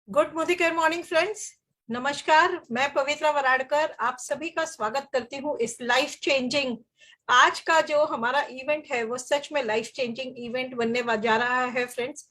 Good मोदिकेयर morning friends. नमस्कार, मैं पवित्रा वराडकर आप सभी का स्वागत करती हूँ इस लाइफ चेंजिंग। आज का जो हमारा इवेंट है वो सच में लाइफ चेंजिंग इवेंट बनने जा रहा है फ्रेंड्स।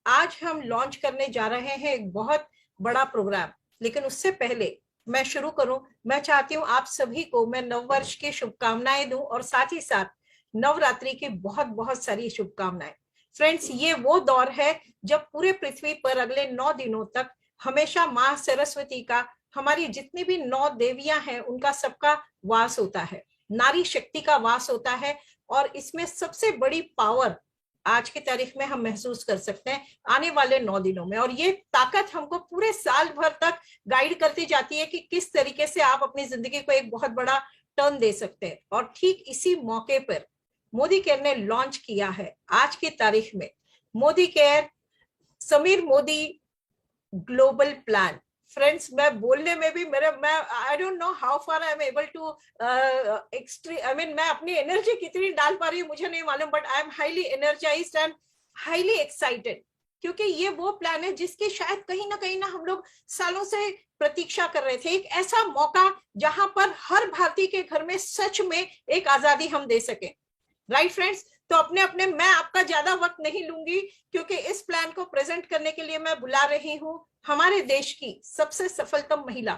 आज हम लॉन्च करने जा रहे हैं एक बहुत बड़ा प्रोग्राम। लेकिन उससे पहले मैं शुरू करूं, मैं चाहती हूं आप सभी को मैं नववर्ष की शुभकामनाएं दूं और साथ ही साथ नवरात्रि की बहुत बहुत सारी शुभकामनाएं। फ्रेंड्स, ये वो दौर है जब पूरे पृथ्वी पर अगले 9 दिनों तक हमेशा माँ सरस्वती का, हमारी जितनी भी 9 देवियां हैं उनका सबका वास होता है, नारी शक्ति का वास होता है। और इसमें सबसे बड़ी पावर आज की तारीख में हम महसूस कर सकते हैं आने वाले 9 दिनों में। और ये ताकत हमको पूरे साल भर तक गाइड करती जाती है कि किस तरीके से आप अपनी जिंदगी को एक बहुत बड़ा टर्न दे सकते हैं। और ठीक इसी मौके पर मोदी केयर ने लॉन्च किया है आज की तारीख में Modi care Sameer Modi global plan. Friends, मैं बोलने में भी मैं I don't know how far I am able to I mean मैं अपनी एनर्जी कितनी डाल पा रही हूँ मुझे नहीं मालूम, but I am highly energised and highly excited. क्योंकि ये वो प्लान है जिसकी शायद कहीं ना हम लोग सालों से प्रतीक्षा कर रहे थे। एक ऐसा मौका जहां पर हर भारतीय के घर में सच में एक आजादी हम दे सके। राइट फ्रेंड्स, तो अपने अपने मैं आपका ज्यादा वक्त नहीं लूंगी क्योंकि इस प्लान को प्रेजेंट करने के लिए मैं बुला रही हूं हमारे देश की सबसे सफलतम महिला,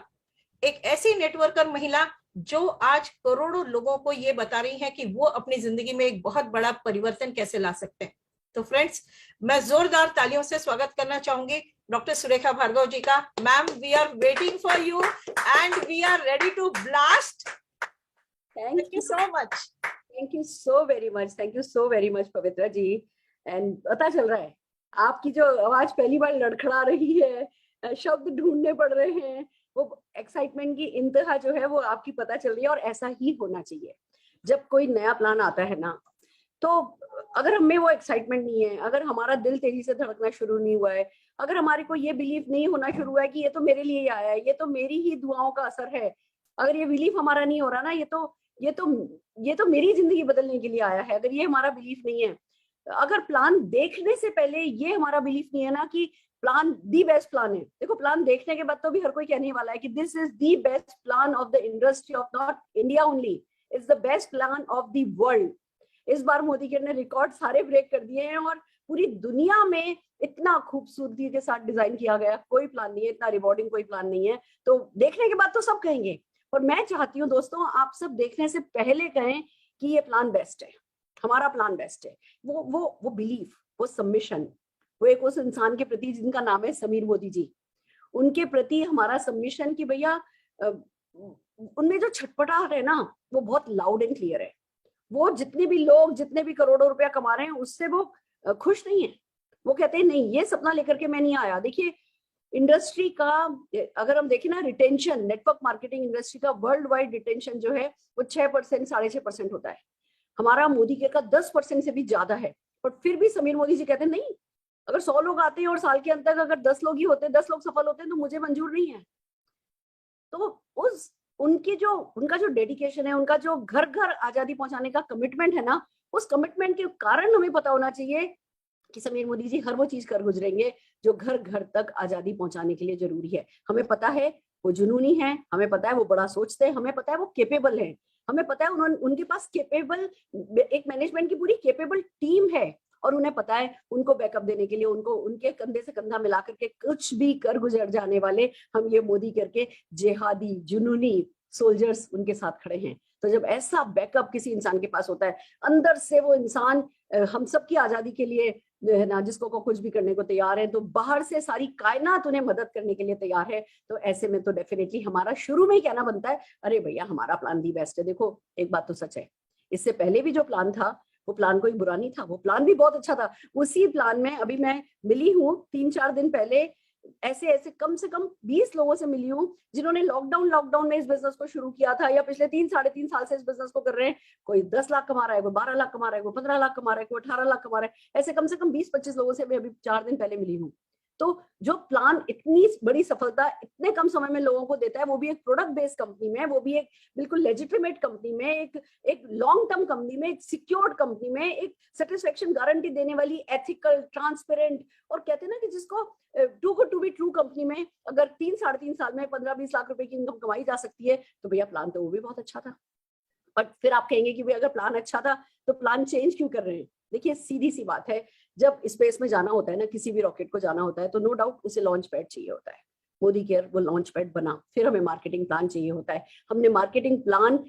एक ऐसी नेटवर्कर महिला जो आज करोड़ों लोगों को ये बता रही है कि वो अपनी जिंदगी में एक बहुत बड़ा परिवर्तन कैसे ला सकते हैं। तो फ्रेंड्स, मैं जोरदार तालियों से स्वागत करना चाहूंगी डॉक्टर सुरेखा भार्गव जी का। Ma'am, we are waiting for you and we are ready to blast. Thank you so much. Thank you so very much, thank you so very much Pavitra ji. And पता चल रहा है आपकी जो आवाज पहली बार लड़खड़ा रही है, शब्द ढूंढने पड़ रहे हैं, वो एक्साइटमेंट की इंतहा जो है वो आपकी पता चल रही है। और ऐसा ही होना चाहिए जब कोई नया प्लान आता है ना। तो अगर हमें वो एक्साइटमेंट नहीं है, अगर हमारा दिल तेजी से धड़कना शुरू नहीं हुआ है, अगर हमारे को ये बिलीफ नहीं होना शुरू हुआ है कि ये तो मेरे लिए आया है, ये तो मेरी ही दुआओं का असर है, अगर ये बिलीफ हमारा नहीं हो रहा ना, ये तो मेरी जिंदगी बदलने के लिए आया है, अगर ये हमारा बिलीफ नहीं है, अगर प्लान देखने से पहले ये हमारा बिलीफ नहीं है ना कि प्लान दी बेस्ट प्लान है। देखो, प्लान देखने के बाद तो भी हर कोई कहने वाला है कि this is the best plan of the industry of not India only, is the best plan of the world. इस बार मोदी केयर ने रिकॉर्ड सारे ब्रेक कर दिए हैं और पूरी दुनिया में इतना खूबसूरती के साथ डिजाइन किया गया कोई प्लान नहीं है, इतना रिवॉर्डिंग कोई प्लान नहीं है। तो देखने के बाद तो सब कहेंगे, और मैं चाहती हूँ दोस्तों आप सब देखने से पहले कहें कि ये प्लान बेस्ट है, हमारा प्लान बेस्ट है। वो बिलीफ, वो सबमिशन, वो एक उस इंसान के प्रति जिनका नाम है समीर मोदी जी, उनके प्रति हमारा सबमिशन कि भैया उनमें जो छटपटाहट है ना वो बहुत लाउड एंड क्लियर है। वो जितने भी लोग जितने भी करोड़ों रुपया कमा रहे हैं उससे वो खुश नहीं है। वो कहते हैं नहीं, ये सपना लेकर के मैं नहीं आया। देखिए, इंडस्ट्री का अगर हम देखें ना, रिटेंशन, नेटवर्क मार्केटिंग इंडस्ट्री का वर्ल्ड वाइड रिटेंशन जो है वो 6%, 6.5% होता है। हमारा मोदी केयर का 10% से भी ज्यादा है। पर फिर भी समीर मोदी जी कहते हैं नहीं, अगर 100 लोग आते हैं और साल के अंत तक अगर 10 लोग ही होते, 10 लोग सफल होते हैं तो मुझे मंजूर नहीं है। तो उनका जो डेडिकेशन है, उनका जो घर घर आजादी पहुंचाने का कमिटमेंट है ना, उस कमिटमेंट के कारण हमें पता होना चाहिए कि समीर मोदी जी हर वो चीज कर गुजरेंगे जो घर घर तक आजादी पहुंचाने के लिए जरूरी है। हमें पता है वो जुनूनी है, हमें पता है वो बड़ा सोचते हैं, हमें पता है वो केपेबल है, हमें पता है उनके पास केपेबल एक मैनेजमेंट की पूरी केपेबल टीम है, और उन्हें पता है उनको बैकअप देने के लिए उनको उनके कंधे से कंधा मिला करके कुछ भी कर गुजर जाने वाले हम ये मोदी करके जिहादी जुनूनी सोल्जर्स उनके साथ खड़े हैं। तो जब ऐसा बैकअप किसी इंसान के पास होता है, अंदर से वो इंसान हम सबकी आजादी के लिए है ना, जिसको को कुछ भी करने को तैयार है, तो बाहर से सारी कायनात उन्हें मदद करने के लिए तैयार है। तो ऐसे में तो डेफिनेटली हमारा शुरू में ही कहना बनता है, अरे भैया हमारा प्लान दी बेस्ट है। देखो, एक बात तो सच है, इससे पहले भी जो प्लान था वो प्लान कोई बुरा नहीं था, वो प्लान भी बहुत अच्छा था। उसी प्लान में अभी मैं मिली हूँ 3-4 दिन पहले, ऐसे ऐसे कम से कम 20 लोगों से मिली हूँ जिन्होंने लॉकडाउन में इस बिजनेस को शुरू किया था, या पिछले 3-3.5 साल से इस बिजनेस को कर रहे हैं। कोई 10 लाख कमा रहा है, कोई 12 लाख कमा रहा है, कोई 15 लाख कमा रहा है, कोई 18 लाख कमा रहा है। ऐसे कम से कम 20-25 लोगों से मैं अभी 4 दिन पहले मिली हूँ। तो जो प्लान इतनी बड़ी सफलता इतने कम समय में लोगों को देता है, वो भी एक प्रोडक्ट बेस्ड कंपनी में, वो भी एक बिल्कुल लेजिटिमेट कंपनी में, एक लॉन्ग टर्म कंपनी में, एक सिक्योर्ड कंपनी में, एक सेटिस्फेक्शन गारंटी देने वाली, एथिकल, ट्रांसपेरेंट, और कहते हैं ना कि जिसको too good to be true company में अगर 3-3.5 साल में 15-20 लाख रुपए की इनकम कमाई जा सकती है, तो भैया प्लान तो वो भी बहुत अच्छा था। बट फिर आप कहेंगे कि भाई अगर प्लान अच्छा था तो प्लान चेंज क्यों कर रहे हैं? देखिए सीधी सी बात है, जब स्पेस में जाना होता है ना, किसी भी रॉकेट को जाना होता है, तो नो डाउट उसे लॉन्च पैड चाहिए होता है। मोदी केयर वो लॉन्च पैड बना, फिर हमें मार्केटिंग प्लान चाहिए होता है। हमने मार्केटिंग प्लान,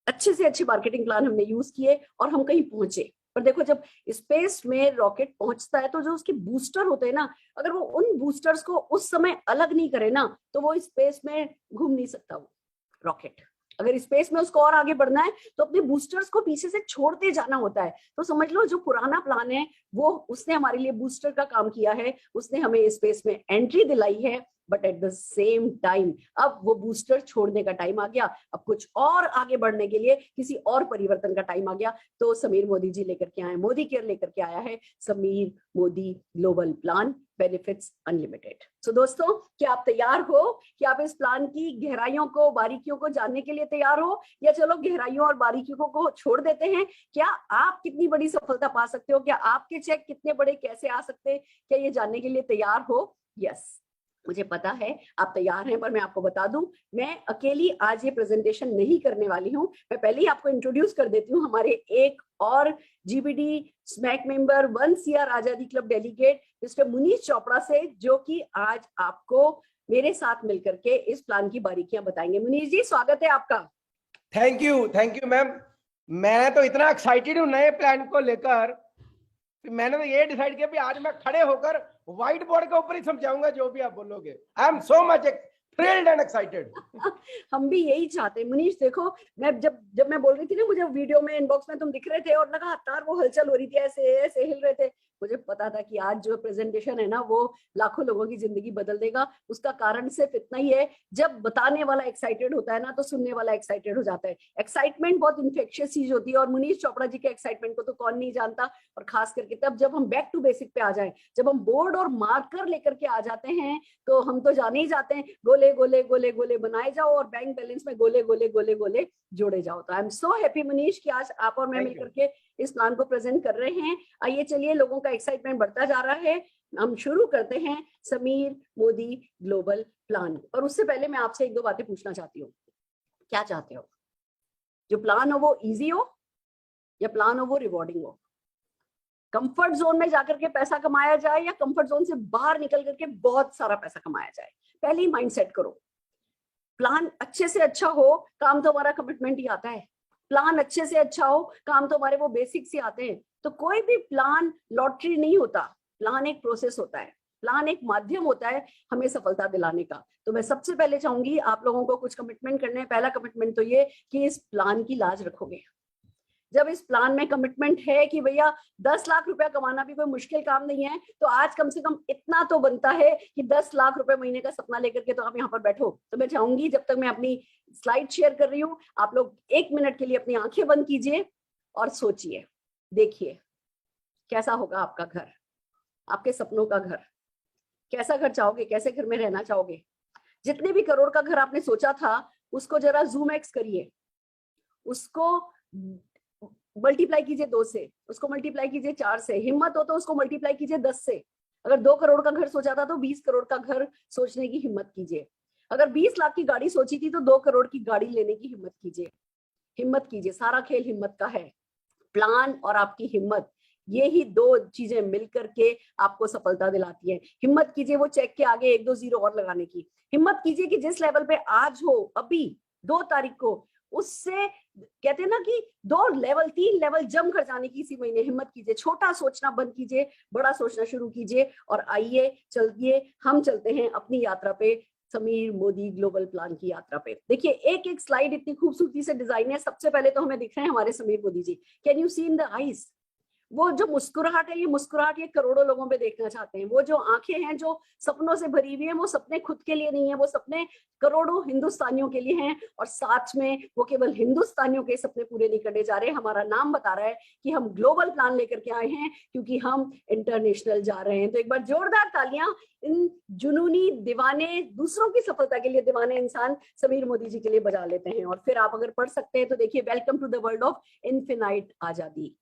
अच्छे से अच्छे मार्केटिंग प्लान हमने यूज किए और हम कहीं पहुंचे। पर देखो जब स्पेस में रॉकेट पहुंचता है तो जो उसके बूस्टर होते हैं ना, अगर वो उन बूस्टर्स को उस समय अलग नहीं करे ना, तो वो स्पेस में घूम नहीं सकता वो रॉकेट। अगर स्पेस में उसको और आगे बढ़ना है तो अपने बूस्टर्स को पीछे से छोड़ते जाना होता है। तो समझ लो जो पुराना प्लान है वो उसने हमारे लिए बूस्टर का काम किया है, उसने हमें स्पेस में एंट्री दिलाई है, but at the same time अब वो बूस्टर छोड़ने का टाइम आ गया। अब कुछ और आगे बढ़ने के लिए किसी और परिवर्तन का टाइम आ गया। तो समीर मोदी जी लेकर के आए, मोदी केयर लेकर के आया है Sameer Modi global plan, benefits unlimited. So दोस्तों, क्या आप तैयार हो कि आप इस प्लान की गहराइयों को, बारीकियों को जानने के लिए तैयार हो, या चलो गहराइयों और बारीकियों को छोड़ देते हैं? क्या आप कितनी बड़ी सफलता पा सकते हो, क्या आपके चेक कितने बड़े कैसे आ सकते हैं, क्या ये जानने के लिए तैयार हो? यस, मुझे पता है आप तैयार हैं, पर मैं आपको बता दूं, मैं अकेली आज ये प्रेजेंटेशन नहीं करने वाली हूं। मैं पहले ही आपको इंट्रोड्यूस कर देती हूँ हमारे एक और जीबीडी स्मैक मेंबर, 1 CR आजादी club delegate mister Munish Chopra से, जो कि आज आपको मेरे साथ मिलकर के इस प्लान की बारीकियां बताएंगे। मुनीश जी, स्वागत है आपका। Thank you ma'am. मैं तो इतना एक्साइटेड हूँ नए प्लान को लेकर, मैंने तो ये डिसाइड किया कि आज मैं खड़े होकर व्हाइट बोर्ड के ऊपर ही समझाऊंगा जो भी आप बोलोगे। I am so much thrilled and excited. हम भी यही चाहते हैं मुनीश। देखो, मैं जब मैं बोल रही थी ना, मुझे वीडियो में इनबॉक्स में तुम दिख रहे थे और लगातार वो हलचल हो रही थी, ऐसे ऐसे हिल रहे थे, मुझे पता था कि आज जो प्रेजेंटेशन है ना वो लाखों लोगों की जिंदगी बदल देगा। उसका कारण सिर्फ इतना ही है, जब बताने वाला एक्साइटेड होता है ना तो सुनने वाला एक्साइटेड हो जाता है। एक्साइटमेंट बहुत इन्फेक्शियस चीज होती है, और मुनीश चोपड़ा जी के एक्साइटमेंट को तो कौन नहीं जानता। और खास करके तब जब हम बैक टू बेसिक पे आ जाए, जब हम बोर्ड और मार्कर लेकर के आ जाते हैं, तो हम तो जाने ही जाते हैं, गोले गोले गोले गोले बनाए जाओ और बैंक बैलेंस में गोले गोले गोले गोले जोड़े जाओ। तो I am so happy Munish कि आज आप और मैं मिलकर के इस प्लान को प्रेजेंट कर रहे हैं। आइए चलिए, लोगों का एक्साइटमेंट बढ़ता जा रहा है, हम शुरू करते हैं समीर मोदी ग्लोबल प्लान। और उससे पहले मैं आपसे एक दो बातें पूछना चाहती हूँ। क्या चाहते हो, जो प्लान हो वो इजी हो या प्लान हो वो रिवॉर्डिंग हो? कंफर्ट जोन में जाकर के पैसा कमाया जाए या कंफर्ट जोन से बाहर निकल करके बहुत सारा पैसा कमाया जाए? पहले ही माइंड सेट करो। प्लान अच्छे से अच्छा हो, काम तो हमारा कमिटमेंट ही आता है। प्लान अच्छे से अच्छा हो, काम तो हमारे वो बेसिक्स ही आते हैं। तो कोई भी प्लान लॉटरी नहीं होता, प्लान एक प्रोसेस होता है, प्लान एक माध्यम होता है हमें सफलता दिलाने का। तो मैं सबसे पहले चाहूंगी आप लोगों को कुछ कमिटमेंट करने हैं। पहला कमिटमेंट तो ये कि इस प्लान की लाज रखोगे। जब इस प्लान में कमिटमेंट है कि भैया 10 लाख रुपया कमाना भी कोई मुश्किल काम नहीं है, तो आज कम से कम इतना तो बनता है कि 10 लाख रुपए महीने का सपना लेकर के तो आप यहाँ पर बैठो। तो मैं चाहूंगी, जब तक मैं अपनी स्लाइड शेयर कर रही हूँ, आप लोग 1 मिनट के लिए अपनी आंखें बंद कीजिए और सोचिए, देखिए कैसा होगा आपका घर, आपके सपनों का घर। कैसा घर चाहोगे, कैसे घर में रहना चाहोगे? जितने भी करोड़ का घर आपने सोचा था, उसको जरा जूम एक्स करिए, उसको मल्टीप्लाई कीजिए 2 से, उसको मल्टीप्लाई कीजिए 4 से, हिम्मत हो तो उसको मल्टीप्लाई कीजिए 10 से। अगर 2 करोड़ का घर सोचा था तो 20 करोड़ का घर सोचने की हिम्मत कीजिए। अगर 20 लाख की गाड़ी सोची थी तो 2 करोड़ की गाड़ी लेने की हिम्मत कीजिए। हिम्मत कीजिए, सारा खेल हिम्मत का है। प्लान और आपकी हिम्मत, ये ही 2 चीजें मिलकर के आपको सफलता दिलाती है। हिम्मत कीजिए वो चेक के आगे 1-2 जीरो और लगाने की। हिम्मत कीजिए कि जिस लेवल पे आज हो, अभी 2 तारीख को, उससे कहते हैं ना कि 2 लेवल 3 लेवल जम कर जाने की इसी महीने हिम्मत कीजिए। छोटा सोचना बंद कीजिए, बड़ा सोचना शुरू कीजिए। और आइए चलिए हम चलते हैं अपनी यात्रा पे, समीर मोदी ग्लोबल प्लान की यात्रा पे। देखिए एक एक स्लाइड इतनी खूबसूरती से डिजाइन है। सबसे पहले तो हमें दिख रहे हैं हमारे Sameer Modi ji. Can you see in the eyes? वो जो मुस्कुराहट है, ये मुस्कुराहट ये करोड़ों लोगों पे देखना चाहते हैं। वो जो आंखें हैं जो सपनों से भरी हुई हैं, वो सपने खुद के लिए नहीं है, वो सपने करोड़ों हिंदुस्तानियों के लिए हैं। और साथ में वो केवल हिंदुस्तानियों के सपने पूरे नहीं करने जा रहे, हमारा नाम बता रहा है कि हम ग्लोबल प्लान लेकर के आए हैं, क्योंकि हम इंटरनेशनल जा रहे हैं। तो एक बार जोरदार तालियां इन जुनूनी दीवाने, दूसरों की सफलता के लिए दीवाने इंसान समीर मोदी जी के लिए बजा लेते हैं। और फिर आप अगर पढ़ सकते हैं तो देखिए, welcome to the world of infinite आजादी।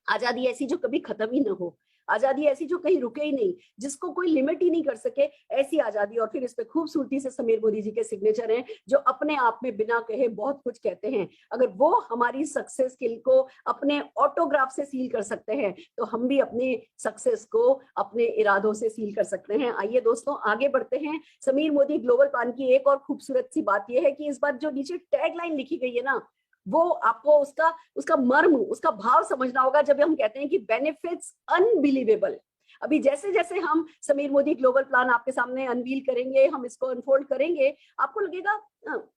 आजादी ऐसी जो कभी खत्म ही ना हो, आजादी ऐसी जो कहीं रुके ही नहीं, जिसको कोई लिमिट ही नहीं कर सके, ऐसी आजादी। और फिर इस पे खूबसूरती से समीर मोदी जी के सिग्नेचर हैं, जो अपने आप में बिना कहे बहुत कुछ कहते हैं। अगर वो हमारी सक्सेस स्किल को अपने ऑटोग्राफ से सील कर सकते हैं, तो हम भी अपनी सक्सेस को अपने इरादों से सील कर सकते हैं। आइए दोस्तों आगे बढ़ते हैं। समीर मोदी ग्लोबल प्लान की एक और खूबसूरत सी बात यह है कि इस बार जो नीचे टैगलाइन लिखी गई है ना, वो आपको उसका मर्म, उसका भाव समझना होगा। जब हम कहते हैं कि बेनिफिट्स अनबिलीवेबल, अभी जैसे जैसे हम समीर मोदी ग्लोबल प्लान आपके सामने अनवील करेंगे, हम इसको अनफोल्ड करेंगे, आपको लगेगा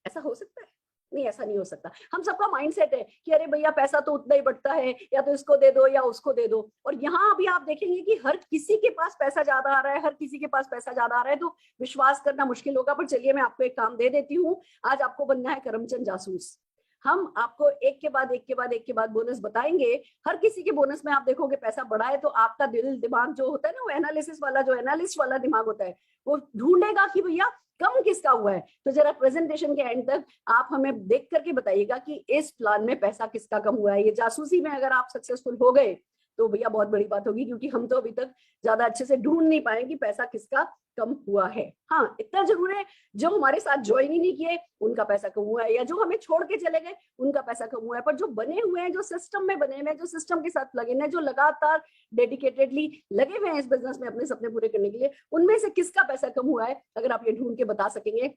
ऐसा हो सकता है। नहीं, ऐसा नहीं हो सकता। हम सबका माइंडसेट है कि अरे भैया पैसा तो उतना ही बढ़ता है, या तो इसको दे दो या उसको दे दो। और यहाँ अभी आप देखेंगे कि हर किसी के पास पैसा ज्यादा आ रहा है, हर किसी के पास पैसा ज्यादा आ रहा है, तो विश्वास करना मुश्किल होगा। पर चलिए मैं आपको एक काम दे देती हूँ। आज आपको बनना है करमचंद जासूस। हम आपको एक के बाद एक के बाद एक के बाद बोनस बताएंगे। हर किसी के बोनस में आप देखोगे पैसा बढ़ा है, तो आपका दिल दिमाग जो होता है ना, वो एनालिसिस वाला, जो एनालिस्ट वाला दिमाग होता है, वो ढूंढेगा कि भैया कम किसका हुआ है। तो जरा प्रेजेंटेशन के एंड तक आप हमें देख करके बताइएगा कि इस प्लान में पैसा किसका कम हुआ है। ये जासूसी में अगर आप सक्सेसफुल हो गए तो भैया बहुत बड़ी बात होगी, क्योंकि हम तो अभी तक ज्यादा अच्छे से ढूंढ नहीं पाए कि पैसा किसका कम हुआ है। हाँ, इतना जरूर है, जो हमारे साथ ज्वाइन ही नहीं किए उनका पैसा कम हुआ है, या जो हमें छोड़ के चले गए उनका पैसा कम हुआ है। पर जो बने हुए हैं, जो सिस्टम में बने हुए हैं, जो सिस्टम के साथ लगे हैं, जो लगातार डेडिकेटेडली लगे हुए हैं इस बिजनेस में अपने सपने पूरे करने के लिए, उनमें से किसका पैसा कम हुआ है, अगर आप ये ढूंढ के बता सकेंगे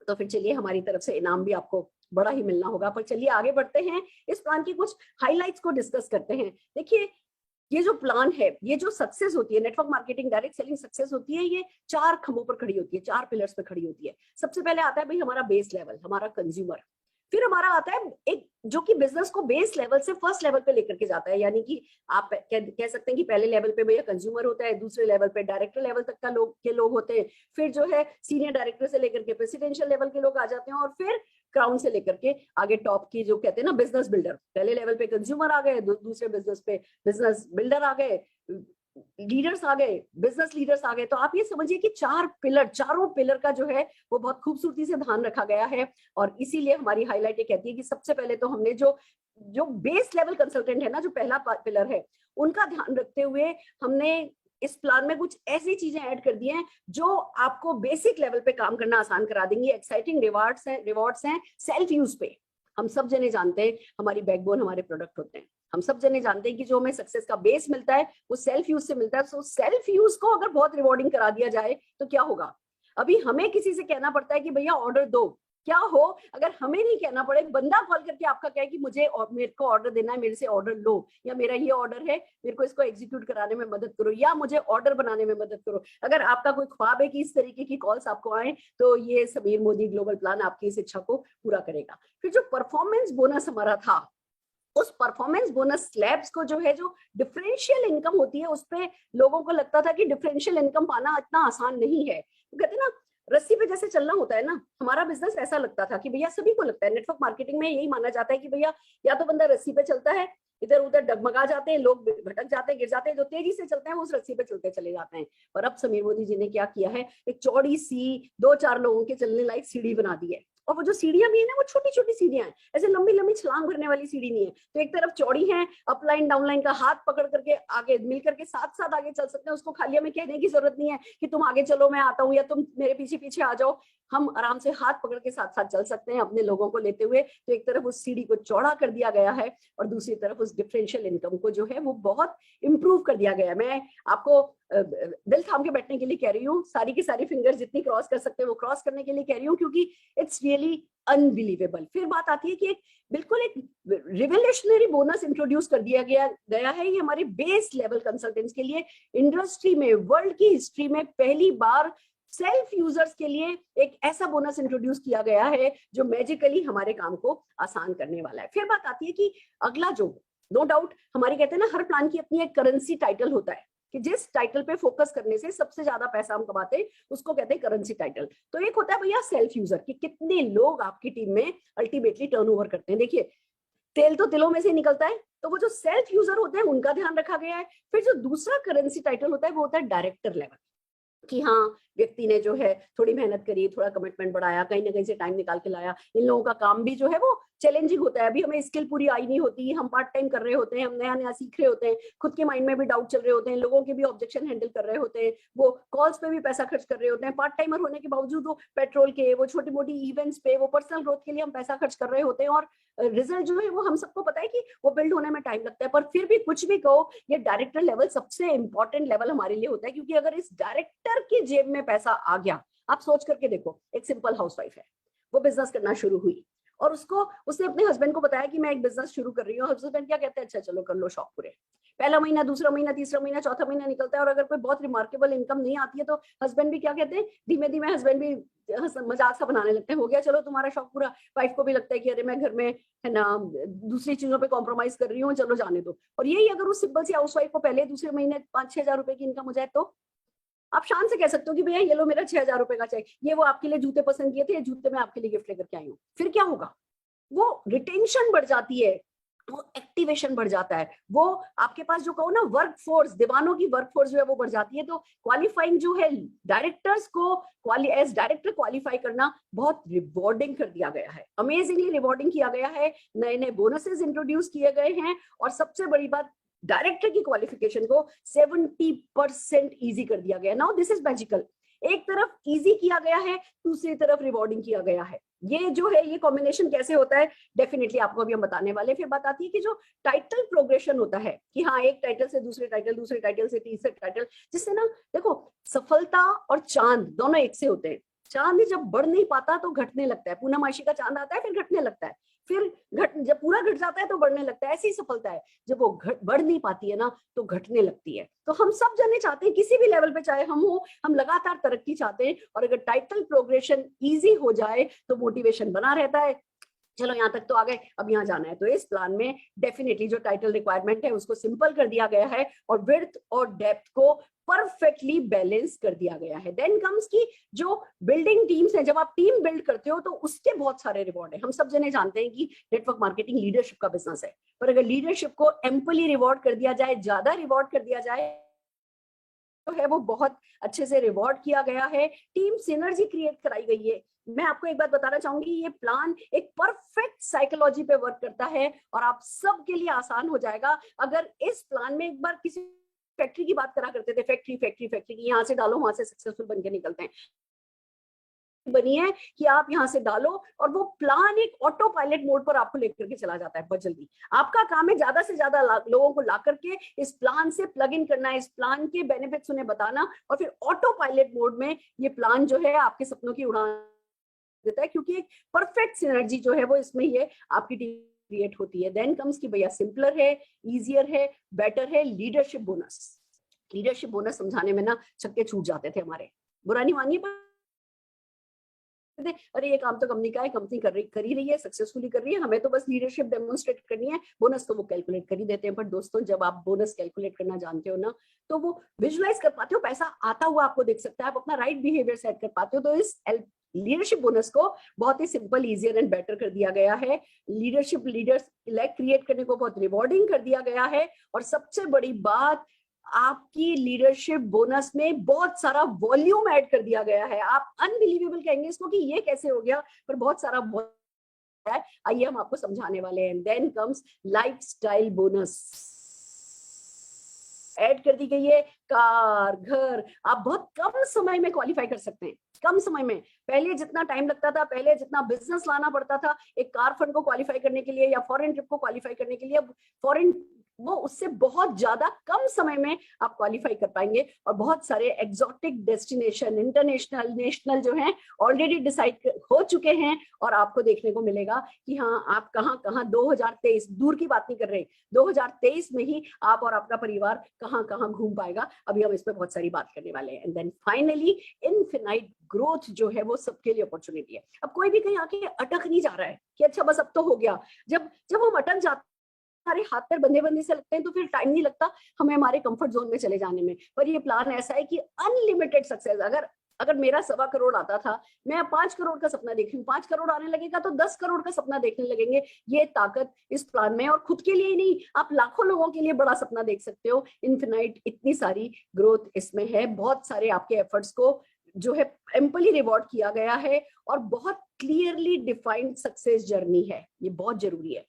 तो फिर चलिए हमारी तरफ से इनाम भी आपको बड़ा ही मिलना होगा। पर चलिए आगे बढ़ते हैं, इस प्लान की कुछ हाइलाइट्स को डिस्कस करते हैं। देखिए, ये जो प्लान है, ये जो सक्सेस होती है, network marketing direct selling success होती है, ये 4 खंभों पर खड़ी होती है, 4 पिलर्स पे खड़ी होती है। सबसे पहले आता है भाई हमारा बेस लेवल, हमारा कंज्यूमर। फिर हमारा आता है एक जो कि बिजनेस को बेस लेवल से फर्स्ट लेवल पे लेकर के जाता है, यानी कि आप कह सकते हैं कि पहले लेवल पे भैया कंज्यूमर होता है, दूसरे लेवल पे डायरेक्टर लेवल तक का लोग होते हैं, फिर जो है सीनियर डायरेक्टर से लेकर के प्रेसिडेंशियल लेवल के लोग आ जाते हैं, और फिर क्राउन से लेकर के आगे टॉप की जो कहते हैं ना बिजनेस बिल्डर। पहले लेवल पे कंज्यूमर आ गए, दूसरे बिजनेस पे बिजनेस बिल्डर आ गए, लीडर्स आ गए, बिजनेस लीडर्स आ गए। तो आप ये समझिए कि 4 पिलर, चारों पिलर का जो है वो बहुत खूबसूरती से ध्यान रखा गया है। और इसीलिए हमारी हाईलाइट ये कहती है कि सबसे पहले तो हमने जो बेस लेवल कंसल्टेंट है ना, जो पहला पिलर है, उनका ध्यान रखते हुए हमने इस प्लान में कुछ ऐसी चीजें ऐड कर दी हैं जो आपको बेसिक लेवल पे काम करना आसान करा देंगी। एक्साइटिंग रिवॉर्ड्स हैं सेल्फ यूज पे। हम सब जने जानते हैं हमारी बैकबोन हमारे प्रोडक्ट होते हैं। हम सब जने जानते हैं कि जो हमें सक्सेस का बेस मिलता है वो सेल्फ यूज से मिलता है। सो सेल्फ यूज को अगर बहुत रिवॉर्डिंग करा दिया जाए तो क्या होगा। अभी हमें किसी से कहना पड़ता है कि भैया ऑर्डर दो, क्या हो अगर हमें नहीं कहना पड़े, बंदा कॉल करके आपका कहे कि मेरे को ऑर्डर देना है, मेरे से ऑर्डर लो, या मेरा ये ऑर्डर है, मेरे को इसको एग्जीक्यूट कराने में मदद करो, या मुझे ऑर्डर बनाने में मदद करो। अगर आपका कोई ख्वाब है कि इस तरीके की कॉल्स आपको आए, तो ये समीर मोदी ग्लोबल प्लान आपकी इस इच्छा को पूरा करेगा। फिर जो परफॉर्मेंस बोनस हमारा था, उस परफॉर्मेंस बोनस स्लैब्स को जो है, जो डिफरेंशियल इनकम होती है, उस पे लोगों को लगता था कि डिफरेंशियल इनकम पाना इतना आसान नहीं है। कहते ना रस्सी पे जैसे चलना होता है ना, हमारा बिजनेस ऐसा लगता था कि भैया, सभी को लगता है, नेटवर्क मार्केटिंग में यही माना जाता है कि भैया या तो बंदा रस्सी पे चलता है, इधर उधर डगमगा जाते हैं लोग, भटक जाते हैं, गिर जाते हैं। जो तेजी से चलते हैं वो उस रस्सी पे चलते चले जाते हैं। और अब समीर मोदी जी ने क्या किया है, एक चौड़ी सी 2-4 लोगों के चलने लायक सीढ़ी बना दी है। और वो जो सीढ़ियां भी है ना, वो छोटी छोटी सीढ़ियां हैं, ऐसे लंबी लंबी छलांग भरने वाली सीढ़ी नहीं है। तो एक तरफ चौड़ी है, अपलाइन डाउनलाइन का हाथ पकड़ करके आगे मिलकर के साथ साथ आगे चल सकते हैं। उसको खाली हमें कहने की जरूरत नहीं है कि तुम आगे चलो मैं आता हूँ, या तुम मेरे पीछे पीछे आ जाओ। हम आराम से हाथ पकड़ के साथ साथ चल सकते हैं अपने लोगों को लेते हुए। तो एक तरफ उस सीढ़ी को चौड़ा कर दिया गया है, और दूसरी तरफ उस डिफरेंशियल इनकम को जो है वो बहुत इंप्रूव कर दिया गया है। मैं आपको दिल थाम के बैठने के लिए कह रही हूँ, सारी की सारी फिंगर्स जितनी क्रॉस कर सकते हैं वो क्रॉस करने के लिए कह रही हूँ, क्योंकि इट्स रियली अनबिलीवेबल। फिर बात आती है कि एक रिवोल्यूशनरी बोनस इंट्रोड्यूस कर दिया गया है। ये हमारे बेस लेवल कंसल्टेंट्स के लिए इंडस्ट्री में, वर्ल्ड की हिस्ट्री में पहली बार सेल्फ यूजर्स के लिए एक ऐसा बोनस इंट्रोड्यूस किया गया है जो मैजिकली हमारे काम को आसान करने वाला है। फिर बात आती है कि अगला जो नो डाउट हमारी कहते हैं ना हर प्लान की अपनी एक करेंसी टाइटल होता है कि जिस टाइटल पे फोकस करने से सबसे ज्यादा पैसा हम कमाते हैं उसको कहते हैं करेंसी टाइटल। तो एक होता है भैया सेल्फ यूजर कि कितने लोग आपकी टीम में अल्टीमेटली टर्नओवर करते हैं। देखिए तेल तो तिलों में से निकलता है, तो वो जो सेल्फ यूजर होते हैं उनका ध्यान रखा गया है। फिर जो दूसरा करेंसी टाइटल होता है वो होता है डायरेक्टर लेवल कि हाँ व्यक्ति ने जो है थोड़ी मेहनत करी, थोड़ा कमिटमेंट बढ़ाया, कहीं ना कहीं से टाइम निकाल के लाया। इन लोगों का काम भी जो है वो चैलेंजिंग होता है, अभी हमें स्किल पूरी आई नहीं होती, हम पार्ट टाइम कर रहे होते हैं, हम नया नया सीख रहे होते हैं, खुद के माइंड में भी डाउट चल रहे होते हैं, लोगों के भी ऑब्जेक्शन हैंडल कर रहे होते हैं, वो कॉल्स पे भी पैसा खर्च कर रहे होते हैं, पार्ट टाइमर होने के बावजूद वो पेट्रोल के, वो छोटी मोटी इवेंट्स पे, वो पर्सनल ग्रोथ के लिए हम पैसा खर्च कर रहे होते हैं। और रिजल्ट जो है वो हम सबको पता है कि वो बिल्ड होने में टाइम लगता है। पर फिर भी कुछ भी कहो, ये डायरेक्टर लेवल सबसे इंपॉर्टेंट लेवल हमारे लिए होता है, क्योंकि अगर इस डायरेक्टर की जेब में पैसा आ गया, आप सोच करके देखो, एक सिंपल हाउसवाइफ है, वो बिजनेस करना शुरू हुई और उसने अपने हस्बैंड को बताया कि मैं एक बिजनेस शुरू कर रही हूँ। हस्बैंड क्या कहते हैं, अच्छा चलो कर लो शौक पूरे। पहला महीना, दूसरा महीना, तीसरा महीना, चौथा महीना निकलता है और अगर कोई बहुत रिमार्केबल इनकम नहीं आती है तो हस्बैंड भी क्या कहते हैं, धीमे धीमे हस्बैंड भी मजाक सा बनाने लगते हैं, हो गया चलो तुम्हारा शौक पूरा। वाइफ को भी लगता है कि अरे मैं घर में है ना दूसरी चीजों पे कॉम्प्रोमाइज कर रही हूँ, चलो जाने दो। और यही अगर उस सिंपल सी हाउसवाइफ को पहले दूसरे महीने 5-6 हजार रुपए की इनकम हो जाए तो आप शान से कह सकते हो कि भैया ये लो मेरा 6 हजार रुपए का चेक, ये वो आपके लिए जूते पसंद किए थे, ये जूते मैं आपके लिए गिफ्ट लेकर के आई हूँ। फिर क्या होगा, वो रिटेंशन बढ़ जाती है, वो एक्टिवेशन बढ़ जाता है, वो आपके पास जो कहो ना वर्क फोर्स, दीवानों की वर्क फोर्स जो है वो बढ़ जाती है। तो क्वालिफाइंग जो है डायरेक्टर्स को एज डायरेक्टर क्वालिफाई करना बहुत रिवॉर्डिंग कर दिया गया है, अमेजिंगली रिवॉर्डिंग किया गया है। नए नए बोनसेस इंट्रोड्यूस किए गए हैं और सबसे बड़ी बात, डायरेक्टर की क्वालिफिकेशन को 70% इजी कर दिया गया। नाउ दिस इज मैजिकल, एक तरफ इजी किया गया है, दूसरी तरफ रिवॉर्डिंग किया गया है। ये जो है ये कॉम्बिनेशन कैसे होता है डेफिनेटली आपको अभी हम बताने वाले। फिर बात आती है कि जो टाइटल प्रोग्रेशन होता है कि हाँ एक टाइटल से दूसरे टाइटल, दूसरे टाइटल से तीसरे टाइटल, जिससे ना देखो सफलता और चांद दोनों एक से होते हैं। चांद जब बढ़ नहीं पाता तो घटने लगता है, पूर्णमासी का चांद आता है फिर घटने लगता है, फिर जब पूरा घट जाता है तो बढ़ने लगता है। ऐसी ही सफलता है, जब वो बढ़ नहीं पाती है ना तो घटने लगती है। तो हम सब जने चाहते हैं किसी भी लेवल पे चाहे हम हो, हम लगातार तरक्की चाहते हैं और अगर टाइटल प्रोग्रेशन इजी हो जाए तो मोटिवेशन बना रहता है, चलो यहाँ तक तो आ गए, अब यहाँ जाना है। तो इस प्लान में डेफिनेटली जो टाइटल रिक्वायरमेंट है उसको सिंपल कर दिया गया है और विड्थ और डेप्थ को परफेक्टली बैलेंस कर दिया गया है। देन कम्स की जो बिल्डिंग टीम्स है, जब आप टीम बिल्ड करते हो तो उसके बहुत सारे रिवॉर्ड है। हम सब जने जानते हैं कि नेटवर्क मार्केटिंग लीडरशिप का बिजनेस है, पर अगर लीडरशिप को एम्पली रिवॉर्ड कर दिया जाए, ज्यादा रिवॉर्ड कर दिया जाए तो है वो बहुत अच्छे से रिवॉर्ड किया गया है, टीम सिनर्जी क्रिएट कराई गई है। मैं आपको एक बात बताना चाहूंगी, ये प्लान एक परफेक्ट साइकोलॉजी पे वर्क करता है और आप सबके लिए आसान हो जाएगा। अगर इस प्लान में एक बार किसी फैक्ट्री की बात करा करते थे, फैक्ट्री की यहाँ से डालो वहां से सक्सेसफुल बन के निकलते हैं, बनी है कि आप यहाँ से डालो और वो प्लान एक ऑटो पायलट मोड पर आपको लेकर के चला जाता है बहुत जल्दी। आपका काम है ज्यादा से ज्यादा लोगों को ला करके इस प्लान से प्लग इन करना है, इस प्लान के बेनिफिट्स उन्हें बताना और फिर ऑटो पायलट मोड में ये प्लान जो है आपके सपनों की उड़ान देता है, क्योंकि एक परफेक्ट सिनर्जी जो है वो इसमें ये आपकी टीम क्रिएट होती है। देन कम्स की भैया सिंपलर है, इजियर है, बेटर है, लीडरशिप बोनस। लीडरशिप बोनस समझाने में ना छक्के छूट जाते थे हमारे, बुरा नहीं मानिए, अरे ये काम तो कंपनी का है, कंपनी कर ही रही है, सक्सेसफुली कर रही है, हमें तो बस लीडरशिप डेमोन्स्ट्रेट करनी है, बोनस तो वो कैलकुलेट कर ही देते हैं। पर दोस्तों जब आप बोनस कैलकुलेट करना जानते हो ना तो वो विजुलाइज कर पाते हो, पैसा आता हुआ आपको दिख सकता है, आप अपना राइट बिहेवियर सेट कर पाते हो। तो इस लीडरशिप बोनस को बहुत ही सिंपल, इजियर एंड बेटर कर दिया गया है। लीडरशिप लीडर्स क्रिएट करने को बहुत रिवॉर्डिंग कर दिया गया है और सबसे बड़ी बात, आपकी लीडरशिप बोनस में बहुत सारा वॉल्यूम ऐड कर दिया गया है। आप अनबिलीवेबल कहेंगे इसको कि ये कैसे हो गया, पर बहुत सारा है, आइए हम आपको समझाने वाले हैं। Then comes lifestyle bonus, add कर दी गई है। कार, घर, आप बहुत कम समय में क्वालिफाई कर सकते हैं, कम समय में। पहले जितना टाइम लगता था, पहले जितना बिजनेस लाना पड़ता था एक कार फंड को क्वालिफाई करने के लिए या फॉरेन ट्रिप को क्वालिफाई करने के लिए, फॉरेन वो उससे बहुत ज्यादा कम समय में आप क्वालिफाई कर पाएंगे और बहुत सारे एग्जॉटिक डेस्टिनेशन, इंटरनेशनल, नेशनल जो हैं ऑलरेडी डिसाइड हो चुके हैं और आपको देखने को मिलेगा कि हाँ आप कहाँ कहाँ 2023, दूर की बात नहीं कर रहे, 2023 में ही आप और आपका परिवार कहाँ कहाँ घूम पाएगा। अभी हम इस पर बहुत सारी बात करने वाले हैं। And then finally infinite growth जो है वो सबके लिए अपॉर्चुनिटी है। अब कोई भी कहीं आके अटक नहीं जा रहा है कि अच्छा बस अब तो हो गया। जब हम अटक जाते हमारे हाथ पैर बंधे बंधे से लगते हैं तो फिर टाइम नहीं लगता हमें हमारे कंफर्ट जोन में चले जाने में। पर ये प्लान ऐसा है कि अनलिमिटेड सक्सेस। अगर मेरा 1.25 करोड़ आता था, मैं 5 करोड़ का सपना देख रही हूँ, 5 करोड़ आने लगेगा तो 10 करोड़ का सपना देखने लगेंगे। ये ताकत इस प्लान में, और खुद के लिए ही नहीं, आप लाखों लोगों के लिए बड़ा सपना देख सकते हो। इन्फिनाइट, इतनी सारी ग्रोथ इसमें है, बहुत सारे आपके एफर्ट्स को जो है एम्पली रिवॉर्ड किया गया है, और बहुत क्लियरली डिफाइंड सक्सेस जर्नी है। ये बहुत जरूरी है।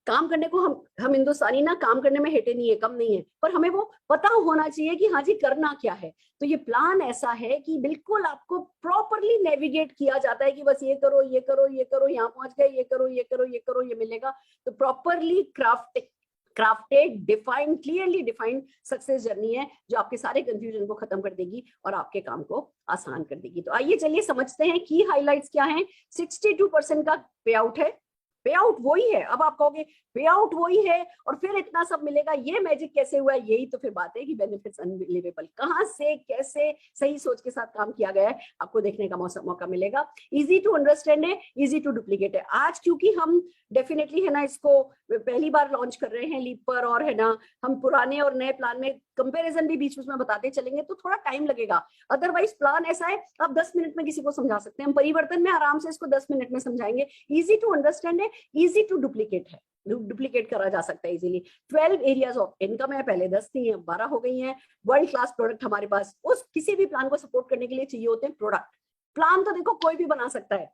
काम करने को हम हिंदुस्तानी ना काम करने में हेटे नहीं है, कम नहीं है, पर हमें वो पता होना चाहिए कि हाँ जी करना क्या है। तो ये प्लान ऐसा है कि बिल्कुल आपको प्रॉपरली नेविगेट किया जाता है कि बस ये करो, ये करो, ये करो, यहाँ पहुंच गए, ये करो, ये करो, ये करो, ये मिलेगा। तो properly crafted, defined, clearly defined success journey है, जो आपके सारे कंफ्यूजन को खत्म कर देगी और आपके काम को आसान कर देगी। तो आइए चलिए समझते हैं की हाइलाइट्स क्या हैं। 62% का पे आउट है। पे आउट वही है। अब आप कहोगे पे आउट वही है और फिर इतना सब मिलेगा, ये मैजिक कैसे हुआ? यही तो फिर बात है कि बेनिफिट्स अनबिलीवेबल। कहां से कैसे सही सोच के साथ काम किया गया है, आपको देखने का मौका मिलेगा। इजी टू अंडरस्टैंड है, इजी टू डुप्लीकेट है। आज क्योंकि हम डेफिनेटली है ना इसको पहली बार लॉन्च कर रहे हैं लीप पर, और है ना हम पुराने और नए प्लान में कंपैरिजन भी बीच में बताते चलेंगे तो थोड़ा टाइम लगेगा। अदरवाइज प्लान ऐसा है, आप 10 मिनट में किसी को समझा सकते हैं। हम परिवर्तन में आराम से इसको 10 मिनट में समझाएंगे। इजी टू अंडरस्टैंड है, इजी टू डुप्लीकेट है, डुप्लीकेट करा जा सकता है इजीली। 12 एरियाज ऑफ इनकम है, पहले 10 थी, 12 हो गई हैं। वर्ल्ड क्लास प्रोडक्ट हमारे पास, उस किसी भी प्लान को सपोर्ट करने के लिए चाहिए होते हैं प्रोडक्ट। प्लान तो देखो कोई भी बना सकता है,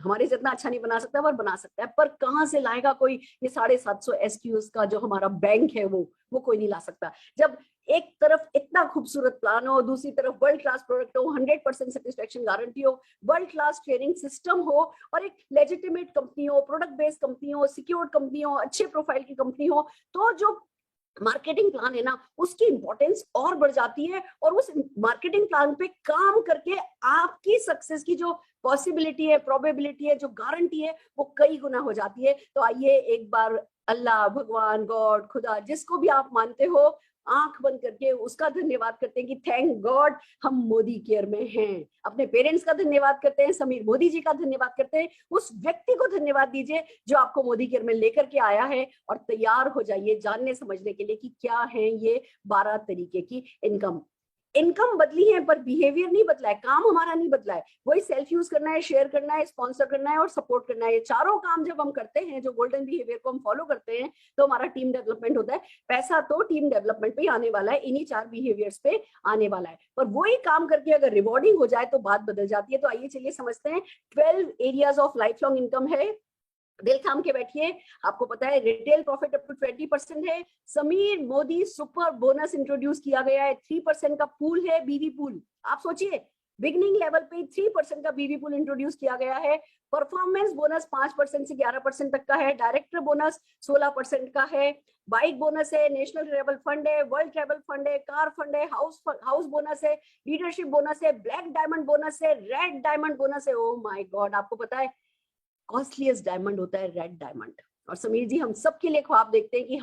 हमारे जितना अच्छा नहीं बना सकता पर बना सकता है, पर कहां से लाएगा कोई? ये 750 SKUs का जो हमारा बैंक है वो कोई नहीं ला सकता। जब एक तरफ इतना खूबसूरत प्लान हो, दूसरी तरफ वर्ल्ड क्लास प्रोडक्ट हो, 100% सेटिस्फेक्शन गारंटी हो, वर्ल्ड क्लास ट्रेनिंग सिस्टम हो, और एक लेजिटिमेट कंपनी हो, प्रोडक्ट बेस्ड कंपनी हो, सिक्योर्ड कंपनी हो, अच्छे प्रोफाइल की कंपनी हो, तो जो मार्केटिंग प्लान है ना उसकी इंपॉर्टेंस और बढ़ जाती है। और उस मार्केटिंग प्लान पे काम करके आपकी सक्सेस की जो पॉसिबिलिटी है, प्रोबेबिलिटी है, जो गारंटी है, वो कई गुना हो जाती है। तो आइए एक बार अल्लाह, भगवान, गॉड, खुदा, जिसको भी आप मानते हो, आंख बंद करके उसका धन्यवाद करते हैं कि थैंक गॉड हम मोदी केयर में हैं। अपने पेरेंट्स का धन्यवाद करते हैं, समीर मोदी जी का धन्यवाद करते हैं, उस व्यक्ति को धन्यवाद दीजिए जो आपको मोदी केयर में लेकर के आया है। और तैयार हो जाइए जानने समझने के लिए कि क्या है ये 12 तरीके की इनकम। इनकम बदली है पर बिहेवियर नहीं बदला है, काम हमारा नहीं बदला है। वही सेल्फ यूज करना है, शेयर करना है, स्पॉन्सर करना है और सपोर्ट करना है। ये चारों काम जब हम करते हैं, जो गोल्डन बिहेवियर को हम फॉलो करते हैं, तो हमारा टीम डेवलपमेंट होता है। पैसा तो टीम डेवलपमेंट पे ही आने वाला है, इन्हीं 4 बिहेवियर्स पे आने वाला है। पर वही काम करके अगर रिवॉर्डिंग हो जाए तो बात बदल जाती है। तो आइए चलिए समझते हैं। 12 areas of life long income है। दिल थाम के बैठिए। आपको पता है रिटेल प्रॉफिट अप टू 20% है। Sameer Modi super bonus introduce किया गया है। 3% का पूल है, बीवी पूल। आप सोचिए बिगनिंग लेवल पे 3% का बीवी पूल इंट्रोड्यूस किया गया है। परफॉर्मेंस बोनस 5% से 11% तक का है। डायरेक्टर बोनस 16% का है। बाइक बोनस है, नेशनल ट्रेवल फंड है, वर्ल्ड ट्रेवल फंड है, कार फंड है, हाउस बोनस है, लीडरशिप बोनस है, ब्लैक डायमंड बोनस है, रेड डायमंड बोनस है। ओ माय गॉड, आपको पता है कॉस्टलीस्ट डायमंड होता है रेड डायमंड। और समीर जी हम सबके लिए ख्वाब देखते हैं कि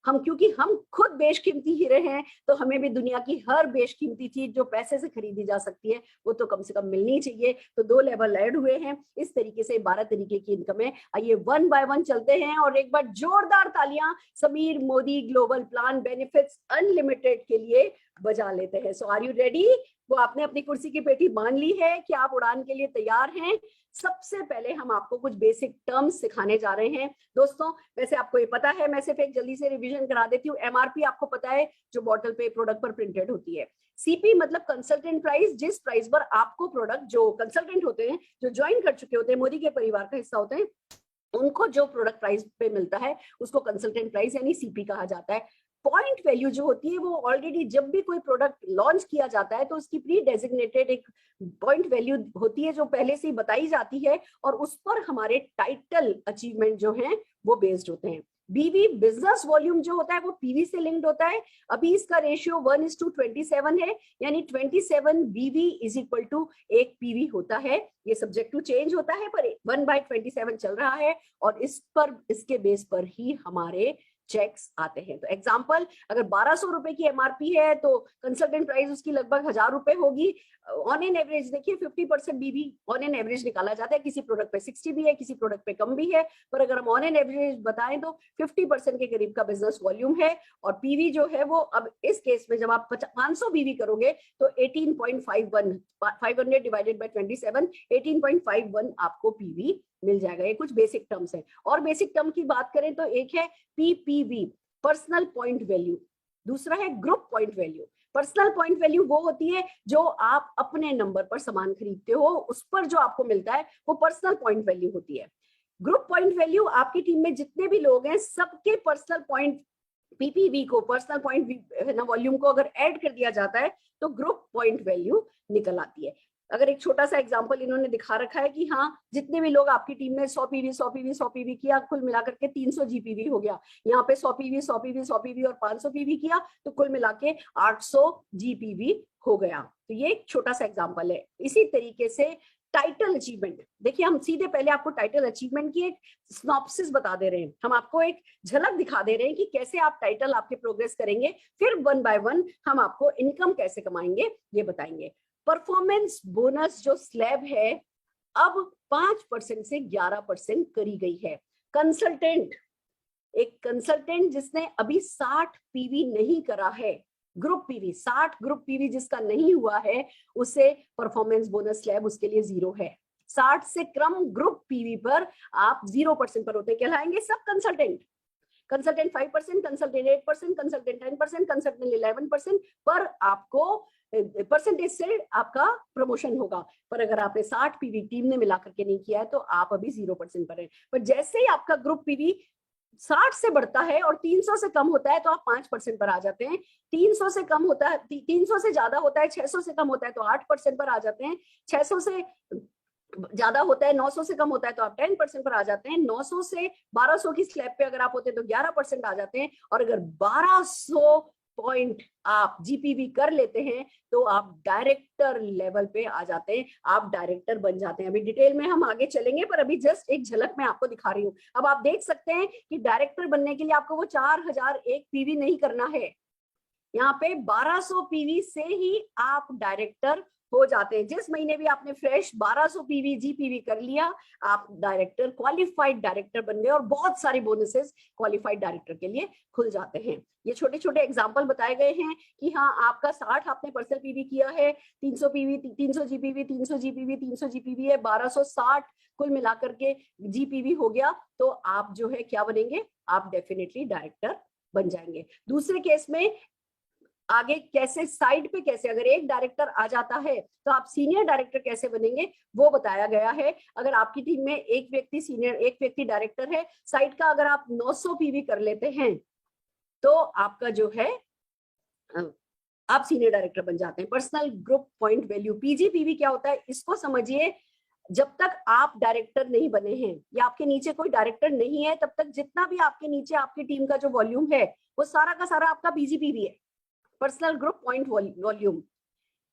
हम क्योंकि हम खुद बेशकीमती हीरे हैं, तो हमें भी दुनिया की हर बेशकीमती चीज जो पैसे से खरीदी जा सकती है वो तो कम से कम मिलनी चाहिए। तो 2 लेवल ऐड हुए हैं। इस तरीके से 12 तरीके की इनकम है। आइए 1 बाय 1 चलते हैं और एक बार जोरदार तालियां Sameer Modi global plan benefits unlimited के लिए बजा लेते हैं। सो आर यू रेडी? वो आपने अपनी कुर्सी की पेटी बांध ली है कि आप उड़ान के लिए तैयार हैं? सबसे पहले हम आपको कुछ बेसिक टर्म्स सिखाने जा रहे हैं। दोस्तों वैसे आपको ये पता है, मैं सिर्फ एक जल्दी से रिवीजन करा देती हूँ। एमआरपी आपको पता है जो बॉटल पे प्रोडक्ट पर प्रिंटेड होती है। सीपी मतलब कंसल्टेंट प्राइस, जिस प्राइस पर आपको प्रोडक्ट, जो कंसल्टेंट होते हैं, जो ज्वाइन कर चुके होते हैं, मोदी के परिवार का हिस्सा होते हैं, उनको जो प्रोडक्ट प्राइस पे मिलता है उसको कंसल्टेंट प्राइस यानी सीपी कहा जाता है। पॉइंट वैल्यू जो होती है वो ऑलरेडी जब भी कोई प्रोडक्ट लॉन्च किया जाता है तो उसकी प्री डेजिग्नेटेड एक पॉइंट वैल्यू होती है जो पहले से ही बताई जाती है, और उस पर हमारे टाइटल अचीवमेंट जो हैं वो बेस्ड होते हैं। बीवी बिजनेस वॉल्यूम जो होता है वो पीवी से लिंक्ड होता है। अभी इसका रेशियो 1:27 है, यानी 27 बीवी इज इक्वल टू 1 पीवी होता है। ये सब्जेक्ट टू चेंज होता है पर 1/27 चल रहा है, और इस पर, इसके बेस पर ही हमारे चेक्स आते हैं। तो एग्जाम्पल, अगर 1200 रुपए की एमआरपी है तो कंसल्टेंट प्राइस उसकी लगभग 1000 रुपए होगी। ऑन एन एवरेज देखिए 50% बीवी ऑन एन एवरेज निकाला जाता है, किसी प्रोडक्ट पे 60 भी है, किसी प्रोडक्ट पे कम भी है, पर अगर हम ऑन एन एवरेज बताएं तो 50% के करीब का बिजनेस वॉल्यूम है। और पीवी जो है वो अब इस केस में जब आप 500 बीवी करोगे तो 18.51, 500 डिवाइडेड बाय 27, 18.51 आपको पीवी मिल जाएगा। ये कुछ बेसिक टर्म्स है। और बेसिक टर्म की बात करें तो एक है पीपीवी, पर्सनल पॉइंट वैल्यू, दूसरा है group point value. Personal point value वो होती है जो आप अपने नंबर पर सामान खरीदते हो, उस पर जो आपको मिलता है वो पर्सनल पॉइंट वैल्यू होती है। ग्रुप पॉइंट वैल्यू आपकी टीम में जितने भी लोग हैं सबके पर्सनल पॉइंट पीपीवी को, पर्सनल पॉइंट वॉल्यूम को अगर ऐड कर दिया जाता है तो ग्रुप पॉइंट वैल्यू निकल आती है। अगर एक छोटा सा एग्जांपल इन्होंने दिखा रखा है कि हाँ जितने भी लोग आपकी टीम में 100 पीवी किया, कुल मिलाकर के 300 जीपीवी हो गया। यहाँ पे 100 पीवी और 500 पीवी किया तो कुल मिला के 800 जीपीवी हो गया। तो ये एक छोटा सा एग्जांपल है। इसी तरीके से टाइटल अचीवमेंट, देखिए हम सीधे पहले आपको टाइटल अचीवमेंट की एक सिनॉप्सिस बता दे रहे हैं, हम आपको एक झलक दिखा दे रहे हैं कि कैसे आप टाइटल आपके प्रोग्रेस करेंगे, फिर 1 बाय 1 हम आपको इनकम कैसे कमाएंगे ये बताएंगे। परफॉर्मेंस बोनस जो स्लैब है अब 5% से 11% करी गई है। कंसल्टेंट, एक कंसल्टेंट जिसने अभी 60 पीवी नहीं करा है, ग्रुप पीवी 60 ग्रुप पीवी जिसका नहीं हुआ है, उसे परफॉर्मेंस बोनस स्लैब उसके लिए 0 है। 60 से कम ग्रुप पीवी पर आप 0% पर होते कहलाएंगे सब consultant. Consultant 5%, consultant 8%, consultant 10%, consultant 11% पर आपको परसेंटेज से आपका प्रमोशन होगा। पर अगर आपने 60 पीवी टीम ने मिलाकर के नहीं किया है तो आप अभी 0% पर है। पर जैसे ही आपका ग्रुप पीवी 60 से बढ़ता है और 300 से कम होता है तो आप 5% पर आ जाते हैं। 300 से कम होता है, 300 से ज्यादा होता है, 600 से कम होता है तो 8% पर आ जाते हैं। 600 से ज्यादा होता है, 900 से कम होता है तो आप 10% पर आ जाते हैं। 900 से 1200 की स्लैब पे अगर आप होते हैं तो 11% आ जाते हैं। और अगर 1200 पॉइंट आप जीपीवी कर लेते हैं तो आप डायरेक्टर लेवल पे आ जाते हैं, आप डायरेक्टर बन जाते हैं। अभी डिटेल में हम आगे चलेंगे पर अभी जस्ट एक झलक मैं आपको दिखा रही हूँ। अब आप देख सकते हैं कि डायरेक्टर बनने के लिए आपको वो 4001 पीवी नहीं करना है, यहाँ पे 1200 पीवी से ही आप डायरेक्टर हो जाते हैं। जिस महीने भी आपने फ्रेश 1200 पीवी जीपीवी कर लिया, आप डायरेक्टर, क्वालिफाइड डायरेक्टर बन गए और बहुत सारे बोनसेस क्वालिफाइड डायरेक्टर के लिए खुल जाते हैं। ये छोटे छोटे एग्जांपल बताए गए हैं कि हाँ आपका 60 आपने पर्सनल पीवी किया है, 300 पीवी, 300 जीपीवी, 300 जीपीवी, 300 जीपीवी है, 1260 कुल मिलाकर के जीपीवी हो गया तो आप जो है क्या बनेंगे, आप डेफिनेटली डायरेक्टर बन जाएंगे। दूसरे केस में आगे कैसे, साइड पे कैसे, अगर एक डायरेक्टर आ जाता है तो आप सीनियर डायरेक्टर कैसे बनेंगे वो बताया गया है। अगर आपकी टीम में एक व्यक्ति सीनियर, एक व्यक्ति डायरेक्टर है, साइड का अगर आप 900 पीवी कर लेते हैं तो आपका जो है आप सीनियर डायरेक्टर बन जाते हैं। पर्सनल ग्रुप पॉइंट वैल्यू, पीजीपीवी क्या होता है इसको समझिए। जब तक आप डायरेक्टर नहीं बने हैं या आपके नीचे कोई डायरेक्टर नहीं है तब तक जितना भी आपके नीचे आपकी टीम का जो वॉल्यूम है वो सारा का सारा आपका पीजीपीवी है, पर्सनल ग्रुप पॉइंट वॉल्यूम।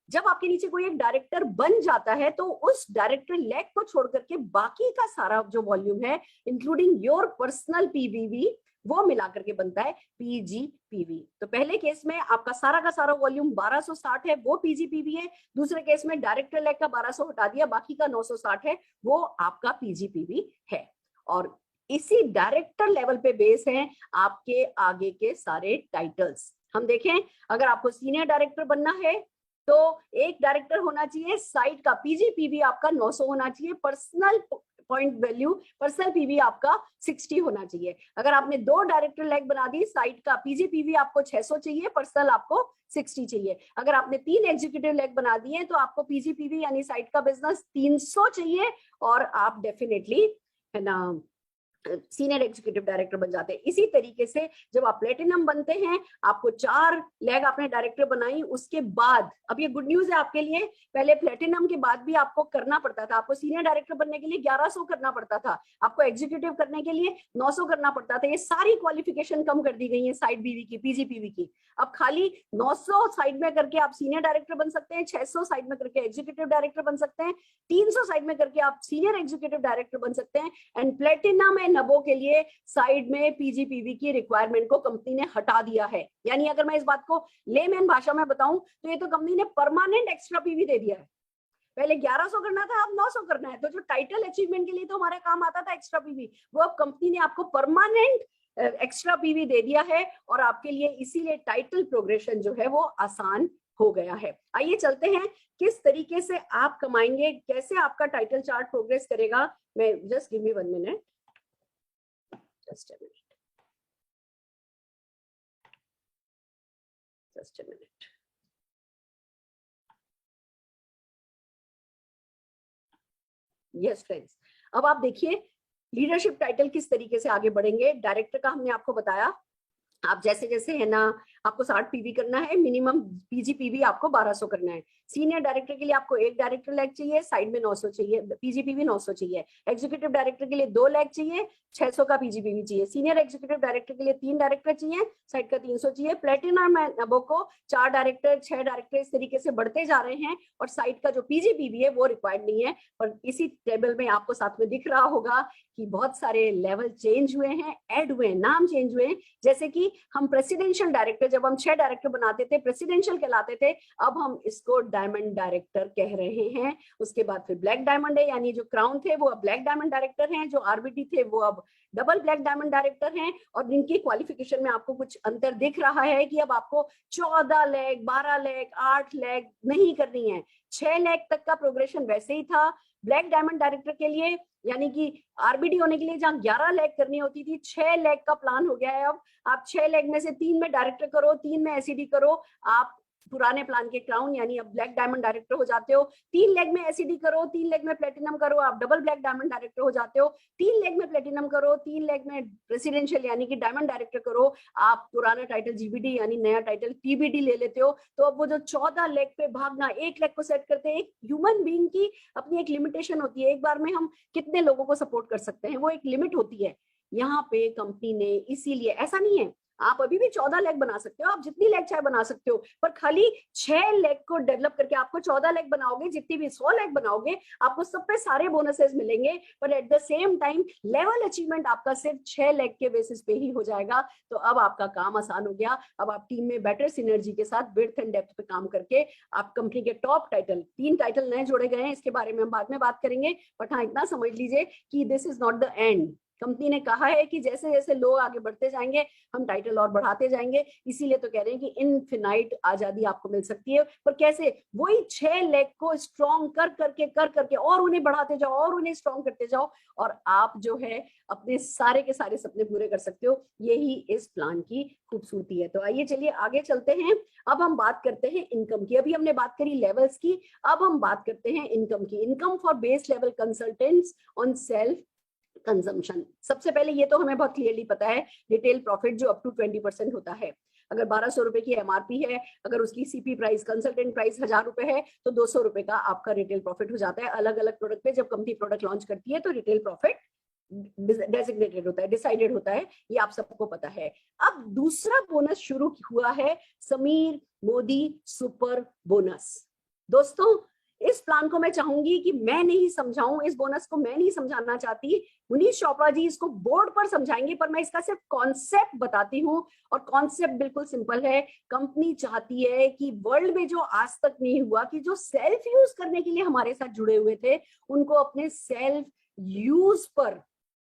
जब आपके नीचे कोई एक डायरेक्टर बन जाता है तो उस डायरेक्टर लेग को छोड़ करके बाकी का सारा जो वॉल्यूम है इंक्लूडिंग योर पर्सनल पीवीवी वो मिलाकर के बनता है पीजीपीवी। तो पहले केस में आपका सारा का सारा वॉल्यूम 1260 है, वो पीजीपीवी है। दूसरे केस में डायरेक्टर लेग का 1200 हटा दिया, बाकी का 960 है, वो आपका पीजीपीवी है। और इसी डायरेक्टर लेवल पे बेस है आपके आगे के सारे टाइटल्स। हम देखें, अगर आपको सीनियर डायरेक्टर बनना है तो एक डायरेक्टर होना चाहिए, साइड का पीजीपीवी आपका 900 होना चाहिए, personal point value, personal PV आपका 60 होना चाहिए। अगर आपने 2 डायरेक्टर लेग बना दी, साइड का पीजीपीवी आपको 600 चाहिए, पर्सनल आपको 60 चाहिए। अगर आपने 3 एग्जीक्यूटिव लेग बना दिए तो आपको पीजीपीवी यानी साइड का बिजनेस 300 चाहिए और आप डेफिनेटली है ना सीनियर एग्जीक्यूटिव डायरेक्टर बन जाते हैं। इसी तरीके से जब आप प्लेटिनम बनते हैं, आपको 4 लेग आपने डायरेक्टर बनाई, उसके बाद अब ये गुड न्यूज है आपके लिए, पहले प्लेटिनम के बाद भी आपको करना पड़ता था। आपको सीनियर डायरेक्टर बनने के लिए 1100 करना पड़ता था, आपको एग्जीक्यूटिव करने के लिए 900 करना पड़ता था। ये सारी क्वालिफिकेशन कम कर दी गई है साइड बीवी की, पीजीपीवी की। अब खाली 900 साइड में करके आप सीनियर डायरेक्टर बन सकते हैं, 600 साइड में करके एग्जीक्यूटिव डायरेक्टर बन सकते हैं, 300 साइड में करके आप सीनियर एग्जीक्यूटिव डायरेक्टर बन सकते हैं। एंड प्लेटिनम एंड हबों के लिए साइड में पीजीपीवी की रिक्वायरमेंट को कंपनी ने हटा दिया है। यानी अगर मैं इस बात को लेमैन भाषा में बताऊं तो ये तो कंपनी ने परमानेंट एक्स्ट्रा पीवी दे दिया है। पहले 1100 करना था, अब 900 करना है। तो जो टाइटल अचीवमेंट के लिए तो हमारे काम आता था एक्स्ट्रा पीवी, वो अब कंपनी ने आपको परमानेंट एक्स्ट्रा पीवी दे दिया है और आपके लिए इसीलिए टाइटल प्रोग्रेशन जो है वो आसान हो गया है। आइए चलते हैं किस तरीके से आप कमाएंगे, कैसे आपका टाइटल चार्ट प्रोग्रेस करेगा। मैं just give me 1 minute, just a minute, just a minute. Yes friends, अब आप देखिए लीडरशिप टाइटल किस तरीके से आगे बढ़ेंगे। डायरेक्टर का हमने आपको बताया, आप जैसे जैसे है ना आपको 60 पीवी करना है, मिनिमम पीजीपीवी आपको 1200 करना है। सीनियर डायरेक्टर के लिए आपको 1 डायरेक्टर लैग चाहिए, साइड में 900 चाहिए, पीजीपीवी 900 चाहिए। एग्जीक्यूटिव डायरेक्टर के लिए 2 लैग चाहिए, 600 का पीजीपीवी चाहिए। सीनियर एग्जीक्यूटिव डायरेक्टर के लिए 3 डायरेक्टर चाहिए, साइड का 300 चाहिए। प्लेटिनम नबो को 4 डायरेक्टर, 6 डायरेक्टर इस तरीके से बढ़ते जा रहे हैं और साइड का जो पीजीपीवी है वो रिक्वायर्ड नहीं है। और इसी टेबल में आपको साथ में दिख रहा होगा कि बहुत सारे लेवल चेंज हुए हैं, ऐड हुए हैं, नाम चेंज हुए हैं। जैसे कि हम प्रेसिडेंशियल डायरेक्टर, जब हम 6 डायरेक्टर बनाते थे प्रेसिडेंशियल कहलाते थे, अब हम इसको डायमंड डायरेक्टर कह रहे हैं। उसके बाद फिर ब्लैक डायमंड है, यानी जो क्राउन थे वो अब ब्लैक डायमंड डायरेक्टर हैं, जो आरबीटी थे वो अब डबल ब्लैक डायमंड डायरेक्टर हैं। और जिनकी क्वालिफिकेशन में आपको कुछ अंतर दिख रहा है कि अब आपको 14 लैग, 12 लैग, 8 लैग नहीं करनी है, 6 लैग तक का प्रोग्रेशन वैसे ही था। ब्लैक डायमंड डायरेक्टर के लिए यानी कि आरबीडी होने के लिए जहां 11 लैग करनी होती थी, 6 लैग का प्लान हो गया है। अब आप 6 लैग में से 3 में डायरेक्टर करो, 3 में एसईडी करो, आप पुराने प्लान के क्राउन यानी अब ब्लैक डायमंड डायरेक्टर हो जाते हो। 3 लेग में एसईडी करो, 3 लेग में प्लेटिनम करो, आप डबल ब्लैक डायमंड डायरेक्टर हो जाते हो। 3 लेग में प्लेटिनम करो, 3 लेग में प्रेसिडेंशियल यानी कि डायमंड डायरेक्टर करो, आप पुराना टाइटल जीबीडी यानी नया टाइटल पीबीडी ले लेते हो। तो अब वो जो 14 लेग पे भागना, 1 लेग को सेट करते हैं। एक ह्यूमन बीइंग की अपनी एक लिमिटेशन होती है, एक बार में हम कितने लोगों को सपोर्ट कर सकते हैं, वो एक लिमिट होती है। यहाँ पे कंपनी ने इसीलिए, ऐसा नहीं है आप अभी भी 14 लेग बना सकते हो, आप जितनी लेग चाहे बना सकते हो, पर खाली 6 लेग को डेवलप करके आपको 14 लेग बनाओगे, जितनी भी 100 लेग बनाओगे आपको सब पे सारे बोनसेस मिलेंगे, पर at the same time level achievement आपका सिर्फ 6 लेग के बेसिस पे ही हो जाएगा। तो अब आपका काम आसान हो गया। अब आप टीम में बेटर सिनर्जी के साथ विड्थ एंड डेप्थ पे काम करके आप कंपनी के टॉप टाइटल, 3 टाइटल नए जोड़े गए हैं, इसके बारे में हम बाद में बात करेंगे। बट हाँ, इतना समझ लीजिए कि this is not the end. Company ने कहा है कि जैसे जैसे लोग आगे बढ़ते जाएंगे हम टाइटल और बढ़ाते जाएंगे, इसीलिए तो कह रहे हैं कि इनफिनाइट आजादी आपको मिल सकती है। पर कैसे? वही 6 लेग को स्ट्रॉन्ग कर करके और उन्हें बढ़ाते जाओ और उन्हें स्ट्रॉन्ग करते जाओ और आप जो है अपने सारे के सारे सपने पूरे कर सकते हो। यही इस प्लान की खूबसूरती है। तो आइए चलिए आगे चलते हैं। अब हम बात करते हैं इनकम की। अभी हमने बात करी लेवल्स की, अब हम बात करते हैं इनकम की। Income for base level consultants on self consumption. सबसे पहले ये तो हमें बहुत क्लियरली पता है, रिटेल प्रॉफिट जो अप टू 20% होता है। अगर 1200 रुपए की एमआरपी है, अगर उसकी सीपी प्राइस, कंसल्टेंट प्राइस 1000 रुपए है, तो 200 रुपए का आपका रिटेल प्रॉफिट हो जाता है। अलग अलग प्रोडक्ट पे जब कंपनी प्रोडक्ट लॉन्च करती है तो रिटेल प्रॉफिट डेजिग्नेटेड होता है, डिसाइडेड होता है, ये आप सबको पता है। अब दूसरा बोनस शुरू हुआ है, समीर मोदी सुपर बोनस। दोस्तों इस प्लान को मैं चाहूंगी कि मैं नहीं समझाऊं, इस बोनस को मैं नहीं समझाना चाहती, मुनीश चोपड़ा जी इसको बोर्ड पर समझाएंगे, पर मैं इसका सिर्फ कॉन्सेप्ट बताती हूँ। और कॉन्सेप्ट बिल्कुल सिंपल है। कंपनी चाहती है कि वर्ल्ड में जो आज तक नहीं हुआ, कि जो सेल्फ यूज करने के लिए हमारे साथ जुड़े हुए थे, उनको अपने सेल्फ यूज पर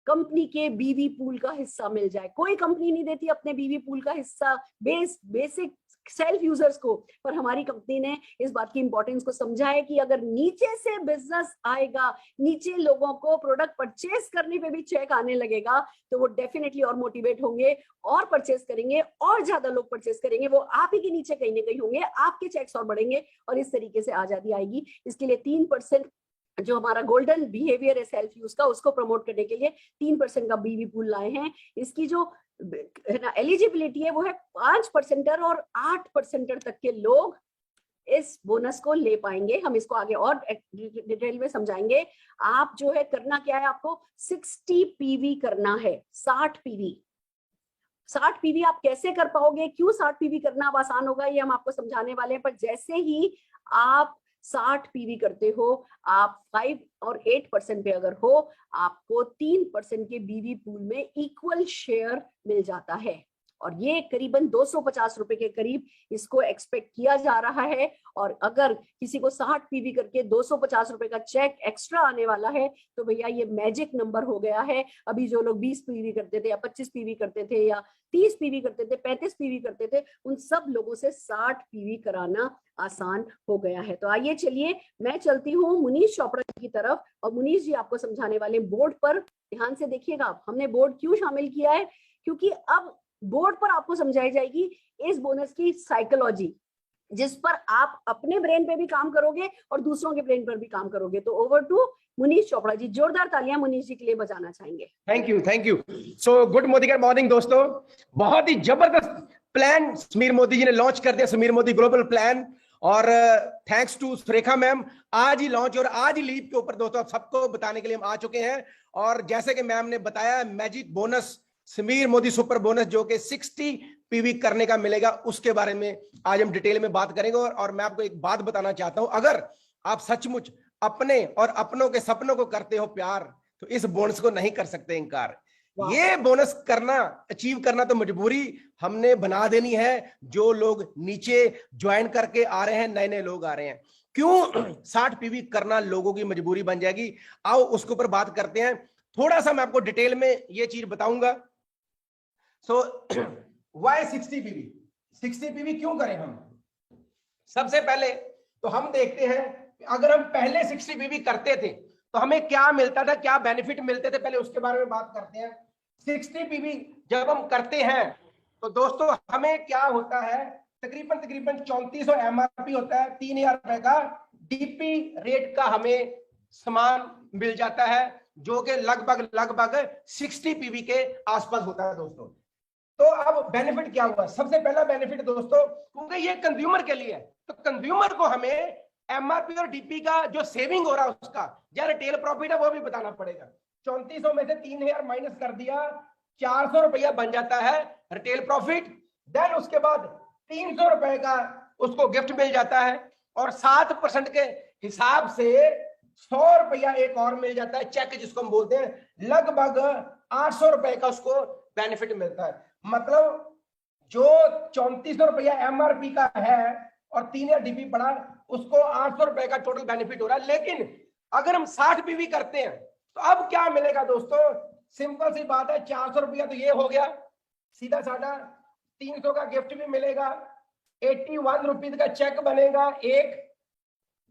कंपनी के बीवी पूल का हिस्सा मिल जाए। कोई कंपनी नहीं देती अपने बीवी पूल का हिस्सा बेसिक सेल्फ यूजर्स को, पर हमारी कंपनी ने इस बात की इंपॉर्टेंस को समझा है कि अगर नीचे से बिजनेस आएगा, नीचे लोगों को प्रोडक्ट परचेस करने पे भी चेक आने लगेगा, तो वो डेफिनेटली और मोटिवेट होंगे और परचेस करेंगे, और ज्यादा लोग परचेस करेंगे। वो आप ही के नीचे कहीं ना कहीं होंगे, आपके चेक्स और बढ़ेंगे और इस तरीके से आजादी आएगी। इसके लिए 3% जो हमारा गोल्डन बिहेवियर है सेल्फ यूज का, उसको प्रमोट करने के लिए 3% का बीवी पूल लाए हैं। इसकी जो एलिजिबिलिटी है वो है 5% और 8% तक के लोग इस बोनस को ले पाएंगे। हम इसको आगे और डिटेल में समझाएंगे। आप जो है करना क्या है, आपको 60 पीवी करना है, 60 पीवी। 60 पीवी आप कैसे कर पाओगे, क्यों 60 पीवी करना अब आसान होगा, ये हम आपको समझाने वाले हैं। पर जैसे ही आप 60 पीवी करते हो, आप 5 और 8% पे अगर हो, आपको 3% के बीवी पूल में इक्वल शेयर मिल जाता है। और ये करीबन 250 रुपए के करीब इसको एक्सपेक्ट किया जा रहा है। और अगर किसी को 60 पीवी करके 250 रुपए का चेक एक्स्ट्रा आने वाला है तो भैया ये मैजिक नंबर हो गया है। अभी जो लोग 20 पीवी करते थे या 25 पीवी करते थे या 30 पीवी करते थे, 35 पीवी करते थे, उन सब लोगों से 60 पीवी कराना आसान हो गया है। तो आइए चलिए मैं चलती हूँ मुनीश चोपड़ा की तरफ, और मुनीश जी आपको समझाने वाले बोर्ड पर ध्यान से देखिएगा। हमने बोर्ड क्यों शामिल किया है, क्योंकि अब बोर्ड पर आपको समझाई जाएगी इस बोनस की साइकोलॉजी, जिस पर आप अपने ब्रेन पे भी काम करोगे और दूसरों के ब्रेन पर भी काम करोगे। तो ओवर टू मुनीश चोपड़ा जी। जोरदार तालियां मुनीश जी के लिए बजाना चाहेंगे। Thank you. So good morning दोस्तों। बहुत ही जबरदस्त प्लान समीर मोदी जी ने लॉन्च कर दिया, समीर मोदी ग्लोबल प्लान। और थैंक्स टू सुरेखा मैम, आज ही लॉन्च और आज ही लीव के ऊपर दोस्तों आप सबको बताने के लिए हम आ चुके हैं। और जैसे कि मैम ने बताया, magic bonus Sameer Modi super bonus जो कि 60 पीवी करने का मिलेगा, उसके बारे में आज हम डिटेल में बात करेंगे। और मैं आपको एक बात बताना चाहता हूं, अगर आप सचमुच अपने और अपनों के सपनों को करते हो प्यार, तो इस बोनस को नहीं कर सकते इनकार। ये बोनस करना, अचीव करना तो मजबूरी हमने बना देनी है। जो लोग नीचे ज्वाइन करके आ रहे हैं, नए नए लोग आ रहे हैं, क्यों 60 पीवी करना लोगों की मजबूरी बन जाएगी। आओ उसके ऊपर बात करते हैं। थोड़ा सा मैं आपको डिटेल में ये चीज बताऊंगा। सो वाई 60 पीवी, 60 पीवी क्यों करें हम? सबसे पहले तो हम देखते हैं, अगर हम पहले 60 पीवी करते थे तो हमें क्या मिलता था, क्या बेनिफिट मिलते थे, पहले उसके बारे में बात करते हैं। 60 पीवी जब हम करते हैं तो दोस्तों हमें क्या होता है, तकरीबन 3400 एमआरपी होता है, 3000 रुपए का डीपी रेट का हमें सामान मिल जाता है, जो कि लगभग 60 पीवी के आसपास होता है दोस्तों। तो अब बेनिफिट क्या हुआ? सबसे पहला बेनिफिट दोस्तों, क्योंकि ये कंज्यूमर के लिए है, तो कंज्यूमर को हमें एमआरपी और डीपी का जो सेविंग हो रहा है उसका, या रिटेल प्रॉफिट है, वो भी बताना पड़ेगा। 3400 में से 3000 माइनस कर दिया, 400 रुपया बन जाता है रिटेल प्रॉफिट। देन उसके बाद 300 रुपए का उसको गिफ्ट मिल जाता है, और 7% के हिसाब से 100 रुपया एक और मिल जाता है, चेक जिसको हम बोलते हैं। लगभग 800 रुपए का उसको बेनिफिट मिलता है। मतलब जो 3400 रुपया एमआरपी का है और 3000 डीपी पड़ा, उसको 800 रुपए का टोटल बेनिफिट हो रहा है। लेकिन अगर हम 60 पीवी करते हैं तो अब क्या मिलेगा दोस्तों? सिंपल सी बात है, 400 रुपया तो ये हो गया सीधा साधा, 300 का गिफ्ट भी मिलेगा, 81 रुपीज का चेक बनेगा एक,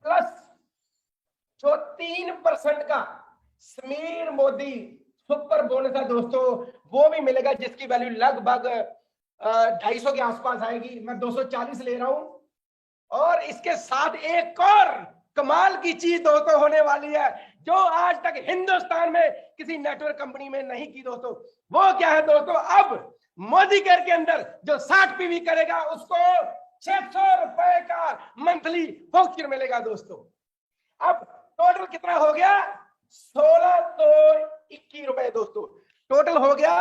प्लस जो 3% का समीर मोदी सुपर बोनस है दोस्तों, वो भी मिलेगा, जिसकी वैल्यू लगभग 250 के आसपास आएगी। मैं 240 ले रहा हूं। और इसके साथ एक और कमाल की चीज दोस्तों होने वाली है, जो आज तक हिंदुस्तान में किसी नेटवर्क कंपनी में नहीं की दोस्तों। वो क्या है दोस्तों? अब मोदी केयर के अंदर जो 60 पीवी करेगा उसको 600 रुपए का मंथली वाउचर मिलेगा दोस्तों। अब टोटल कितना हो गया? 1621 रुपए दोस्तों। टोटल हो गया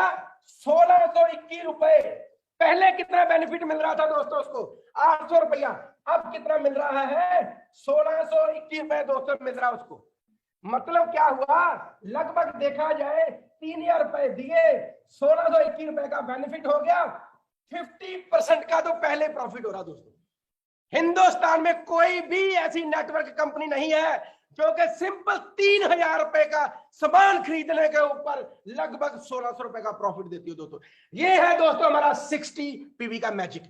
1621 रुपए। पहले कितना बेनिफिट मिल रहा था दोस्तों उसको? 800 रुपया। अब कितना मिल रहा है? 1621 रुपए दोस्तों मिल रहा है उसको। मतलब क्या हुआ? लगभग देखा जाए 3000 रुपए दिए, 1621 रुपए का बेनिफिट हो गया। 50% का तो पहले प्रॉफिट हो रहा दोस्तों। हिंदुस्तान में कोई भी ऐसी नेटवर्क कंपनी नहीं है जो कि सिंपल 3000 रुपए का सामान खरीदने के ऊपर लगभग 1600 रुपए का प्रॉफिट देती हो दोस्तों। ये है दोस्तों हमारा 60 पीवी का मैजिक।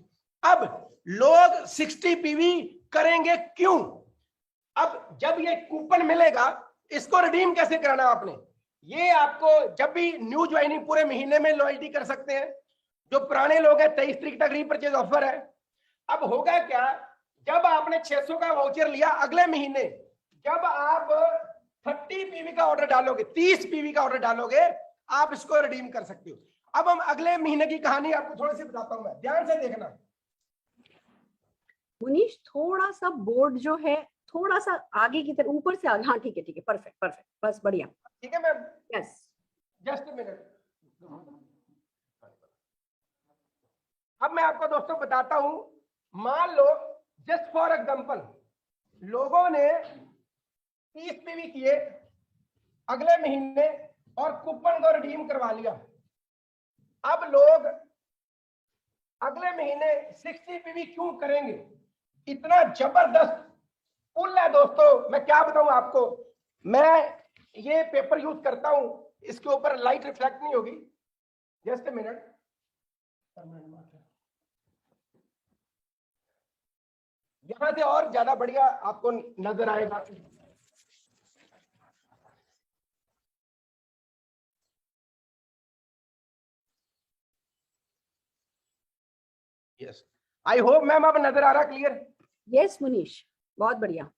अब लोग 60 पीवी करेंगे क्यों? अब जब ये कूपन मिलेगा, इसको रिडीम कैसे कराना आपने? ये आपको जब भी न्यू ज्वाइनिंग पूरे महीने में लॉयल्टी कर सकते हैं। जो पुराने लोग हैं 23 तारीख तक रीपरचेज ऑफर है। अब होगा क्या, जब आपने 600 का वाउचर लिया, अगले महीने जब आप 30 पीवी का ऑर्डर डालोगे, 30 पीवी का ऑर्डर डालोगे, आप इसको रिडीम कर सकते हो। अब हम अगले महीने की कहानी आपको थोड़ी सी बताता हूं, मैं ध्यान से देखना। मुनीश थोड़ा सा बोर्ड जो है थोड़ा सा आगे की तरफ, ऊपर से आगे। हाँ ठीक है, परफेक्ट, बस बढ़िया। ठीक है मैम, यस, जस्ट मिनट। अब मैं आपको दोस्तों बताता हूं, मान लो जस्ट फॉर एग्जांपल लोगों ने 30 पीवी किए अगले महीने और कूपन को रिडीम करवा लिया। अब लोग अगले महीने 60 पीवी क्यों करेंगे? इतना जबरदस्त पुल है दोस्तों, मैं क्या बताऊं आपको। मैं ये पेपर यूज करता हूं, इसके ऊपर लाइट रिफ्लेक्ट नहीं होगी। जस्ट ए मिनट, यहां से और ज्यादा बढ़िया आपको नजर आएगा। यस, आई होप मैम अब नजर आ रहा क्लियर? यस मुनीश, बहुत बढ़िया।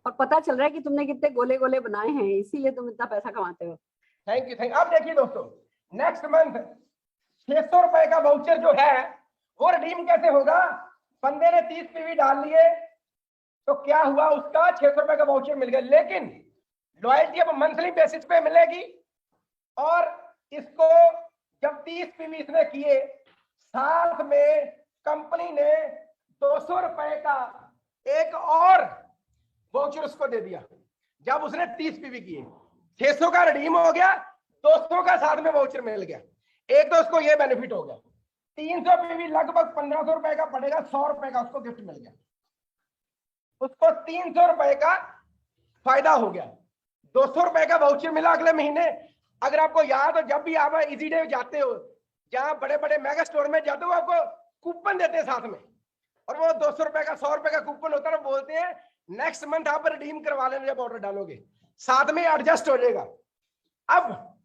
और पता चल रहा है कि तुमने कितने गोले गोले बनाए हैं, इसीलिए तुम इतना पैसा कमाते हो। Thank you, thank you. अब देखिए दोस्तों, नेक्स्ट मंथ 600 रुपए का वाउचर जो है वो रिडीम कैसे होगा? बंदे ने 30 पीवी डाल लिए तो क्या हुआ, उसका 600 रुपए का वाउचर मिल गया। लेकिन लॉयल्टी अब मंथली बेसिस पे मिलेगी और इसको जब 30 पीवी इसने किए, साथ में कंपनी ने 200 रुपए का एक और वाउचर उसको दे दिया। जब उसने 30 पीवी किए, 600 का रिडीम हो गया, 200 का साथ में वाउचर मिल गया। एक तो उसको ये बेनिफिट हो गया। 300 पीवी लगभग 1500 रुपए का पड़ेगा, 100 रुपए का उसको गिफ्ट मिल गया। उसको 300 रुपए का फायदा हो गया। 200 रुपए का वाउचर मिला अगले महीने। अगर आपको याद हो, जब भी आप इजी डे जाते हो, जहां बड़े बड़े मेगा स्टोर में जाते हो, आपको कूपन देते हैं साथ में, और वो 200 रुपए का 100 रुपए का कूपन होता है। बोलते हैं नेक्स्ट मंथ आप रिडीम करवा लेना, जब ऑर्डर डालोगे साथ में एडजस्ट हो जाएगा। अब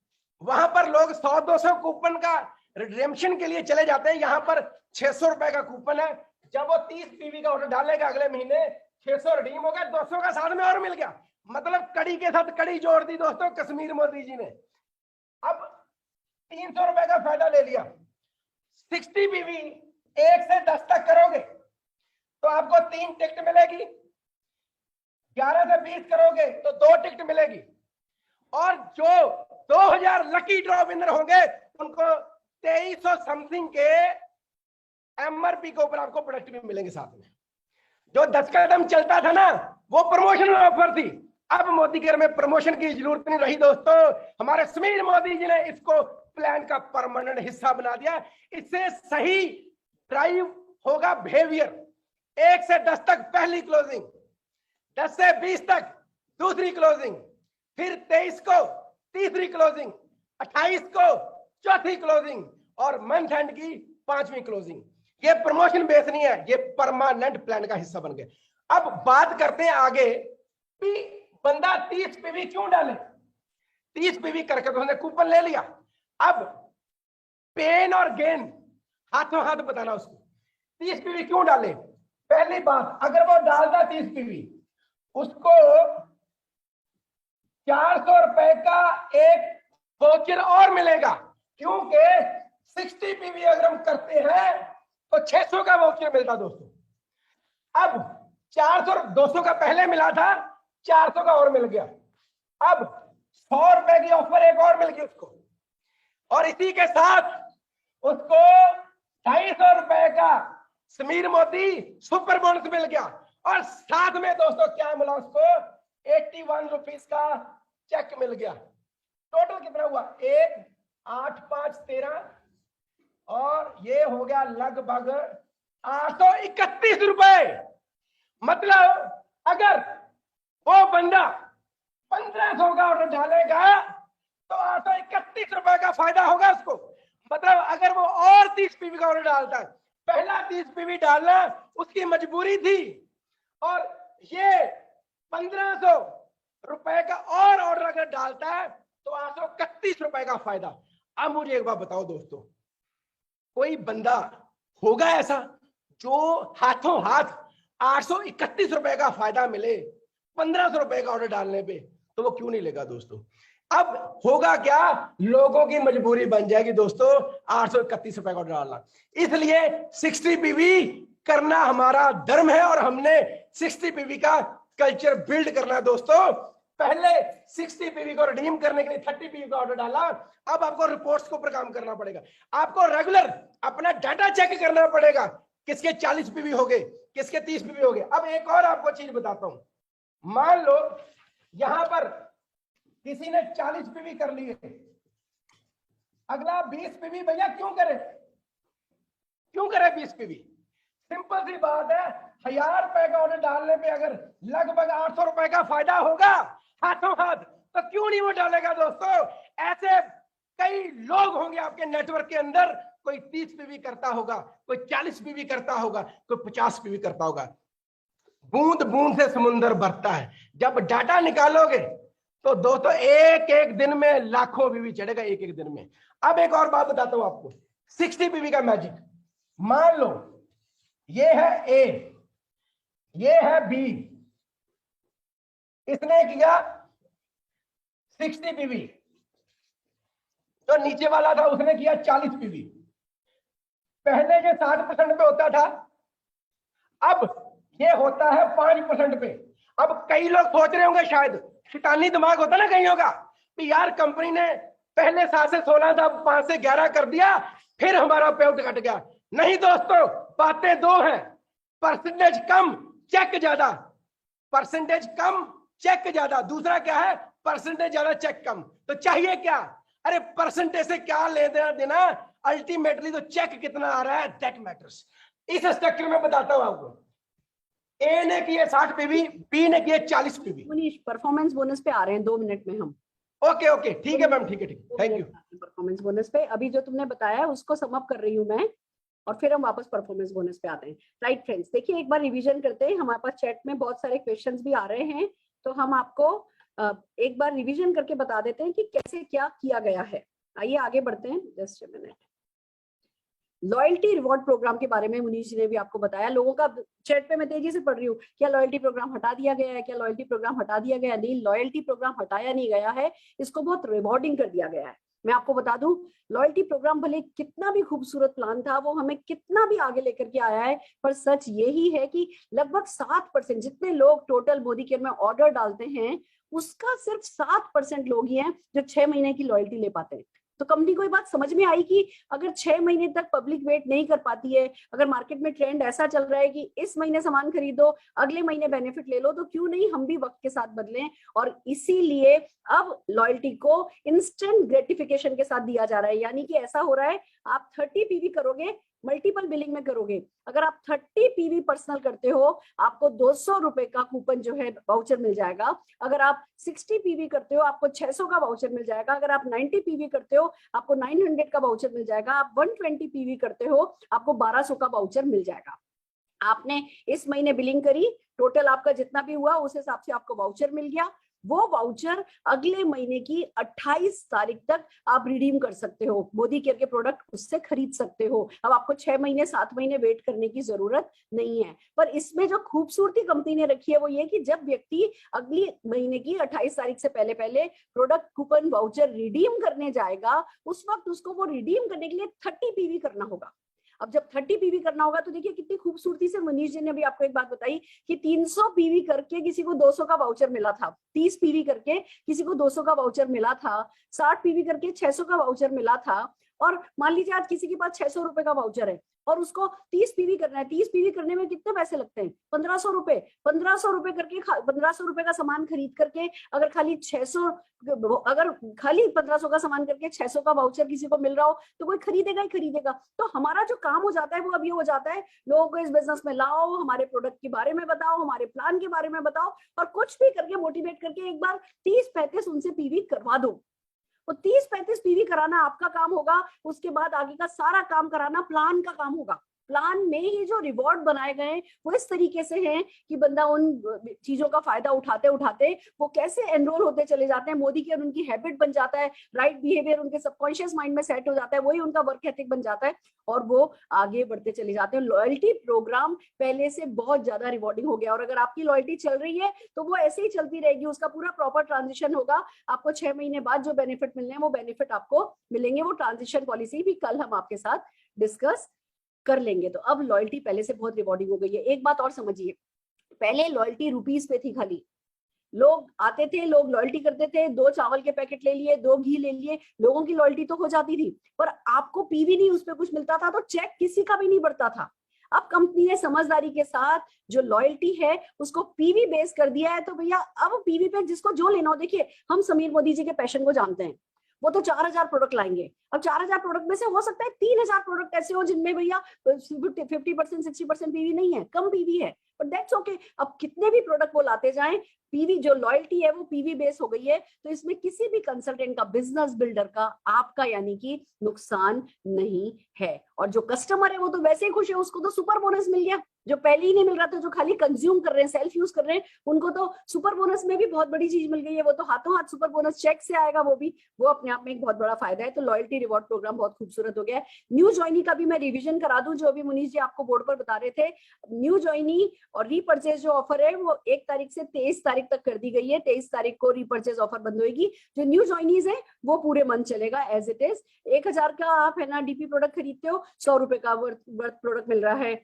वहां पर लोग 100-200 कूपन का रिडेम्पशन के लिए चले जाते हैं, यहां पर 600 रुपए का कूपन है। जब वो 30 पीवी का ऑर्डर डालेगा अगले महीने, 600 रिडीम हो गया, 200 का साथ में और मिल गया। मतलब कड़ी के साथ कड़ी जोड़ दी दोस्तों कश्मीर मोदी जी ने। अब 300 रुपए का फायदा ले लिया। 60 पीवी 1 से 10 तक करोगे तो आपको 3 टिकट मिलेगी। 11 से 20 करोगे तो 2 टिकट मिलेगी। और जो 2000 लकी ड्रॉ विनर होंगे उनको 2300 समथिंग के एमआरपी के ऊपर आपको प्रोडक्ट भी मिलेंगे साथ में। जो 10 कदम चलता था ना, वो प्रमोशन ऑफर थी। अब मोदी केयर में प्रमोशन की जरूरत नहीं रही दोस्तों। हमारे समीर मोदी जी ने इसको प्लान का परमानेंट हिस्सा बना दिया। इससे सही ड्राइव होगा बिहेवियर। 1 से 10 तक पहली क्लोजिंग, 10 से 20 तक दूसरी क्लोजिंग, फिर 23 को तीसरी क्लोजिंग, 28 को चौथी क्लोजिंग और मंथ एंड की 5वीं क्लोजिंग। ये प्रमोशन बेस नहीं है, ये परमानेंट प्लान का हिस्सा बन गए। अब बात करते हैं आगे कि बंदा 30 पीवी क्यों डाले। 30 पीवी करके तो उसने कूपन ले लिया। अब पेन और गेन हाथों हाथ बताना उसको। 30 पीवी क्यों डाले? पहली बात, अगर वो डालता 30 पीवी, उसको 400 रुपए का एक वाउचर और मिलेगा, क्योंकि 60 पीवी अगर हम करते हैं तो 600 का वाउचर मिलता दोस्तों। अब 400, 200 का पहले मिला था, 400 का और मिल गया। अब 100 रुपए की ऑफर एक और मिल गई उसको, और इसी के साथ उसको 250 रुपए का समीर मोदी सुपर बोनस मिल गया। और साथ में दोस्तों क्या मिला उसको? 81 रुपीज का चेक मिल गया। टोटल कितना हुआ? 1, 8, 5, 13 और ये हो गया लगभग 831 रुपए। मतलब अगर वो बंदा 1500 का ऑर्डर डालेगा तो 831 रुपए का फायदा होगा उसको। मतलब अगर वो और 30 पीवी का ऑर्डर डालता है, पहला 30 पीवी डालना उसकी मजबूरी थी, और ये 1500 रुपए का और ऑर्डर अगर डालता है तो 831 रुपए का फायदा। अब मुझे एक बात बताओ दोस्तों, कोई बंदा होगा ऐसा जो हाथों हाथ 831 रुपए का फायदा मिले 1500 रुपए का ऑर्डर डालने पे? तो वो क्यों नहीं लेगा दोस्तों? अब होगा क्या, लोगों की मजबूरी बन जाएगी दोस्तों 831 रुपए का ऑर्डर डालना। इसलिए 60 पीवी करना हमारा धर्म है, और हमने 60 पीवी का कल्चर बिल्ड करना है दोस्तों। पहले 60 पीवी को रिडीम करने के लिए 30 पीवी का ऑर्डर डाला। अब आपको रिपोर्ट्स के ऊपर काम करना पड़ेगा। आपको रेगुलर अपना डाटा चेक करना पड़ेगा, किसके 40 पीवी हो गए, किसके 30 पीवी हो गए। अब एक और आपको चीज बताता हूं, मान लो यहां पर किसी ने 40 पीवी कर लिए, अगला 20 पीवी भैया क्यों करे, क्यों करे 20 पीवी? सिंपल सी बात है, 1000 रुपए का ऑर्डर डालने पे अगर लगभग 800 रुपए का फायदा होगा हाथों हाथ, तो क्यों नहीं वो डालेगा दोस्तों। ऐसे कई लोग होंगे आपके नेटवर्क के अंदर, कोई 30 पीवी करता होगा, कोई 40 पीवी करता होगा, कोई 50 पीवी करता होगा। बूंद बूंद से समुंदर भरता है। जब डाटा निकालोगे तो दोस्तों एक एक दिन में लाखों पीवी चढ़ेगा, एक एक दिन में। अब एक और बात बताता हूं आपको, 60 पीवी का मैजिक। मान लो ये है ए, ये है बी, इसने किया 60 पीवी, तो नीचे वाला था उसने किया 40 पीवी। पहले ये 60% पे होता था, अब ये होता है 5% पे। अब कई लोग सोच रहे होंगे, शायद शैतानी दिमाग होता ना कहीं होगा कि यार कंपनी ने पहले 7 से 16 था, 5 से 11 कर दिया, फिर हमारा पेआउट घट गया। नहीं दोस्तों, बातें दो हैं, परसेंटेज कम चेक ज्यादा, परसेंटेज कम चेक ज्यादा। दूसरा क्या है, परसेंटेज ज्यादा चेक कम। तो चाहिए क्या, अरे परसेंटेज से क्या लेना देना, अल्टीमेटली तो चेक कितना आ रहा है दैट मैटर्स। इस स्ट्रक्चर में बताता हूं आपको, ए ने किए 60 पीवी, बी ने किए 40 पीवी। मुनीश परफॉर्मेंस बोनस पे आ रहे हैं 2 मिनट में हम। ओके ओके ठीक है मैम, ठीक है, ठीक, थैंक यू। परफॉर्मेंस बोनस पे अभी जो तुमने बताया है उसको सम अप कर रही हूँ मैं, और फिर हम वापस परफॉर्मेंस बोनस पे आते हैं। राइट फ्रेंड्स, देखिए एक बार रिवीजन करते हैं, हमारे पास चैट में बहुत सारे क्वेश्चंस भी आ रहे हैं, तो हम आपको एक बार रिवीजन करके बता देते हैं कि कैसे क्या किया गया है। आइए आगे बढ़ते हैं, just a minute. Loyalty reward programme के बारे में मुनीश जी ने भी आपको बताया। लोगों का चैट पे मैं तेजी से पढ़ रही हूँ, क्या लॉयल्टी प्रोग्राम हटा दिया गया है, क्या लॉयल्टी प्रोग्राम हटा दिया गया? नहीं, लॉयल्टी प्रोग्राम हटाया नहीं गया है, इसको बहुत रिवॉर्डिंग कर दिया गया है। मैं आपको बता दूं, लॉयल्टी प्रोग्राम भले कितना भी खूबसूरत प्लान था, वो हमें कितना भी आगे लेकर के आया है, पर सच यही है कि लगभग 7% जितने लोग टोटल मोदी केयर में ऑर्डर डालते हैं, उसका सिर्फ 7% लोग ही हैं जो 6 महीने की लॉयल्टी ले पाते हैं। तो कंपनी को ये बात समझ में आई कि अगर 6 महीने तक पब्लिक वेट नहीं कर पाती है, अगर मार्केट में ट्रेंड ऐसा चल रहा है कि इस महीने सामान खरीदो अगले महीने बेनिफिट ले लो, तो क्यों नहीं हम भी वक्त के साथ बदलें। और इसीलिए अब लॉयल्टी को इंस्टेंट ग्रेटिफिकेशन के साथ दिया जा रहा है, यानी कि ऐसा हो रहा है आप 30 पीवी करोगे, मल्टीपल बिलिंग में करोगे। अगर आप 30 पीवी पर्सनल करते हो, आपको 200 रुपए का कूपन जो है वाउचर मिल जाएगा। अगर आप 60 पीवी करते हो, आपको 600 का वाउचर मिल जाएगा। अगर आप 90 पीवी करते हो, आपको 900 का वाउचर मिल जाएगा। आप 120 पीवी करते हो, आपको 1200 का वाउचर मिल जाएगा। आपने इस महीने बिलिंग करी, टोटल आपका जितना भी हुआ उस हिसाब से आपको वाउचर मिल गया। वो वाउचर अगले महीने की 28 तारीख तक आप रिडीम कर सकते हो, मोदी केयर के प्रोडक्ट उससे खरीद सकते हो। अब आपको 6 महीने 7 महीने वेट करने की जरूरत नहीं है। पर इसमें जो खूबसूरती कंपनी ने रखी है वो ये कि जब व्यक्ति अगली महीने की 28 तारीख से पहले पहले प्रोडक्ट कूपन वाउचर रिडीम करने जाएगा, उस वक्त उसको वो रिडीम करने के लिए 30 पीवी करना होगा। अब जब 30 पीवी करना होगा तो देखिए कितनी खूबसूरती से मनीष जी ने भी आपको एक बात बताई कि 300 पीवी करके किसी को 200 का वाउचर मिला था, 30 पीवी करके किसी को 200 का वाउचर मिला था, 60 पीवी करके 600 का वाउचर मिला था। और मान लीजिए आज किसी के पास 600 रुपए का वाउचर है और उसको 30 पीवी करना है। 30 पीवी करने में कितने पैसे लगते हैं? 1500 रुपए। 1500 रुपए करके 1500 रुपए का सामान खरीद करके अगर खाली 1500 का सामान करके 600 का वाउचर किसी को मिल रहा हो तो कोई खरीदेगा ही खरीदेगा। तो हमारा जो काम हो जाता है वो अभी हो जाता है, लोगों को इस बिजनेस में लाओ, हमारे प्रोडक्ट के बारे में बताओ, हमारे प्लान के बारे में बताओ, और कुछ भी करके मोटिवेट करके एक बार 30-35 उनसे पीवी करवा दो। वो 30-35 पीवी कराना आपका काम होगा। उसके बाद आगे का सारा काम कराना प्लान का काम होगा। प्लान में ही जो रिवॉर्ड बनाए गए वो इस तरीके से हैं कि बंदा उन चीजों का फायदा उठाते उठाते वो कैसे एनरोल होते चले जाते हैं। मोदी केयर उनकी हैबिट बन जाता है, राइट बिहेवियर उनके सबकॉन्शियस माइंड में सेट हो जाता है, वही उनका वर्क एथिक बन जाता है और वो आगे बढ़ते चले जाते हैं। लॉयल्टी प्रोग्राम पहले से बहुत ज्यादा रिवॉर्डिंग हो गया और अगर आपकी लॉयल्टी चल रही है तो वो ऐसे ही चलती रहेगी। उसका पूरा प्रॉपर ट्रांजिशन होगा। आपको 6 महीने बाद जो बेनिफिट मिलने हैं वो बेनिफिट आपको मिलेंगे। वो ट्रांजिशन पॉलिसी भी कल हम आपके साथ डिस्कस कर लेंगे। तो अब लॉयल्टी पहले से बहुत रिवॉर्डिंग हो गई है। एक बात और समझिए, पहले लॉयल्टी रुपीस पे थी, खाली लोग आते थे, लोग लॉयल्टी करते थे, 2 चावल के पैकेट ले लिए, 2 घी ले लिए, लोगों की लॉयल्टी तो हो जाती थी, पर आपको पीवी नहीं उस पर कुछ मिलता था, तो चेक किसी का भी नहीं बढ़ता था। अब कंपनी ने समझदारी के साथ जो लॉयल्टी है उसको पीवी बेस कर दिया है। तो भैया अब पीवी पे जिसको जो लेना हो, देखिए हम समीर मोदी जी के पैशन को जानते हैं, वो तो 4000 प्रोडक्ट लाएंगे। अब 4000 प्रोडक्ट में से हो सकता है 3000 प्रोडक्ट ऐसे हो जिनमें भैया 50% 60% पीवी नहीं है, कम पीवी है, बट दैट्स ओके। अब कितने भी प्रोडक्ट वो लाते जाएं, पीवी जो लॉयल्टी है वो पीवी बेस हो गई है, तो इसमें किसी भी कंसल्टेंट का, बिजनेस बिल्डर का, आपका यानी कि नुकसान नहीं है। और जो कस्टमर है वो तो वैसे ही खुश है, उसको तो सुपर बोनस मिल गया। जो पहले ही नहीं मिल रहा था, जो खाली कंज्यूम कर रहे हैं, सेल्फ यूज कर रहे हैं, उनको तो सुपर बोनस में भी बहुत बड़ी चीज मिल गई है। वो तो हाथों हाथ सुपर बोनस चेक से आएगा, वो अपने आप में एक बहुत बड़ा फायदा है। तो लॉयल्टी रिवॉर्ड प्रोग्राम बहुत खूबसूरत हो गया है। न्यू ज्वाइनी का भी मैं रिवीजन करा दूं, जो अभी मुनीष जी आपको बोर्ड पर बता रहे थे। न्यू ज्वाइनी और रीपर्चेज जो ऑफर है वो 1 तारीख से 23 तारीख तक कर दी गई है। 23 तारीख को रीपर्चेज ऑफर बंद होगी। जो न्यू ज्वाइनीज है वो पूरे मंथ चलेगा एज इट इज। 1000 का आप है ना डीपी प्रोडक्ट खरीदते हो, 100 रुपए का वर्थ प्रोडक्ट मिल रहा है।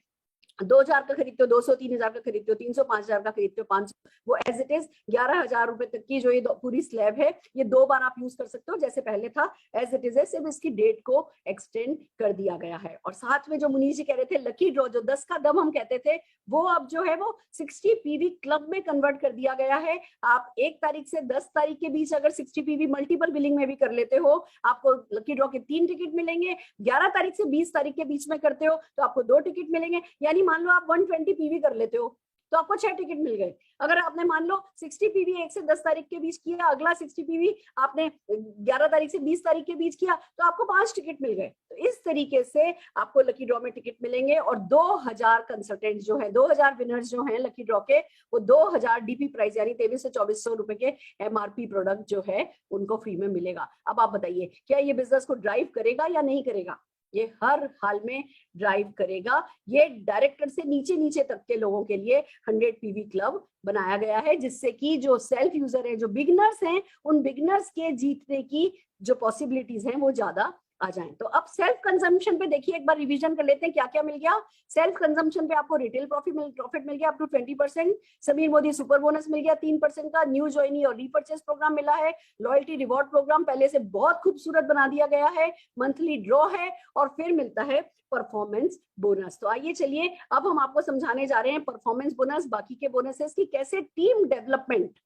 2000 का खरीदते हो 200, 3000 का खरीदते हो 300, 5000 का खरीदते हो 500, वो एज इट इज 11000 रुपए तक की जो ये पूरी स्लैब है, ये 2 बार आप यूज कर सकते हो, जैसे पहले था एज इट इज है। सिर्फ इसकी डेट को एक्सटेंड कर दिया गया है। और साथ में जो मुनीष जी कह रहे थे लकी ड्रॉ, जो 10 का दम हम कहते थे, वो अब जो है वो 60 पीवी क्लब में कन्वर्ट कर दिया गया है। आप 1 तारीख से 10 तारीख के बीच अगर 60 पीवी मल्टीपल बिलिंग में भी कर लेते हो, आपको लकी ड्रॉ के 3 टिकट मिलेंगे। 11 तारीख से 20 तारीख के बीच में करते हो तो आपको 2 टिकट मिलेंगे। यानी मान लो आप 120 पीवी कर लेते हो तो आपको 6 टिकट मिल गए। अगर आपने मान लो 60 पीवी 1 से 10 तारीख के बीच किया, अगला 60 पीवी आपने 11 तारीख से 20 तारीख के बीच किया, तो आपको 5 टिकट मिल गए। तो इस तरीके से आपको लकी ड्रॉ में टिकट मिलेंगे। और 2000 कंसल्टेंट जो है, 2000 विनर्स जो हैं लकी ड्रॉ के, वो 2000 डीपी प्राइस यानी 2300 से 2400 रुपए के एमआरपी प्रोडक्ट जो है उनको फ्री में मिलेगा। अब आप बताइए क्या ये बिजनेस को ड्राइव करेगा या नहीं करेगा? ये हर हाल में ड्राइव करेगा। ये डायरेक्टर से नीचे नीचे तक के लोगों के लिए 100 पीवी क्लब बनाया गया है, जिससे कि जो सेल्फ यूजर है, जो बिगिनर्स हैं, उन बिगिनर्स के जीतने की जो पॉसिबिलिटीज हैं वो ज्यादा आ जाएं। तो अब सेल्फ कंजम्पशन पे देखिए, एक बार रिवीजन कर लेते हैं क्या क्या मिल गया। सेल्फ कंजम्पशन पे आपको रिटेल प्रॉफिट मिल गया up to 20%। Sameer Modi super bonus मिल गया 3% का। न्यू ज्वाइनी और रीपर्चेस प्रोग्राम मिला है। लॉयल्टी रिवॉर्ड प्रोग्राम पहले से बहुत खूबसूरत बना दिया गया है। मंथली ड्रॉ है और फिर मिलता है परफॉर्मेंस बोनस। तो आइए चलिए अब हम आपको समझाने जा रहे हैं परफॉर्मेंस बोनस, बाकी के बोनसेस की कैसे team development,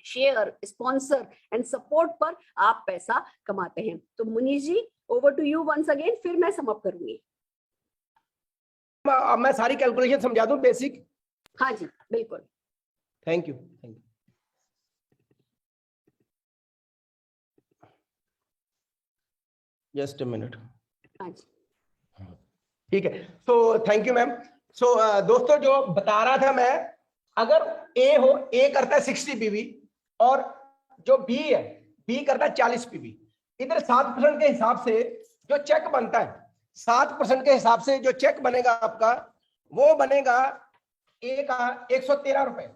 share, sponsor and support पर आप पैसा कमाते हैं। तो Munish ji over to you once again, फिर मैं समअप करूंगी। मैं सारी कैलकुलेशन समझा दूं बेसिक? हाँ जी बिल्कुल। Thank you. Just a minute. हाँ जी ठीक है, तो थैंक यू मैम। सो दोस्तों जो बता रहा था मैं, अगर ए हो, ए करता है 60 पीवी और जो बी है, बी करता है 40 पीवी। इधर 7% के हिसाब से जो चेक बनता है, 7% के हिसाब से जो चेक बनेगा आपका, वो बनेगा ए का 113 रुपए।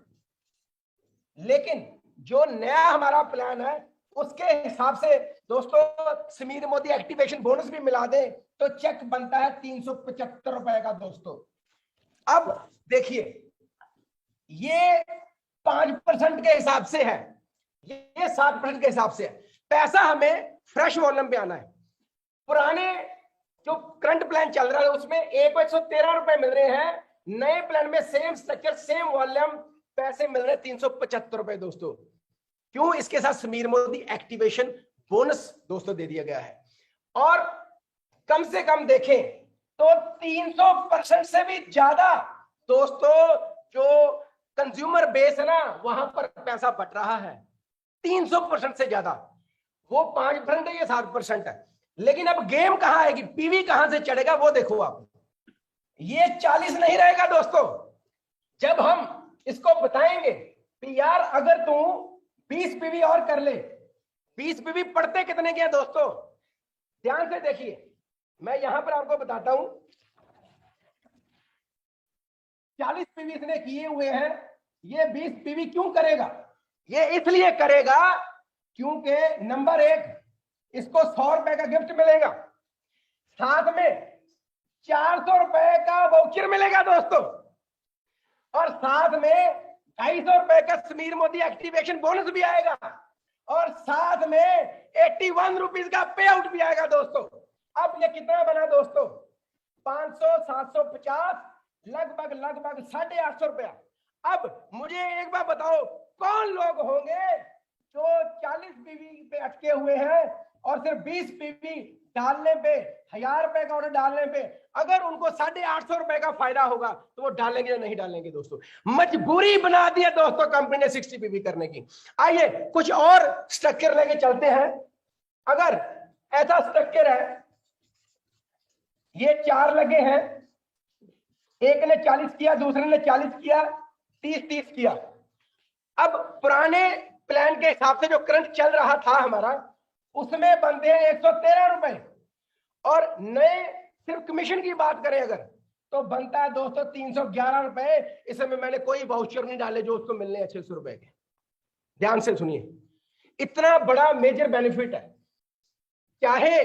लेकिन जो नया हमारा प्लान है उसके हिसाब से दोस्तों, समीर मोदी एक्टिवेशन बोनस भी मिला दे तो चेक बनता है 375 रुपए का दोस्तों। अब देखिए, ये 5% के हिसाब से है, ये 7% के हिसाब से है। पैसा हमें फ्रेश वॉल्यूम पे आना है। पुराने जो करंट प्लान चल रहा है उसमें एक 113 रुपए मिल रहे हैं, नए प्लान में सेम स्ट्रक्चर, सेम वॉल्यूम, पैसे मिल रहे हैं 375 रुपए दोस्तों। क्यों? इसके साथ समीर मोदी एक्टिवेशन बोनस दोस्तों दे दिया गया है। और कम से कम देखें तो 300% से भी ज्यादा दोस्तों जो कंज्यूमर बेस है ना, वहां पर पैसा बट रहा है 300% से ज्यादा। वो 5% है, ये 7% है। लेकिन अब गेम कहां आएगी, पीवी कहां से चढ़ेगा वो देखो आप। ये 40 नहीं रहेगा दोस्तों। जब हम इसको बताएंगे कि यार अगर तू 20 पीवी और कर ले, 20 पीवी पढ़ते कितने के हैं दोस्तों, ध्यान से देखिए, मैं यहां पर आपको बताता हूं। 40 पीवी इसने किए हुए हैं, ये 20 पीवी क्यों करेगा? ये इसलिए करेगा क्योंकि नंबर 1, इसको 100 रुपए का गिफ्ट मिलेगा, साथ में 400 रुपए का वाउचर मिलेगा दोस्तों, और साथ में 250 रुपए का समीर मोदी एक्टिवेशन बोनस भी आएगा, और साथ में 81 रुपीज का पे आउट भी आएगा दोस्तों। अब ये कितना बना दोस्तों? 500, 750, लगभग लगभग 850 रुपया। अब मुझे एक बार बताओ, कौन लोग होंगे जो 40 पीवी पे अटके हुए हैं और सिर्फ 20 पीवी डालने पे, 1000 रुपए का ऑर्डर डालने पे अगर उनको 850 रुपए का फायदा होगा तो वो डालेंगे या नहीं डालेंगे? दोस्तों मजबूरी बना दिया दोस्तों कंपनी ने 60 पीवी करने की। आइए कुछ और स्ट्रक्चर लेके चलते हैं। अगर ऐसा स्ट्रक्चर है, ये 4 लगे हैं, एक ने 40 किया, दूसरे ने 40 किया, 30-30 किया। अब पुराने प्लान के हिसाब से जो करंट चल रहा था हमारा, उसमें बनते हैं 113 रुपए, और नए सिर्फ कमीशन की बात करें अगर तो बनता है दोस्तों 311 रुपए। इसमें मैंने कोई वाउचर नहीं डाले जो उसको मिलने हैं 600 रुपए के। ध्यान से सुनिए, इतना बड़ा मेजर बेनिफिट है। चाहे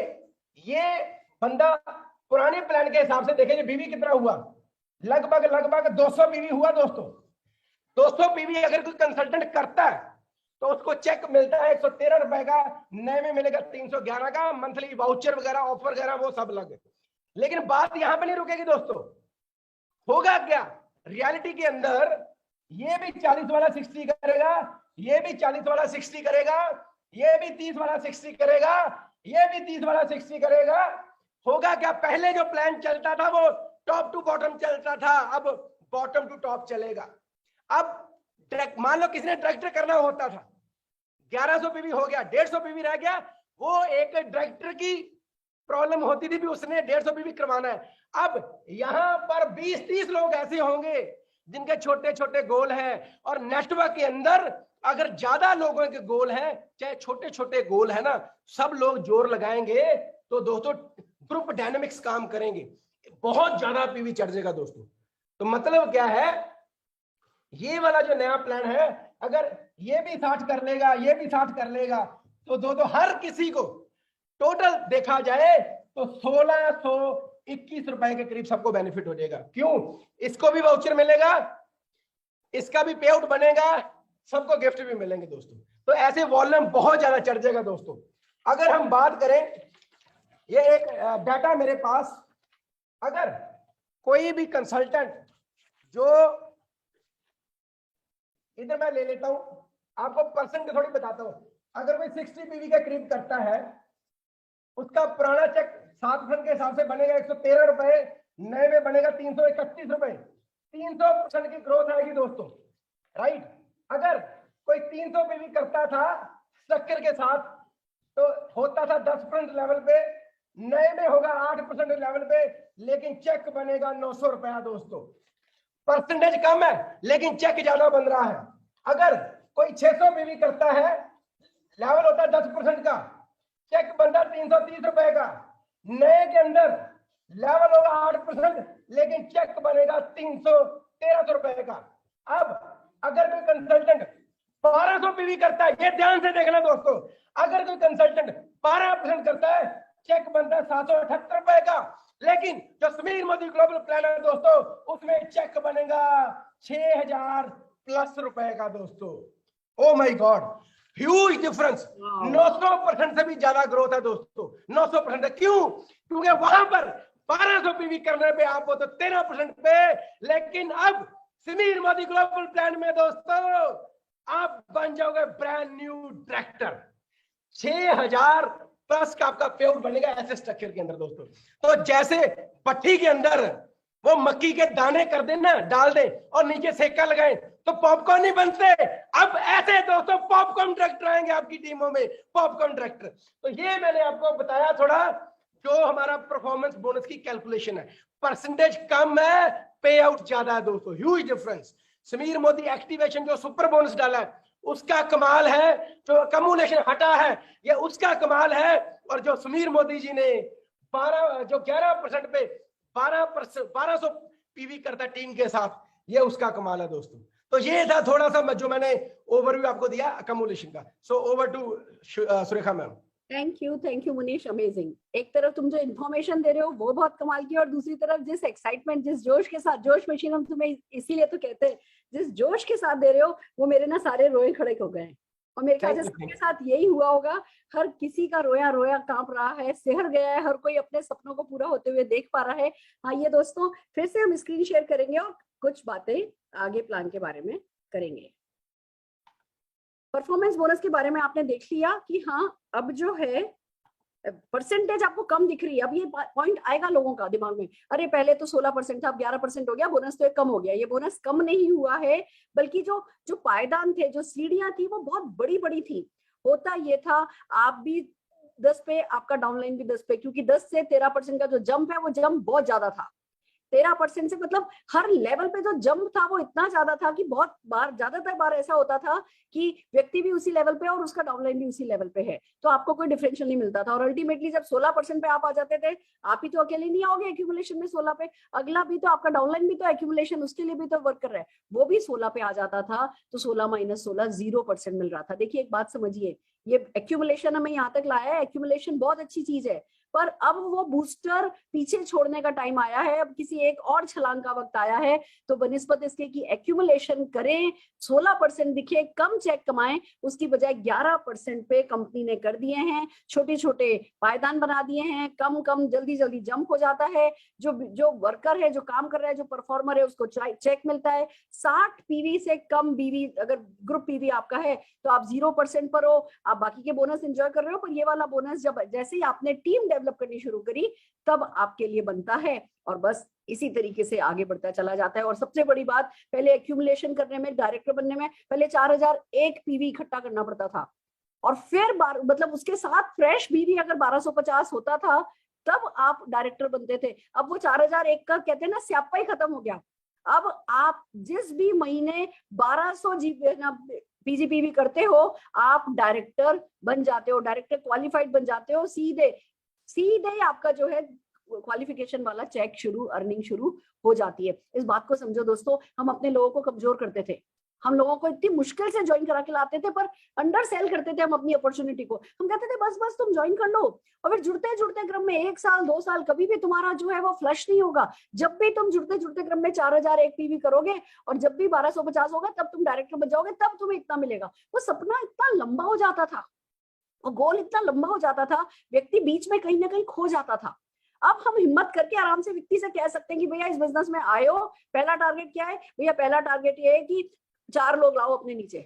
ये बंदा पुराने प्लान के हिसाब से देखें, बीवी कितना हुआ, लगभग लगभग 200 बीवी हुआ दोस्तों। 200 बीवी अगर कोई कंसल्टेंट करता है तो उसको चेक मिलता है 113 रुपए का, नए में मिलेगा 311 का, मंथली वाउचर वगैरह ऑफर वगैरह वो सब लगे। लेकिन बात यहां पे नहीं रुकेगी दोस्तों। होगा क्या रियलिटी के अंदर, ये भी 40 वाला 60 करेगा, ये भी 40 वाला 60 करेगा, ये भी 30 वाला 60 करेगा, ये भी 30 वाला 60 करेगा। होगा क्या, पहले जो प्लान चलता था वो टॉप टू बॉटम चलता था, अब बॉटम टू टॉप चलेगा। अब मान लो किसी ने डायरेक्टर करना होता था, 1100 पीवी हो गया, 150 पीवी रह गया, वो एक डायरेक्टर की प्रॉब्लम होती थी भी, उसने 150 पीवी करवाना है। अब यहां पर 20-30 लोग ऐसे होंगे जिनके छोटे छोटे गोल हैं, और नेटवर्क के अंदर अगर ज्यादा लोगों के गोल हैं, चाहे छोटे छोटे गोल है ना, सब लोग जोर लगाएंगे तो दोस्तों ग्रुप डायनेमिक्स काम करेंगे, बहुत ज्यादा पीवी चढ़ जाएगा दोस्तों। तो मतलब क्या है, ये वाला जो नया प्लान है, अगर ये भी 60 कर लेगा, ये भी 60 कर लेगा, तो दोस्तों हर किसी को टोटल देखा जाए तो 1621 रुपए के करीब सबको बेनिफिट हो जाएगा। क्यों? इसको भी वाउचर मिलेगा, इसका भी पे आउट बनेगा, सबको गिफ्ट भी मिलेंगे दोस्तों। तो ऐसे वॉल्यूम बहुत ज्यादा चढ़ जाएगा दोस्तों। अगर हम बात करें, ये एक डाटा मेरे पास, अगर कोई भी कंसल्टेंट जो, इधर मैं ले लेता हूं, आपको परसेंट थोड़ी बताता हूं, अगर कोई 60 पीवी के करीब करता है, उसका पुराना चेक 7% के हिसाब से बनेगा 113 रुपए, नए में बनेगा 331 रुपए। 300% की ग्रोथ आएगी दोस्तों, राइट। अगर कोई 300 पीवी करता था स्ट्रक्चर के साथ तो होता था 10% लेवल पे, नए में होगा 8% लेवल पे, लेकिन चेक बनेगा 900 रुपया दोस्तों। परसेंटेज कम है लेकिन चेक ज्यादा बन रहा है। अगर कोई 600 पीवी करता है, लेवल होता है 10% का, चेक बनता 330 रुपए का, नए के अंदर लेवल होगा 8%, लेकिन चेक बनेगा 1300 रुपए का। अब अगर कोई कंसल्टेंट 1200 पीवी करता है, ये ध्यान से देखना दोस्तों, अगर कोई कंसल्टेंट 12% करता है, चेक बनता है 778 रुपए का, लेकिन जो समीर मोदी ग्लोबल प्लान है दोस्तों, उसमें चेक बनेगा 6000 प्लस रुपए का दोस्तों। Oh my God, huge difference, 900% से भी ज्यादा ग्रोथ है दोस्तों, 900%। क्यों? क्योंकि वहां पर 1200 पीवी करने पे आप हो तो 13% पे, लेकिन अब समीर मोदी ग्लोबल प्लान में दोस्तों आप बन जाओगे ब्रांड न्यू डायरेक्टर, 6000 प्लस का आपका पे आउट बनेगा ऐसे स्ट्रक्चर के अंदर दोस्तों। तो जैसे भट्टी के अंदर वो मक्की के दाने कर देना, डाल दे और नीचे सेका लगाए तो पॉपकॉर्न नहीं बनते, अब ऐसे दोस्तों पॉपकॉर्न डायरेक्टर आएंगे आपकी टीमों में, पॉपकॉर्न डायरेक्टर। तो ये मैंने आपको बताया थोड़ा, जो हमारा परफॉर्मेंस बोनस की कैलकुलेशन है, परसेंटेज कम है, पे आउट ज्यादा है दोस्तों, huge difference. Sameer Modi activation जो सुपर बोनस डाला है उसका कमाल है, जो कम्युलेशन हटा है ये उसका कमाल है, और जो समीर मोदी जी ने 11% पे 1200 पीवी करता टीम के साथ, ये उसका कमाल है दोस्तों। तो ये था थोड़ा सा जो मैंने ओवरव्यू आपको दिया कम्युलेशन का। So over to Surekha ma'am. Thank you Munish, amazing. एक तरफ तुम जो इन्फॉर्मेशन दे रहे हो वो बहुत कमाल की, और दूसरी तरफ जिस एक्साइटमेंट, जिस जोश के साथ, जोश मशीन हम तुम्हें इसीलिए तो कहते हैं, जिस जोश के साथ दे रहे हो वो मेरे ना सारे रोए खड़े हो गए। और मेरे ख्याल से सबके साथ यही हुआ होगा। हर किसी का रोया रोया कांप रहा है, सिहर गया है, हर कोई अपने सपनों को पूरा होते हुए देख पा रहा है। हाँ ये दोस्तों, फिर से हम स्क्रीन शेयर करेंगे और कुछ बातें आगे प्लान के बारे में करेंगे। परफॉर्मेंस बोनस के बारे में आपने देख लिया कि हाँ अब जो है परसेंटेज आपको कम दिख रही है। अब ये पॉइंट आएगा लोगों का दिमाग में, अरे पहले तो 16% था, अब 11% हो गया, बोनस तो एक कम हो गया। ये बोनस कम नहीं हुआ है, बल्कि जो पायदान थे, जो सीढ़ियां थी, वो बहुत बड़ी बड़ी थी। होता ये था, आप भी 10 पे, आपका डाउनलाइन भी 10 पे, क्योंकि 10 से 13% का जो जंप है वो जंप बहुत ज्यादा था। 13% से मतलब हर लेवल पे जो जंप था वो इतना ज्यादा था कि बहुत बार, ज्यादातर बार ऐसा होता था कि व्यक्ति भी उसी लेवल पे और उसका डाउनलाइन भी उसी लेवल पे है, तो आपको कोई डिफरेंशियल नहीं मिलता था। और अल्टीमेटली जब 16% पे आप आ जाते थे, आप ही तो अकेले नहीं आओगे एक्यूमुलेशन में 16 पे, अगला भी तो, आपका डाउनलाइन भी तो एक्यूमुलेशन, उसके लिए भी तो वर्क कर रहा है, वो भी 16 पे आ जाता था। तो 16 माइनस 16 0% मिल रहा था। देखिए एक बात समझिए, ये एक्यूमुलेशन हमें यहाँ तक लाया है, एक्यूमुलेशन बहुत अच्छी चीज है, पर अब वो बूस्टर पीछे छोड़ने का टाइम आया है। अब किसी एक और छलांग का वक्त आया है। तो बनिस्बत इसके कि एक्यूमुलेशन करें, 16% दिखे, कम चेक कमाएं, उसकी बजाय 11% पे कंपनी ने कर दिए हैं। छोटे छोटे पायदान बना दिए हैं, कम कम जल्दी जल्दी जंप हो जाता है। जो वर्कर है, जो काम कर रहा है, जो परफॉर्मर है, उसको चेक मिलता है। 60 पीवी से कम बीवी, अगर ग्रुप पीवी आपका है तो आप 0% पर हो, आप बाकी के बोनस एंजॉय कर रहे हो, पर ये वाला बोनस जब जैसे ही आपने टीम डेवलप करनी शुरू करी तब आपके लिए बनता है। और बस इसी तरीके से आगे बढ़ता चला जाता है। और सबसे बड़ी बात, पहले एक्यूमुलेशन करने में, डायरेक्टर बनने में पहले 4001 पीवी इकट्ठा करना पड़ता था, और फिर मतलब उसके साथ फ्रेश बीवी अगर 1250 होता था तब आप डायरेक्टर बनते थे। अब वो 4001 का कहते हैं ना स्यापा ही खत्म हो गया। अब आप जिस भी महीने 1200 पीजीपीवी करते हो, आप डायरेक्टर बन जाते हो, डायरेक्टर क्वालिफाइड बन जाते हो। सीधे सीधे आपका जो है क्वालिफिकेशन वाला चेक शुरू, अर्निंग शुरू हो जाती है। इस बात को समझो दोस्तों, हम अपने लोगों को कमजोर करते थे, हम लोगों को इतनी मुश्किल से ज्वाइन करा के लाते थे, पर अंडर सेल करते थे हम अपनी अपॉर्चुनिटी को। हम कहते थे बस बस तुम ज्वाइन कर लो, और फिर जुड़ते जुड़ते क्रम में 1 साल 2 साल कभी भी तुम्हारा जो है वो फ्लश नहीं होगा। जब भी तुम जुड़ते जुड़ते क्रम में 4001 पीवी करोगे और जब भी 1250 होगा तब तुम डायरेक्टर बन जाओगे, तब तुम्हें इतना मिलेगा। वो सपना इतना लंबा हो जाता था, वो गोल इतना लंबा हो जाता था, व्यक्ति बीच में कहीं ना कहीं खो जाता था। अब हम हिम्मत करके आराम से व्यक्ति से कह सकते हैं कि भैया इस बिजनेस में आए हो, पहला टारगेट क्या है? भैया पहला टारगेट ये है कि 4 लोग लाओ अपने नीचे,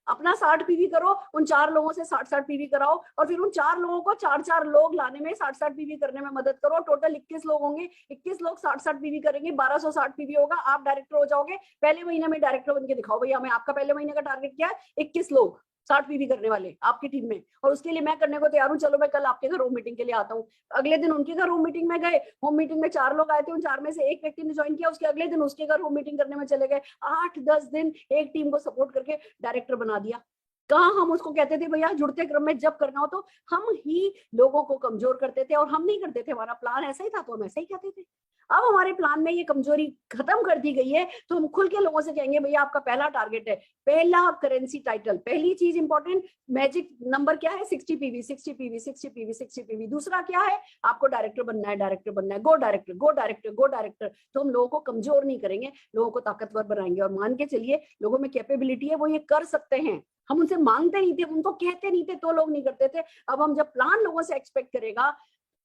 अपना 60 पीवी करो, उन 4 लोगों से 60-60 पीवी कराओ, और फिर उन 4 लोगों को 4-4 लोग लाने में 60-60 पीवी करने में मदद करो। टोटल 21 लोग होंगे, 21 लोग 60-60 पीवी करेंगे, 1260 पीवी होगा, आप डायरेक्टर हो जाओगे। पहले महीने में डायरेक्टर बन के दिखाओ भैया हमें, आपका पहले महीने का टारगेट क्या है? 21 लोग 60 पीवी करने वाले आपकी टीम में, और उसके लिए मैं करने को तैयार हूँ। चलो मैं कल आपके घर होम मीटिंग के लिए आता हूँ। अगले दिन उनके घर होम मीटिंग में गए, होम मीटिंग में 4 लोग आए थे, उन 4 में से एक व्यक्ति ने ज्वाइन किया, उसके अगले दिन उसके घर होम मीटिंग करने में चले गए। 8-10 दिन एक टीम को सपोर्ट करके डायरेक्टर बना दिया। कहाँ हम उसको कहते थे भैया जुड़ते क्रम में जब करना हो तो हम ही लोगों को कमजोर करते थे, और हम नहीं करते थे, हमारा प्लान ऐसा ही था तो हम ऐसा ही कहते थे। अब हमारे प्लान में ये कमजोरी खत्म कर दी गई है, तो हम खुल के लोगों से कहेंगे भैया आपका पहला टारगेट है, पहला करेंसी टाइटल, पहली चीज इंपॉर्टेंट मैजिक नंबर क्या है? 60 पीवी 60 पीवी 60 पीवी 60 पीवी। दूसरा क्या है? आपको डायरेक्टर बनना है, डायरेक्टर बनना है, गो डायरेक्टर गो डायरेक्टर गो डायरेक्टर। तो हम लोगों को कमजोर नहीं करेंगे, लोगों को ताकतवर बनाएंगे। और मान के चलिए लोगों में कैपेबिलिटी है, वो ये कर सकते हैं। हम उनसे मांगते नहीं थे, उनको कहते नहीं थे तो लोग नहीं करते थे। अब हम जब प्लान लोगों से एक्सपेक्ट करेगा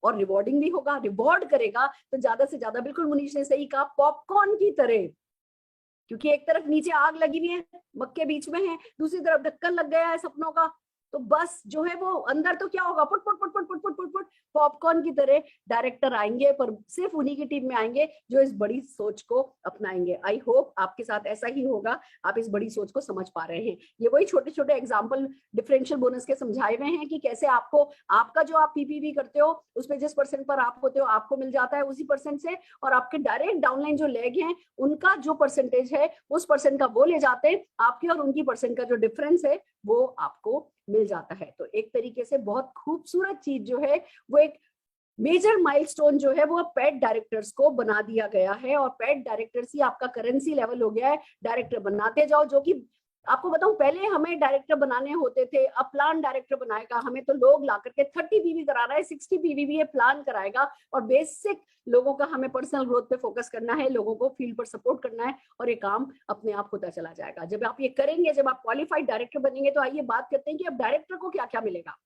और रिवॉर्डिंग भी होगा, रिवॉर्ड करेगा, तो ज्यादा से ज्यादा, बिल्कुल मुनीश ने सही कहा, पॉपकॉर्न की तरह, क्योंकि एक तरफ नीचे आग लगी हुई है, मक्के बीच में है, दूसरी तरफ ढक्कन लग गया है सपनों का, तो बस जो है वो अंदर तो क्या होगा, put put put put put put put put popcorn की तरह डायरेक्टर आएंगे, पर सिर्फ उन्हीं की टीम में आएंगे जो इस बड़ी सोच को अपनाएंगे। आई होप आपके साथ ऐसा ही होगा, आप इस बड़ी सोच को समझ पा रहे हैं। ये वही छोटे छोटे एग्जाम्पल डिफरेंशियल बोनस के समझाए हुए हैं कि कैसे आपको, आपका जो आप पीपीवी करते हो उसमें जिस % पर आप होते हो आपको मिल जाता है उसी % से, और आपके डायरेक्ट डाउनलाइन जो लेग हैं उनका जो % है उस % का वो ले जाते हैं, आपके और उनकी % का जो डिफरेंस है वो आपको मिल जाता है। तो एक तरीके से बहुत खूबसूरत चीज जो है वो एक मेजर माइलस्टोन जो है वो पेट डायरेक्टर्स को बना दिया गया है, और पेट डायरेक्टर्स ही आपका करेंसी लेवल हो गया है। डायरेक्टर बनाते जाओ, जो कि आपको बताऊं, पहले हमें डायरेक्टर बनाने होते थे, अब प्लान डायरेक्टर बनाएगा, हमें तो लोग ला करके 30 पीवी करा रहा है, 60 पीवी भी ये प्लान कराएगा। और बेसिक लोगों का हमें पर्सनल ग्रोथ पे फोकस करना है, लोगों को फील्ड पर सपोर्ट करना है, और ये काम अपने आप होता चला जाएगा। जब आप ये करेंगे, जब आप क्वालिफाइड डायरेक्टर बनेंगे, तो आइए बात करते हैं कि अब डायरेक्टर को क्या क्या मिलेगा।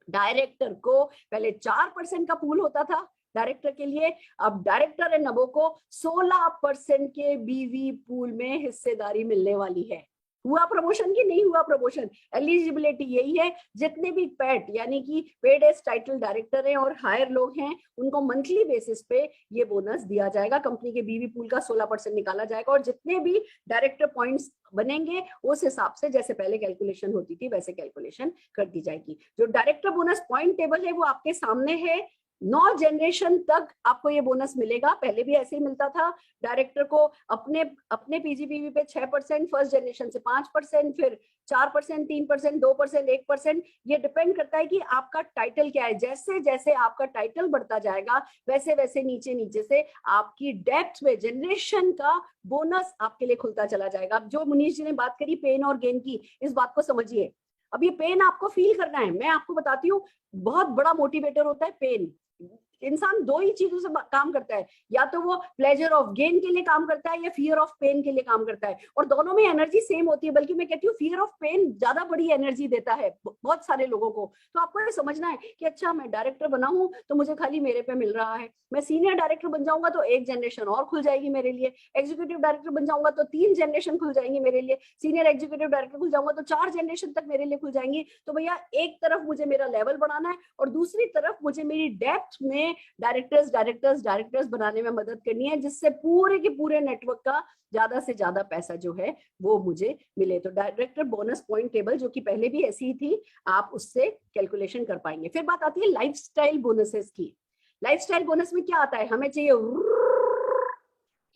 डायरेक्टर को पहले 4% का पूल होता था डायरेक्टर के लिए, अब डायरेक्टर एंड नबो को 16% के बीवी पूल में हिस्सेदारी मिलने वाली है। हुआ प्रमोशन की नहीं हुआ प्रमोशन? एलिजिबिलिटी यही है, जितने भी पेट यानी कि पेड एज टाइटल डायरेक्टर हैं और हायर लोग हैं, उनको मंथली बेसिस पे ये बोनस दिया जाएगा। कंपनी के बीवी पूल का 16% निकाला जाएगा, और जितने भी डायरेक्टर पॉइंट्स बनेंगे उस हिसाब से जैसे पहले कैलकुलेशन होती थी वैसे कैलकुलेशन कर दी जाएगी। जो डायरेक्टर बोनस पॉइंट टेबल है वो आपके सामने है। 9 जनरेशन तक आपको ये बोनस मिलेगा। पहले भी ऐसे ही मिलता था। डायरेक्टर को अपने पीजीपीवी पे 6%, फर्स्ट जनरेशन से 5%, फिर 4%, 3%, 2%, 1%। ये डिपेंड करता है कि आपका टाइटल क्या है। जैसे जैसे आपका टाइटल बढ़ता जाएगा वैसे वैसे नीचे नीचे से आपकी डेप्थ में जनरेशन का बोनस आपके लिए खुलता चला जाएगा। अब जो मुनीश जी ने बात करी पेन और गेन की, इस बात को समझिए। अब ये पेन आपको फील करना है। मैं आपको बताती हूँ, बहुत बड़ा मोटिवेटर होता है पेन। इंसान 2 ही चीजों से काम करता है, या तो वो प्लेजर ऑफ गेन के लिए काम करता है या फियर ऑफ पेन के लिए काम करता है, और दोनों में एनर्जी सेम होती है। बल्कि मैं कहती हूँ फियर ऑफ पेन ज्यादा बड़ी एनर्जी देता है बहुत सारे लोगों को। तो आपको ये समझना है कि अच्छा, मैं डायरेक्टर बना हूं तो मुझे खाली मेरे पे मिल रहा है, मैं सीनियर डायरेक्टर बन जाऊंगा तो 1 जनरेशन और खुल जाएगी मेरे लिए, एग्जीक्यूटिव डायरेक्टर बन जाऊंगा तो 3 जनरेशन खुल जाएंगी मेरे लिए, सीनियर एग्जीक्यूटिव डायरेक्टर खुल जाऊंगा तो 4 जनरेशन तक मेरे लिए खुल जाएंगी। तो भैया, एक तरफ मुझे मेरा लेवल बढ़ाना है और दूसरी तरफ मुझे मेरी डेप्थ में डायरेक्टर्स बनाने में मदद करनी है, जिससे पूरे के पूरे नेटवर्क का ज्यादा से ज्यादा पैसा जो है वो मुझे मिले। तो डायरेक्टर बोनस पॉइंट टेबल, जो कि पहले भी ऐसी ही थी, आप उससे कैलकुलेशन कर पाएंगे। फिर बात आती है लाइफस्टाइल बोनसेस की। लाइफस्टाइल बोनस में क्या आता है? हमें चाहिए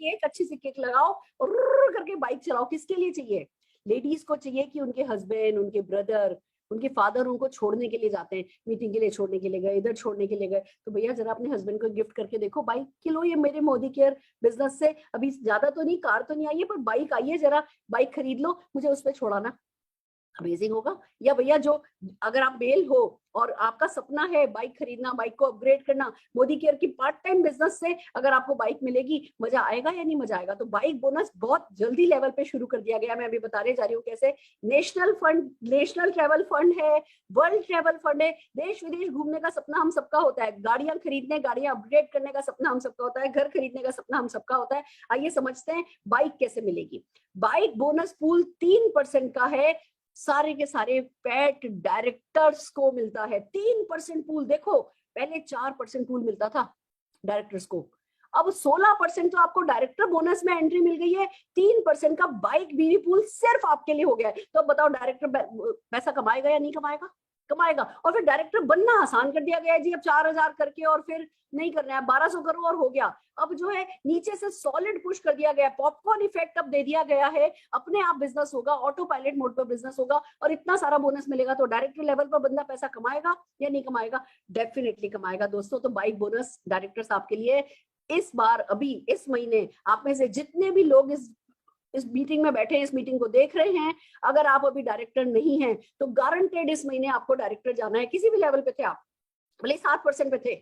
एक अच्छी सी किक लगाओ और करके बाइक चलाओ। किसके लिए चाहिए? लेडीज को चाहिए कि उनके हस्बैंड, उनके ब्रदर, उनके फादर उनको छोड़ने के लिए जाते हैं, मीटिंग के लिए छोड़ने के लिए गए, इधर छोड़ने के लिए गए, तो भैया जरा अपने हस्बैंड को गिफ्ट करके देखो, बाइक कि लो, ये मेरे मोदी केयर बिजनेस से अभी ज्यादा तो नहीं, कार तो नहीं आई है, पर बाइक आई है, जरा बाइक खरीद लो, मुझे उस पर छोड़ाना। अमेजिंग होगा। या भैया, जो अगर आप मेल हो और आपका सपना है बाइक खरीदना, बाइक को अपग्रेड करना, मोदी केयर की पार्ट टाइम बिजनेस से अगर आपको बाइक मिलेगी, मजा आएगा या नहीं मजा आएगा? तो बाइक बोनस बहुत जल्दी लेवल पे शुरू कर दिया गया। मैं अभी बताने जा रही हूँ कैसे। National fund, national travel fund है, वर्ल्ड ट्रेवल फंड है। देश विदेश घूमने का सपना हम सबका होता है, गाड़ियां खरीदने, गाड़ियां अपग्रेड करने का सपना हम सबका होता है, घर खरीदने का सपना हम सबका होता है। आइए समझते हैं बाइक कैसे मिलेगी। बाइक बोनस पूल 3% का है, सारे के सारे पेट डायरेक्टर्स को मिलता है। 3% पूल। देखो, पहले 4% पूल मिलता था डायरेक्टर्स को, अब 16% तो आपको डायरेक्टर बोनस में एंट्री मिल गई है। 3% का बाइक बीवी पूल सिर्फ आपके लिए हो गया है। तो अब बताओ, डायरेक्टर पैसा कमाएगा या नहीं कमाएगा? कमाएगा। और फिर डायरेक्टर बनना आसान कर दिया गया है जी। अब 4000 करके और फिर नहीं करना है, 1200 करो और हो गया। अब जो है नीचे से सॉलिड पुश कर दिया गया, पॉपकॉर्न इफेक्ट अब दे दिया गया है। अपने आप बिजनेस होगा, ऑटो पायलट मोड पर बिजनेस होगा, और इतना सारा बोनस मिलेगा। तो डायरेक्टर लेवल पर बंदा पैसा कमाएगा या नहीं कमाएगा? डेफिनेटली कमाएगा दोस्तों। तो बाइक बोनस डायरेक्टर्स आपके लिए इस बार, अभी इस महीने, आप में से जितने भी लोग इस मीटिंग में बैठे, इस मीटिंग को देख रहे हैं, अगर आप अभी डायरेक्टर नहीं हैं तो गारंटेड इस महीने आपको डायरेक्टर जाना है। किसी भी लेवल पे थे आप, भले 7% पे थे,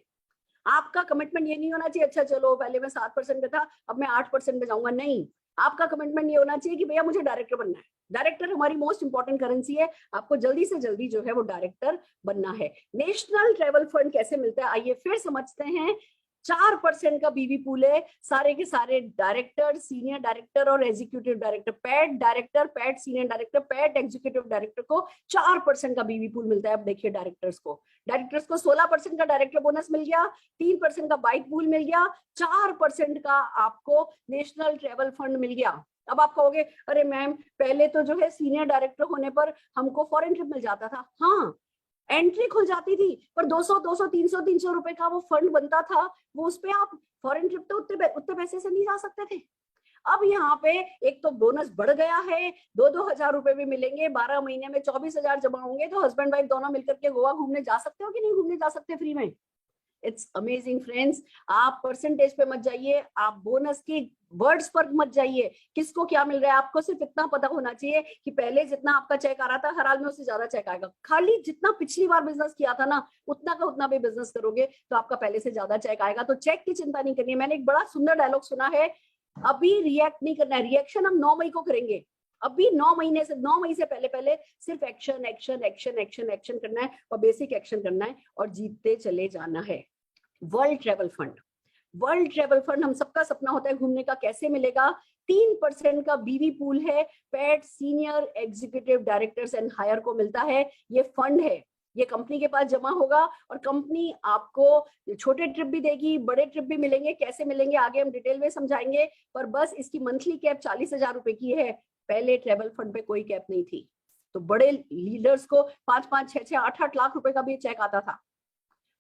आपका कमिटमेंट ये नहीं होना चाहिए अच्छा चलो पहले मैं 7% पे था अब मैं 8% पे जाऊंगा। नहीं, आपका कमिटमेंट ये होना चाहिए कि भैया मुझे डायरेक्टर बनना है। डायरेक्टर हमारी मोस्ट इंपॉर्टेंट करेंसी है, आपको जल्दी से जल्दी जो है वो डायरेक्टर बनना है। नेशनल ट्रेवल फंड कैसे मिलता है, आइए फिर समझते हैं। 4% का बीवी पूल है, सारे के सारे डायरेक्टर, सीनियर डायरेक्टर और executive director, pad director, pad senior director, pad executive director को 4% का बीवी पूल मिलता है। अब देखिए डायरेक्टर्स को 16% का डायरेक्टर बोनस मिल गया, 3% का बाइक पूल मिल गया, 4% का आपको नेशनल ट्रेवल फंड मिल गया। अब आप कहोगे अरे मैम, पहले तो जो है सीनियर डायरेक्टर होने पर हमको फॉरेन ट्रिप मिल जाता था। हाँ, एंट्री खुल जाती थी, पर 200 300 रुपए का वो फंड बनता था, वो उस पे आप फॉरेन ट्रिप तो उतने पैसे से नहीं जा सकते थे। अब यहाँ पे एक तो बोनस बढ़ गया है, 2-2 हजार रुपए भी मिलेंगे, 12 महीने में 24,000 जमा होंगे, तो हस्बैंड वाइफ दोनों मिलकर के गोवा घूमने जा सकते हो कि नहीं घूमने जा सकते फ्री में? It's amazing friends. आप परसेंटेज पे मत जाइए, आप बोनस की वर्ड्स पर मत जाइए, किसको क्या मिल रहा है। आपको सिर्फ इतना पता होना चाहिए कि पहले जितना आपका चेक आ रहा था हर हाल में उससे ज्यादा चेक आएगा। खाली जितना पिछली बार बिजनेस किया था ना उतना का उतना भी बिजनेस करोगे तो आपका पहले से ज्यादा चेक आएगा। तो चेक की चिंता नहीं करनी है। मैंने एक बड़ा सुंदर डायलॉग सुना है, अभी रिएक्ट नहीं करना है, रिएक्शन हम 9 मई को करेंगे। अभी 9 मई से पहले पहले सिर्फ action action action action action करना है और बेसिक एक्शन करना है और जीतते चले जाना है। World travel fund, world travel fund हम सबका सपना होता है घूमने का, कैसे मिलेगा? 3% का बीवी पूल है, paid senior executive directors and higher को मिलता है। ये फंड है, ये कंपनी के पास जमा होगा और कंपनी आपको छोटे ट्रिप भी देगी, बड़े ट्रिप भी मिलेंगे। कैसे मिलेंगे आगे हम डिटेल में समझाएंगे, पर बस इसकी मंथली कैप 40,000 रुपए की है। पहले ट्रेवल फंड पे कोई कैप नहीं थी, तो बड़े लीडर्स को 5-5, 6-6, 8-8 लाख रुपए का भी चेक आता था।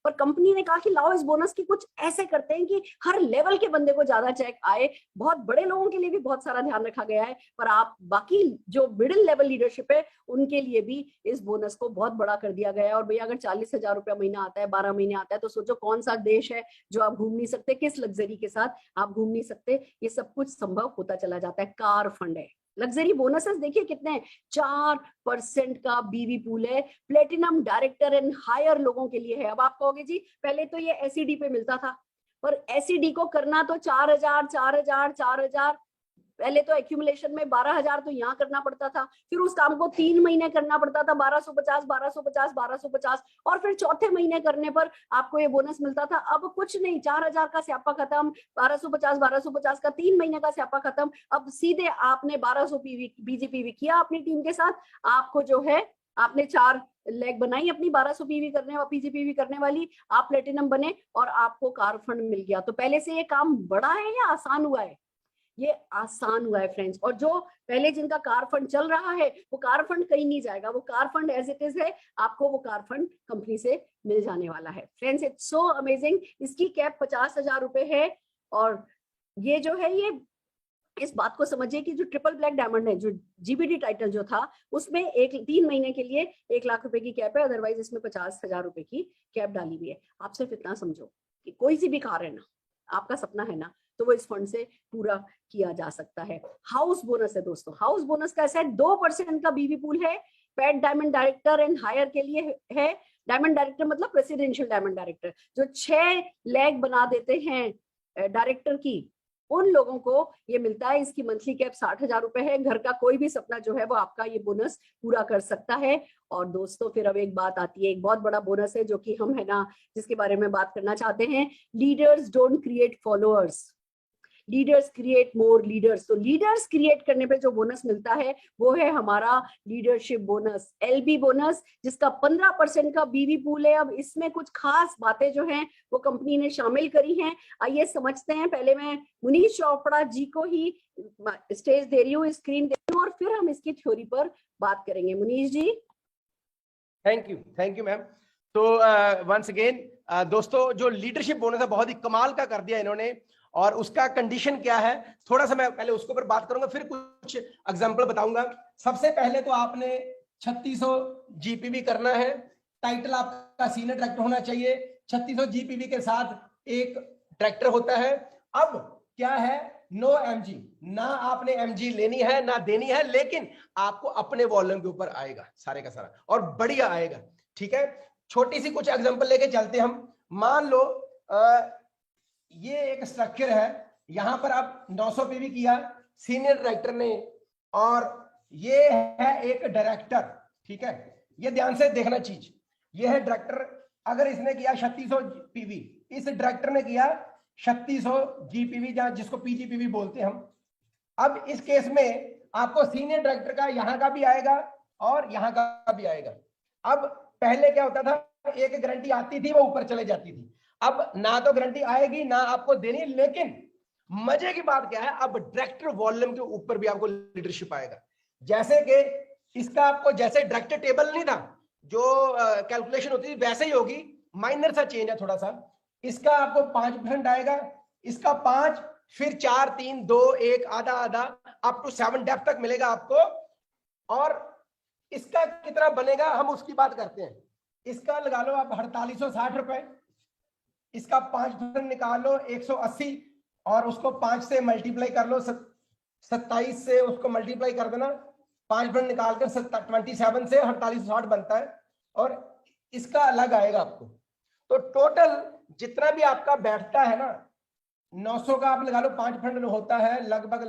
पर कंपनी ने कहा कि लाओ इस बोनस की कुछ ऐसे करते हैं कि हर लेवल के बंदे को ज्यादा चेक आए। बहुत बड़े लोगों के लिए भी बहुत सारा ध्यान रखा गया है, पर आप बाकी जो मिडिल लेवल लीडरशिप है उनके लिए भी इस बोनस को बहुत बड़ा कर दिया गया है। और भैया अगर 40,000 रुपया महीना आता है, 12 महीने आता है, तो सोचो कौन सा देश है जो आप घूम नहीं सकते, किस लग्जरी के साथ आप घूम नहीं सकते। ये सब कुछ संभव होता चला जाता है। कार फंड है, लग्जरी बोनसेस देखिए कितने, 4% का बीवी पूल है, प्लेटिनम डायरेक्टर एंड हायर लोगों के लिए है। अब आप कहोगे जी पहले तो ये एसईडी पे मिलता था, पर एसईडी को करना तो 4,000 पहले तो एक्यूमुलेशन में 12,000 तो यहाँ करना पड़ता था, फिर उस काम को 3 महीने करना पड़ता था, 1250 और फिर चौथे महीने करने पर आपको ये बोनस मिलता था। अब कुछ नहीं, 4,000 का स्यापा खत्म, 1250 का 3 महीने का स्यापा खत्म। अब सीधे आपने 1200 बीजीपीवी किया अपनी टीम के साथ, आपको जो है आपने 4 लेग बनाई अपनी 1200 पीवी करने और पीजीपीवी करने वाली, आप प्लेटिनम बने और आपको कार फंड मिल गया। तो पहले से ये काम बड़ा है या आसान हुआ है? ये आसान हुआ है फ्रेंड्स। और जो पहले जिनका कार फंड चल रहा है वो कार फंड कहीं नहीं जाएगा, वो car fund as it is है, आपको वो कार फंड कंपनी से मिल जाने वाला है। Friends it's so amazing. इसकी कैप 50,000 रुपए है और ये जो है, ये इस बात को समझिए कि जो ट्रिपल ब्लैक डायमंड है, जो जीबीडी टाइटल जो था उसमें 3 महीने के लिए 1 लाख रुपए की कैप है, अदरवाइज इसमें 50,000 रुपए की कैप डाली हुई है। आप सिर्फ इतना समझो कि कोई सी भी कार है ना, आपका सपना है ना, तो वो इस फंड से पूरा किया जा सकता है। हाउस बोनस है दोस्तों, हाउस बोनस कैसा है? 2% का बीवी पूल है, paid diamond director and higher के लिए है। डायमंड डायरेक्टर मतलब प्रेसिडेंशियल डायमंड डायरेक्टर, जो 6 लेग बना देते हैं डायरेक्टर की, उन लोगों को ये मिलता है। इसकी मंथली कैप 60,000 रुपए है। घर का कोई भी सपना जो है वो आपका ये बोनस पूरा कर सकता है। और दोस्तों फिर अब एक बात आती है, एक बहुत बड़ा बोनस है जो कि हम है ना जिसके बारे में बात करना चाहते हैं। Leaders don't create followers, leaders create more leaders. तो लीडर्स क्रिएट करने पे जो बोनस मिलता है वो है हमारा लीडरशिप बोनस, एलबी बोनस, जिसका 15% का बीवी पूल है। अब इसमें कुछ खास बातें जो हैं वो कंपनी ने शामिल करी हैं, आइए समझते हैं। पहले मैं मुनीश चोपड़ा जी को ही स्टेज दे रही हूँ, स्क्रीन दे रही हूँ, और फिर हम इसकी थ्योरी पर बात करेंगे। Munish ji. Thank you ma'am. तो वंस अगेन दोस्तों, जो लीडरशिप बोनस है बहुत ही कमाल का कर दिया इन्होंने, और उसका कंडीशन क्या है थोड़ा सा मैं पहले उसके ऊपर बात करूंगा, फिर कुछ एग्जांपल बताऊंगा। सबसे पहले तो आपने 3600 जीपीवी करना है, टाइटल आपका सीनियर डायरेक्टर होना चाहिए, 3600 जीपीवी के साथ एक डायरेक्टर होता है। अब क्या है, नो एमजी, ना आपने एमजी लेनी है ना देनी है, लेकिन आपको अपने वॉल्यूम के ऊपर आएगा सारे का सारा, और बढ़िया आएगा। ठीक है, छोटी सी कुछ एग्जांपल लेके चलते हम। मान लो ये एक स्ट्रक्चर है, यहां पर आप 900 पीवी किया सीनियर डायरेक्टर ने, और ये है एक डायरेक्टर। ठीक है, ये ध्यान से देखना चीज, ये है डायरेक्टर। अगर इसने किया 3600 पीवी, इस डायरेक्टर ने किया 3600 जीपीवी, जहां जिसको पीजीपीवी बोलते हैं हम। अब इस केस में आपको सीनियर डायरेक्टर का यहां का भी आएगा और यहां का भी आएगा। अब पहले क्या होता था, एक गारंटी आती थी वो ऊपर चले जाती थी, अब ना तो गारंटी आएगी ना आपको देनी। लेकिन मजे की बात क्या है, अब डायरेक्टर वॉल्यूम के ऊपर भी आपको लीडरशिप आएगा। जैसे कि इसका आपको जैसे डायरेक्टर टेबल नहीं था, जो कैलकुलेशन होती थी वैसे ही होगी, माइनर सा चेंज है थोड़ा सा। इसका आपको 5% आएगा, इसका 5, फिर 4, 3, 2, 1, आधा आधा, अप टू 7 डेप्थ तक मिलेगा आपको। और इसका कितना बनेगा हम उसकी बात करते हैं। इसका लगा लो आप 4860 रुपए, इसका 5% निकाल लो 180 और उसको 5 से मल्टीप्लाई कर लो, 27 से उसको मल्टीप्लाई कर देना, 5% निकाल कर 27 से 4860 बनता है और इसका अलग आएगा आपको। तो टोटल जितना भी आपका बैठता है ना 900 का आप लगा लो, 5% होता है लगभग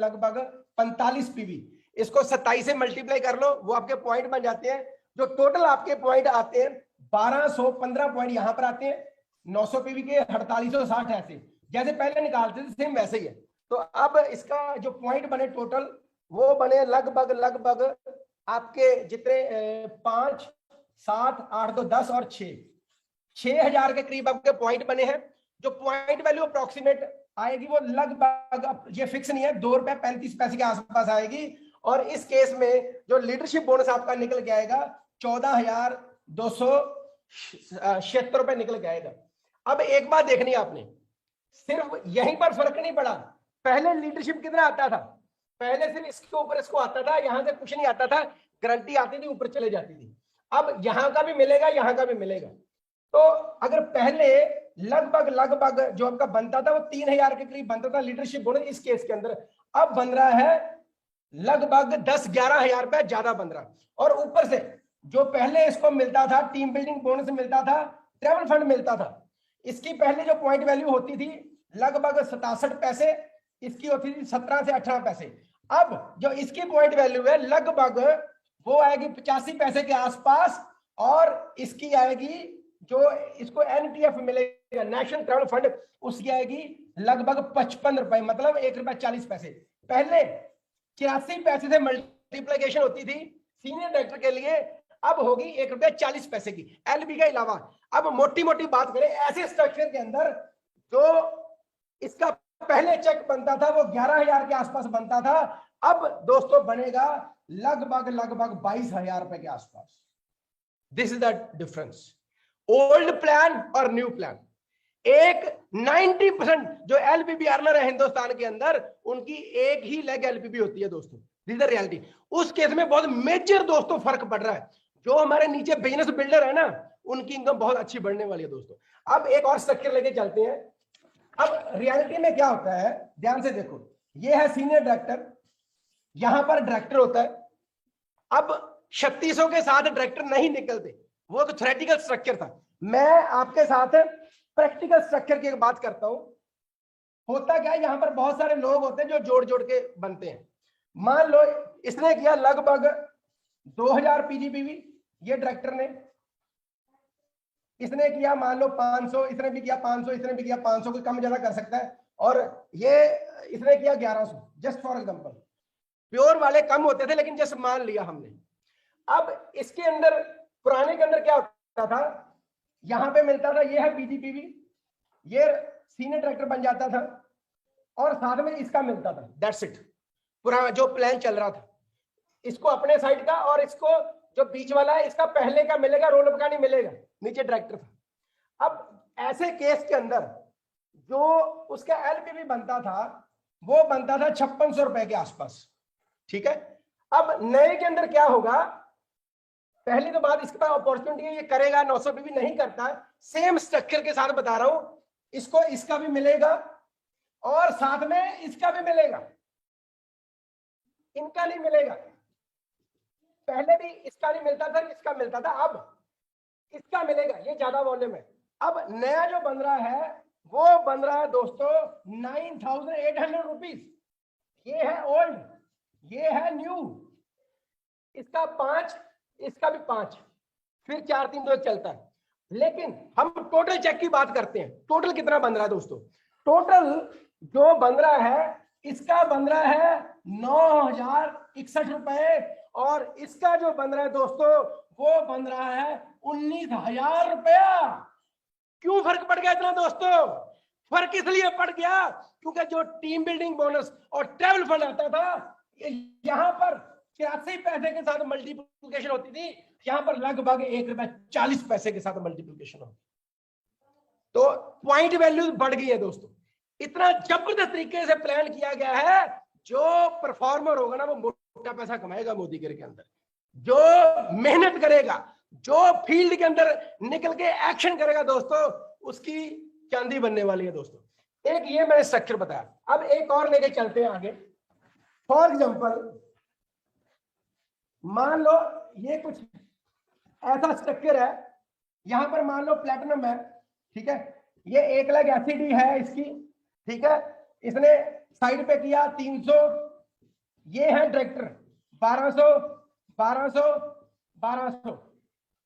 45 पीवी। इसको 27 से मल्टीप्लाई कर लो, वो आपके पॉइंट बन जाते हैं। जो टोटल आपके पॉइंट आते हैं 1215 पॉइंट यहां पर आते हैं, 900 पीवी के 4860 ऐसे जैसे पहले निकालते थे सेम वैसे ही है। तो अब इसका जो पॉइंट बने टोटल वो बने लगभग आपके जितने 5 7 8 2 10 और 6000 के करीब आपके पॉइंट बने हैं। जो पॉइंट वैल्यू अप्रोक्सीमेट आएगी वो लगभग, ये फिक्स नहीं है, ₹2.35 के आसपास आएगी। और इस केस में जो लीडरशिप बोनस आपका निकल के आएगा 14,276 रुपए निकल के आएगा। अब एक बात देखनी है आपने, सिर्फ यहीं पर फर्क नहीं पड़ा। पहले लीडरशिप कितना आता था, पहले सिर्फ इसके ऊपर इसको आता था, यहां से कुछ नहीं आता था, गारंटी आती थी ऊपर चले जाती थी। अब यहां का भी मिलेगा, यहां का भी मिलेगा। तो अगर पहले लगभग जो आपका बनता था वो 3000 के करीब बनता था लीडरशिप बोनस इस केस के अंदर, अब बन रहा है लगभग 10-11 हजार रुपए ज्यादा बन रहा। और ऊपर से जो पहले इसको मिलता था, टीम बिल्डिंग बोनस मिलता था, ट्रेवल फंड मिलता था, इसकी पहले जो पॉइंट वैल्यू होती थी लगभग 67 पैसे, इसकी होती थी 17 से 18 पैसे। अब जो इसकी पॉइंट वैल्यू है लगभग वो आएगी 85 पैसे के आसपास, और इसकी आएगी जो इसको एनटीएफ मिलेगा, नेशनल ट्रैवल फंड, उसकी आएगी लगभग 55 रुपए, मतलब ₹1.40। पहले 84 पैसे से मल्टीप्लिकेशन होती थी सीनियर डायरेक्टर के लिए, अब होगी ₹1.40 की एलबी के अलावा। अब मोटी मोटी बात करें ऐसे स्ट्रक्चर के अंदर जो इसका पहले चेक बनता था वो 11,000 के आसपास बनता था, अब दोस्तों बनेगा लगभग 22,000 रुपए के आसपास। This is the difference, old plan और न्यू प्लान। एक 90% जो एलपीबी अर्नर है हिंदुस्तान के अंदर, उनकी एक ही लेग एलपीबी होती है दोस्तों, दिस इज द रियलिटी। उस केस में बहुत मेजर दोस्तों फर्क पड़ रहा है। जो हमारे नीचे बिजनेस बिल्डर है ना, उनकी इनकम बहुत अच्छी बढ़ने वाली है दोस्तों। अब एक और स्ट्रक्चर लेके चलते हैं। अब रियलिटी में क्या होता है, ध्यान से देखो, ये है सीनियर डायरेक्टर, यहां पर डायरेक्टर होता है। अब 3600 के साथ डायरेक्टर नहीं निकलते, वो एक थ्योरेटिकल स्ट्रक्चर था। मैं आपके साथ प्रैक्टिकल स्ट्रक्चर की बात करता हूं। होता क्या है, यहां पर बहुत सारे लोग होते हैं जो जोड़ जोड़ के बनते हैं। मान लो इसने किया लगभग 2000 पीजीपीवी, ये डायरेक्टर ने, इसने किया मान लो 500, इसने भी किया 500, इसने भी किया 500, कोई कम ज्यादा कर सकता है, और ये इसने किया 1100, जस्ट फॉर एग्जांपल। प्योर वाले कम होते थे लेकिन जस्ट मान लिया हमने। अब इसके अंदर पुराने के अंदर क्या होता था, यहां पे मिलता था, ये है पीजीपीवी, ये सीनियर डायरेक्टर बन जाता था और साथ में इसका मिलता था, दैट्स इट। पुराना जो प्लान चल रहा था, इसको अपने साइड का और इसको जो बीच वाला है इसका पहले का मिलेगा, रोल अप का नहीं मिलेगा, नीचे डायरेक्टर था। अब ऐसे केस के अंदर जो उसका एलपीवी बनता था वो बनता था 5600 रुपए के आसपास, ठीक है। अब नए के अंदर क्या होगा, पहली तो बात इसके पास अपॉर्चुनिटी है, ये करेगा, 900 भी नहीं करता है, सेम स्ट्रक्चर के साथ बता रहा हूं, इसको इसका भी मिलेगा और साथ में इसका भी मिलेगा, इनका नहीं मिलेगा। पहले भी इसका नहीं मिलता था, इसका मिलता था, अब इसका मिलेगा, ये ज्यादा वॉल्यूम है। अब नया जो बन रहा है वो बन रहा है दोस्तों 9,800 रुपीज, ये है ओल्ड, ये है न्यू, इसका 5, इसका भी 5, फिर 4 3 2 चलता है। लेकिन हम टोटल चेक की बात करते हैं, टोटल कितना बन रहा है दोस्तों। टोटल जो बन रहा है, इसका बन रहा है 9,061 रुपए, और इसका जो बन रहा है दोस्तों वो बन रहा है 19,000 रुपया। क्यों फर्क पड़ गया इतना दोस्तों? फर्क इसलिए पड़ गया क्योंकि जो टीम बिल्डिंग बोनस और ट्रैवल फंड आता था, यहां पर 84 पैसे के साथ मल्टीप्लिकेशन होती थी, यहां पर लगभग ₹1.40 के साथ मल्टीप्लिकेशन होती। तो पॉइंट वैल्यू बढ़ गई है दोस्तों। इतना जबरदस्त तरीके से प्लान किया गया है, जो परफॉर्मर होगा ना वो मोटा पैसा कमाएगा मोदी के अंदर। जो मेहनत करेगा, जो फील्ड के अंदर निकल के एक्शन करेगा दोस्तों, उसकी चांदी बनने वाली है दोस्तों। एक ये मैंने स्ट्रक्चर बताया, अब एक और लेके चलते हैं आगे। फॉर एग्जाम्पल मान लो ये कुछ ऐसा स्ट्रक्चर है, यहां पर मान लो प्लेटिनम है, ठीक है, ये 1 लाख एसिडी है इसकी, ठीक है, इसने साइड पे किया 300, ये है डायरेक्टर 1200 1200 1200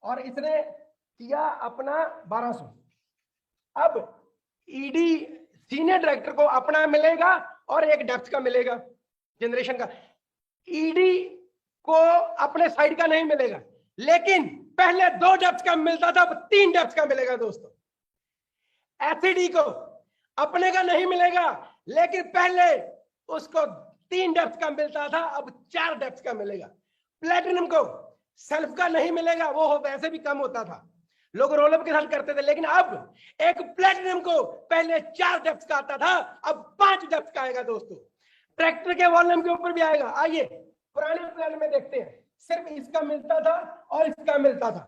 और इसने किया अपना 1200। अब ईडी सीनियर डायरेक्टर को अपना मिलेगा और एक डेप्थ का मिलेगा जनरेशन का। ईडी को अपने साइड का नहीं मिलेगा, लेकिन पहले 2 डेप्थ का मिलता था, अब 3 डेप्थ का मिलेगा दोस्तों। एसिडी को अपने का नहीं मिलेगा, लेकिन पहले उसको 3 डेप्थ का मिलता था, अब 4 डेप्थ का मिलेगा। प्लेटिनम को सेल्फ का नहीं मिलेगा, वो वैसे भी कम होता था, लोग रोलअप के साथ करते थे, लेकिन अब एक प्लेटिनम को पहले 4 डेप्थ का आता था, अब 5 डेप्थ का आएगा दोस्तों। ट्रैक्टर के वॉल्यूम के ऊपर भी आएगा। आइए पुराने प्लान में देखते हैं, सिर्फ इसका मिलता था और इसका मिलता था।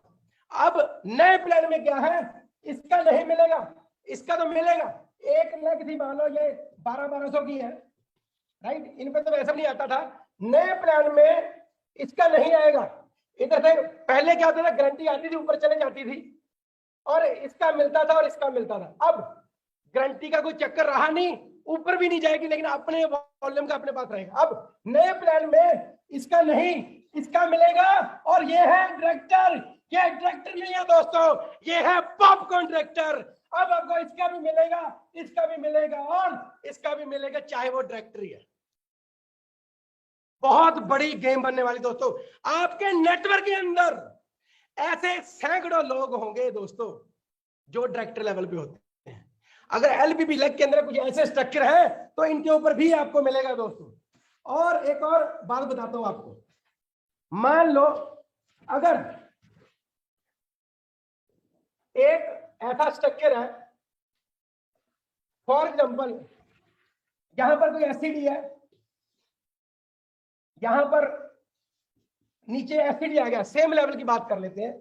अब नए प्लान में क्या है, इसका नहीं मिलेगा, इसका तो मिलेगा। 1 लाख थी मान लो, ये 1200 की है, राइट, इन पे तो वैसा नहीं आता था। नए प्लान में इसका नहीं आएगा। इधर से पहले क्या होता था, गारंटी आती थी ऊपर चले जाती थी और इसका मिलता था और इसका मिलता था। अब गारंटी का कोई चक्कर रहा नहीं, ऊपर भी नहीं जाएगी, लेकिन अपने वॉल्यूम का अपने पास रहेगा। अब नए प्लान में इसका नहीं, इसका मिलेगा और ये है डायरेक्टर। ये डायरेक्टर नहीं है दोस्तों, ये है पॉपकॉर्न डायरेक्टर। अब आपको इसका भी मिलेगा, इसका भी मिलेगा और इसका भी मिलेगा, चाहे वो डायरेक्टर ही है। बहुत बड़ी गेम बनने वाली दोस्तों। आपके नेटवर्क के अंदर ऐसे सैकड़ों लोग होंगे दोस्तों जो डायरेक्टर लेवल पे होते हैं। अगर एलपीबी लेग के अंदर कुछ ऐसे स्ट्रक्चर है तो इनके ऊपर भी आपको मिलेगा दोस्तों। और एक और बात बताता हूं आपको, मान लो अगर एक ऐसा स्ट्रक्चर है, फॉर एग्जांपल यहां पर कोई एसिडी है, यहां पर नीचे एसिडी आ गया, सेम लेवल की बात कर लेते हैं।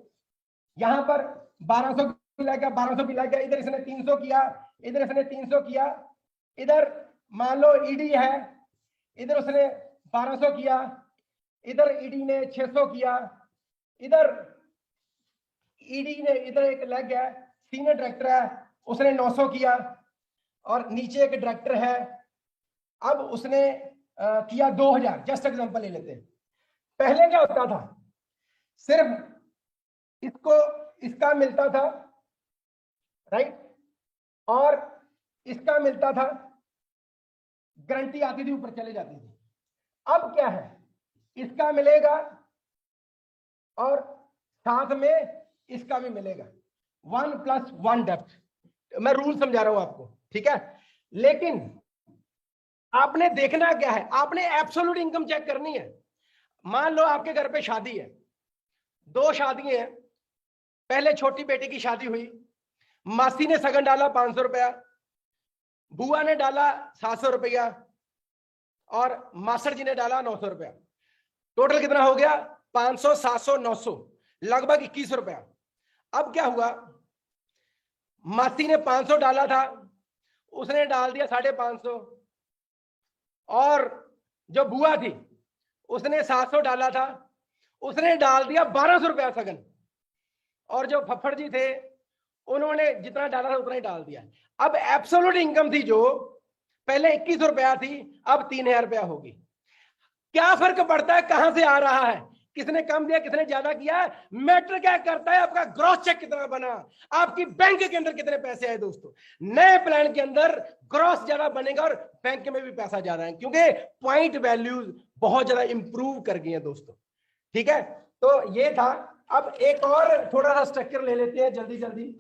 यहां पर 1200 पिला गया, 1200 पिला गया, इधर इसने 300 किया, इधर इसने 300 किया, इधर मान लो ईडी है, इधर उसने 1200 किया, इधर ईडी ने 600 किया, इधर ईडी ने, इधर एक लेग है, सीनियर डायरेक्टर है, उसने 900 किया और नीचे एक डायरेक्टर है, अब उसने किया 2000। जस्ट एग्जांपल ले लेते हैं। पहले क्या होता था, सिर्फ इसको इसका मिलता था, राइट, और इसका मिलता था, गारंटी आती थी, ऊपर चले जाती थी। अब क्या है, इसका मिलेगा और साथ में इसका भी मिलेगा, 1+1 डेप्थ। मैं रूल समझा रहा हूं आपको, ठीक है। लेकिन आपने देखना क्या है, आपने एब्सोल्यूट इनकम चेक करनी है। मान लो आपके घर पे शादी है, 2 शादी हैं, पहले छोटी बेटी की शादी हुई, मासी ने सगन डाला 500 रुपया, बुआ ने डाला 700 रुपया और मास्टर जी ने डाला 900 रुपया। टोटल कितना हो गया, 500 700 900, लगभग 2100 रुपया। अब क्या हुआ, मासी ने 500 डाला था, उसने डाल दिया 550, और जो बुआ थी उसने 700 डाला था, उसने डाल दिया 1200 रुपया सगन, और जो फफड़ जी थे उन्होंने जितना डाला था उतना ही डाल दिया। अब एब्सोल्यूट इनकम थी जो पहले 2100 रुपया थी, अब 3000 रुपया होगी। क्या फर्क पड़ता है कहां से आ रहा है, किसने कम दिया किसने ज्यादा किया, मैटर क्या करता है आपका ग्रॉस चेक कितना बना, आपकी बैंक के अंदर कितने पैसे आए। दोस्तों नए प्लान के अंदर ग्रॉस ज्यादा बनेगा और बैंक में भी पैसा ज्यादा है, क्योंकि पॉइंट वैल्यूज बहुत ज्यादा इंप्रूव कर गई है दोस्तों, ठीक है। तो ये था। अब एक और थोड़ा सा स्ट्रक्चर ले लेते हैं जल्दी जल्दी।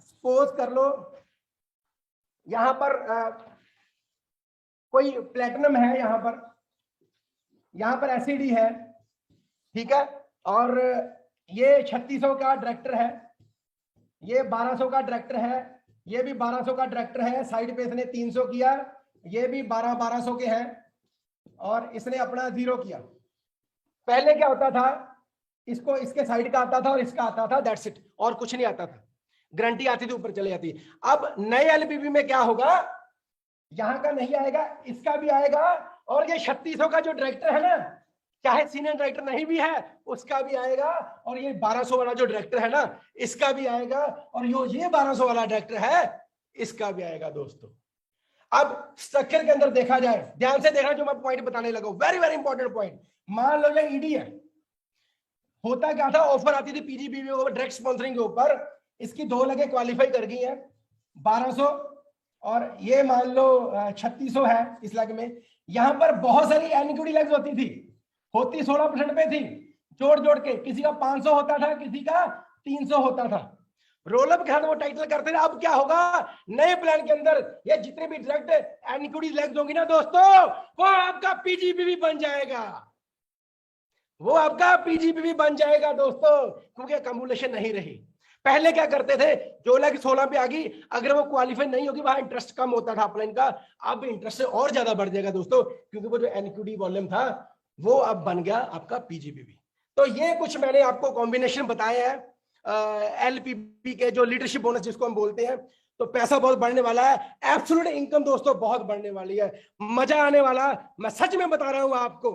सपोज कर लो यहां पर कोई प्लेटिनम है, यहां पर एसिडी है, ठीक है, और ये 3600 का डायरेक्टर है, ये 1200 का डायरेक्टर है, ये भी 1200 का डायरेक्टर है, साइड पे इसने 300 किया, ये भी 1200 के हैं, और इसने अपना 0 किया। पहले क्या होता था, इसको इसके साइड का आता था और इसका आता था, दैट्स इट, और कुछ नहीं आता था। गारंटी आती थी ऊपर चले जाती। अब नए एलपीबी में क्या होगा, यहां का नहीं आएगा, इसका भी आएगा, और ये 3600 का जो डायरेक्टर है ना, चाहे सीनियर डायरेक्टर नहीं भी है उसका भी आएगा, और ये 1200 वाला जो डायरेक्टर है ना इसका भी आएगा, और ये 1200 वाला डायरेक्टर है इसका भी आएगा दोस्तों। अब स्ट्रक्चर के अंदर देखा जाए, ध्यान से देखना जो मैं पॉइंट बताने लगा, वेरी वेरी इंपॉर्टेंट पॉइंट। मान लो ये ईडी है, होता क्या था, ऑफर आती थी पीजीबीवी को डायरेक्ट स्पॉन्सरिंग के ऊपर, इसकी 2 लगें क्वालिफाई कर गई है 1200, और ये मान लो 3600 है इस लग में। यहां पर बहुत सारी एनक्यूडी लेग्स होती थी, होती 16% पे थी, जोड़ जोड़ के किसी का 500 होता था, किसी का 300 होता था। रोलअप के साथ वो टाइटल करते थे। अब क्या होगा, नए प्लान के अंदर ये जितने भी डायरेक्ट एनक्यूडी लेग्स होंगी ना दोस्तों, वो आपका पीजीबीवी बन जाएगा, वो आपका पीजीबीवी बन जाएगा दोस्तों, क्योंकि अकमुलेशन नहीं रही। पहले क्या करते थे, जो लेग 16 पे आ गई, अगर वो क्वालिफाई नहीं होगी वहां इंटरेस्ट कम होता था अपलाइन का, अब इंटरेस्ट से और ज्यादा बढ़ जाएगा दोस्तों, क्योंकि वो जो एनक्यूडी वॉल्यूम था वो अब बन गया आपका पीजीबीवी। तो ये कुछ मैंने आपको कॉम्बिनेशन बताए हैं एलपीबी के, जो लीडरशिप बोनस जिसको हम बोलते हैं। तो पैसा बहुत बढ़ने वाला है, एब्सोल्यूट इनकम दोस्तों बहुत बढ़ने वाली है, मजा आने वाला। मैं सच में बता रहा हूं आपको,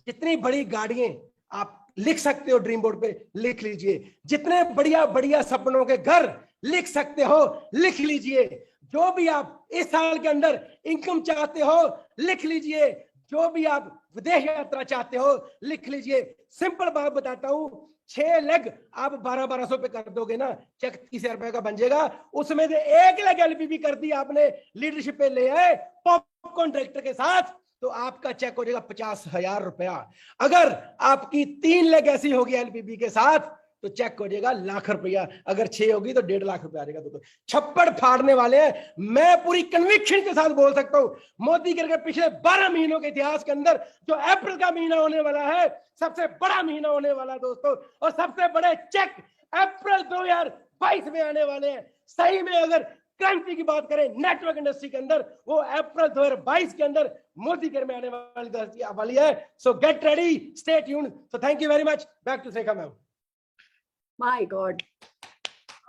जितनी बड़ी गाड़ियां आप लिख सकते हो ड्रीम बोर्ड पे लिख लीजिए, जितने बढ़िया बढ़िया सपनों के घर लिख सकते हो लिख लीजिए, जो भी आप इस साल के अंदर इनकम चाहते हो लिख लीजिए, जो भी आप विदेश यात्रा चाहते हो लिख लीजिए। सिंपल बात बताता हूं, 6 लेग आप 1200 पे कर दोगे ना, चेक 30,000 रुपए का बन जाएगा। उसमें से 1 लेग एलपीबी कर दी आपने, लीडरशिप पे ले आए पॉपकॉर्न डायरेक्टर के साथ, तो आपका चेक हो जाएगा 50,000 रुपया। अगर आपकी 3 लेग ऐसी होगी एलपीबी के साथ तो चेक हो जाएगा लाख रुपया, अगर 6 होगी तो 1.5 लाख रुपया आ जाएगा। तो छप्पड़ फाड़ने वाले हैं, मैं पूरी कन्विक्शन के साथ बोल सकता हूं, मोदी के पिछले 12 महीनों के इतिहास के अंदर जो अप्रैल का महीना होने वाला है सबसे बड़ा महीना होने वाला है दोस्तों, और सबसे बड़े चेक अप्रैल 2022 में आने वाले हैं। सही में अगर क्रांति की बात करें नेटवर्क इंडस्ट्री के अंदर, वो अप्रैल 2022 के अंदर मोदी केयर में आने वाली है। So get ready, stay tuned. So thank you very much, back to Shekha ma'am. My god,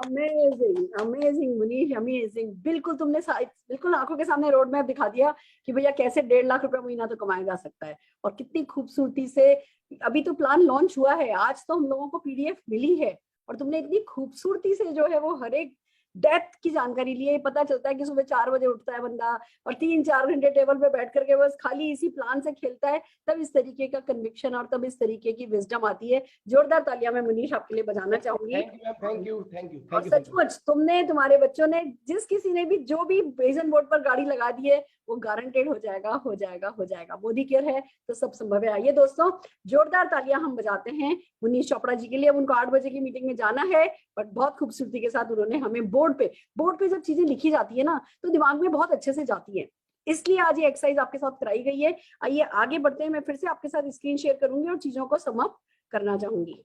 amazing amazing Munish, amazing. बिल्कुल तुमने बिल्कुल आंखों के सामने रोड मैप दिखा दिया कि भैया कैसे 1.5 लाख रुपए महीना तो कमाया जा सकता है, और कितनी खूबसूरती से। अभी तो प्लान लॉन्च हुआ है, आज तो हम लोगों को पीडीएफ मिली है, और तुमने इतनी खूबसूरती से जो है वो हर एक डेप्थ की जानकारी ली है। पता चलता है कि सुबह 4 बजे उठता है बंदा और 3-4 घंटे टेबल पे बैठ करके बस खाली इसी प्लान से खेलता है, तब इस तरीके का कन्विक्शन और तब इस तरीके की विजडम आती है। जोरदार तालियां मैं मुनीश आपके लिए बजाना चाहूंगी। Thank you. और सचमुच तुमने, तुम्हारे बच्चों ने, जिस किसी ने भी जो भी विजन बोर्ड पर गाड़ी लगा दी है वो गारंटेड हो जाएगा, हो जाएगा, हो जाएगा। मोदी केयर है तो सब संभव है। आइए दोस्तों, जोरदार तालियां हम बजाते हैं मुनीश चोपड़ा जी के लिए। अब उनको 8 बजे की मीटिंग में जाना है, बट बहुत खूबसूरती के साथ उन्होंने हमें बोर्ड पे जब चीजें लिखी जाती है ना तो दिमाग में बहुत अच्छे से जाती है, इसलिए आज ये एक्सरसाइज आपके साथ कराई गई है। आइए आगे बढ़ते हैं, मैं फिर से आपके साथ स्क्रीन शेयर करूंगी और चीजों को समाप्त करना चाहूंगी।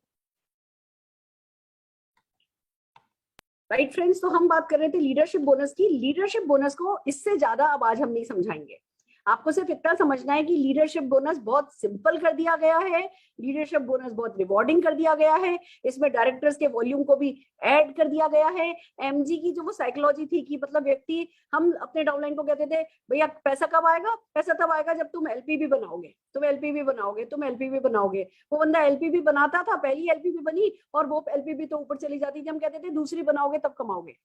राइट फ्रेंड्स, तो हम बात कर रहे थे लीडरशिप बोनस की। लीडरशिप बोनस को इससे ज्यादा अब आज हम नहीं समझाएंगे, आपको सिर्फ इतना समझना है कि लीडरशिप बोनस बहुत सिंपल कर दिया गया है, लीडरशिप बोनस बहुत रिवॉर्डिंग कर दिया गया है, इसमें डायरेक्टर्स के वॉल्यूम को भी ऐड कर दिया गया है। एमजी की जो वो साइकोलॉजी थी कि मतलब व्यक्ति, हम अपने डाउनलाइन को कहते थे भैया पैसा कब आएगा, पैसा तब आएगा जब तुम एलपीबी बनाओगे, तुम एलपीबी बनाओगे, तुम एलपीबी बनाओगे। वो बंदा एलपीबी बनाता था, पहली एलपीबी बनी और वो एलपीबी तो ऊपर चली जाती थी, हम कहते थे दूसरी बनाओगे तब कमाओगे।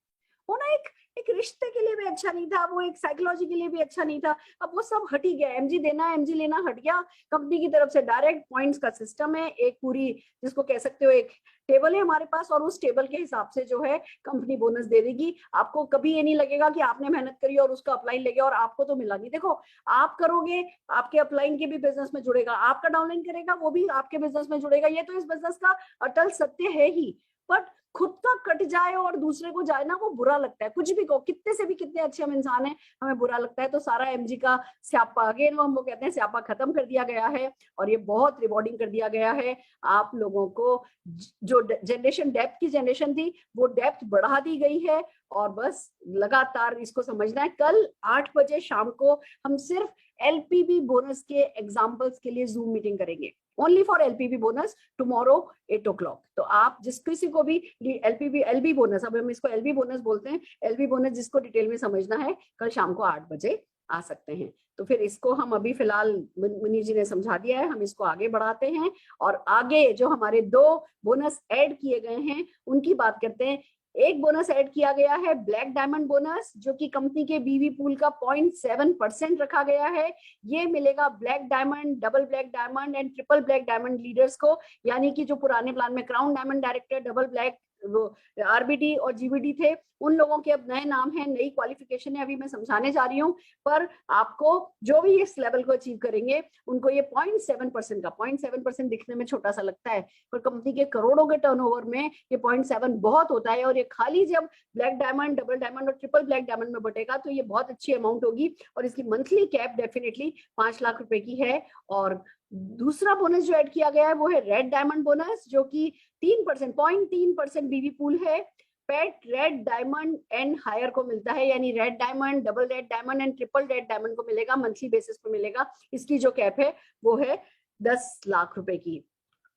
वो ना एक रिश्ते के लिए भी अच्छा नहीं था, वो एक साइकोलॉजी के लिए भी अच्छा नहीं था। अब वो सब हट ही गया, एमजी देना एमजी लेना हट गया। कंपनी की तरफ से डायरेक्ट पॉइंट्स का सिस्टम है, एक पूरी जिसको कह सकते हो एक टेबल है हमारे पास, और उस टेबल के हिसाब से जो है कंपनी बोनस दे देगी। आपको कभी ये नहीं लगेगा कि आपने मेहनत करी और उसका अपलाइन ले गया और आपको तो मिला नहीं। देखो, आप करोगे, आपके अपलाइन के भी बिजनेस में जुड़ेगा, आपका डाउनलाइन करेगा वो भी आपके बिजनेस में जुड़ेगा। ये तो इस बिजनेस का अटल सत्य है ही। बट खुद का कट जाए और दूसरे को जाए ना, वो बुरा लगता है। कुछ भी कहो, कितने से भी कितने अच्छे हम इंसान हैं, हमें बुरा लगता है। तो सारा एमजी का स्यापा, अगेन हम वो कहते हैं स्यापा खत्म कर दिया गया है, और ये बहुत रिवॉर्डिंग कर दिया गया है। आप लोगों को जो जनरेशन डेप्थ की जनरेशन थी वो डेप्थ बढ़ा दी गई है, और बस लगातार इसको समझना है। कल 8 बजे शाम को हम सिर्फ एलपीबी बोनस के एग्जाम्पल्स के लिए जूम मीटिंग करेंगे, only for LPB bonus, tomorrow 8 o'clock। तो आप जिस किसी को भी एलपीबी एलबी बोनस, अब हम इसको एलबी बोनस बोलते हैं। एलबी बोनस जिसको डिटेल में समझना है कल शाम को 8 बजे आ सकते हैं। तो फिर इसको हम अभी फिलहाल मुनीर जी ने समझा दिया है, हम इसको आगे बढ़ाते हैं और आगे जो हमारे 2 बोनस ऐड किए गए हैं उनकी बात करते हैं। एक बोनस ऐड किया गया है ब्लैक डायमंड बोनस, जो कि कंपनी के बीवी पूल का 0.7% रखा गया है। ये मिलेगा black diamond, double black diamond and triple black diamond leaders को, यानी कि जो पुराने प्लान में crown diamond director, double black वो आरबीडी और जीबीडी थे, उन लोगों के अब नए नाम है, नई क्वालिफिकेशन है, अभी मैं समझाने जा रही हूँ। पर आपको जो भी इस लेवल को अचीव करेंगे उनको ये 0.7% का, 0.7% दिखने में छोटा सा लगता है पर कंपनी के करोड़ों के टर्नओवर में ये 0.7 बहुत होता है। और ये खाली जब ब्लैक डायमंड, डबल डायमंड और ट्रिपल ब्लैक डायमंड में बटेगा तो ये बहुत अच्छी अमाउंट होगी और इसकी मंथली कैप डेफिनेटली 5 लाख रुपए की है। और दूसरा बोनस जो ऐड किया गया है वो है रेड डायमंड बोनस, जो कि 3%, 0.3% बीवी पूल है, पेट रेड डायमंड एंड हायर को मिलता है, यानी red diamond, double red diamond and triple red diamond को मिलेगा, मंथली बेसिस पे मिलेगा। इसकी जो कैप है वो है 10 लाख रुपए की।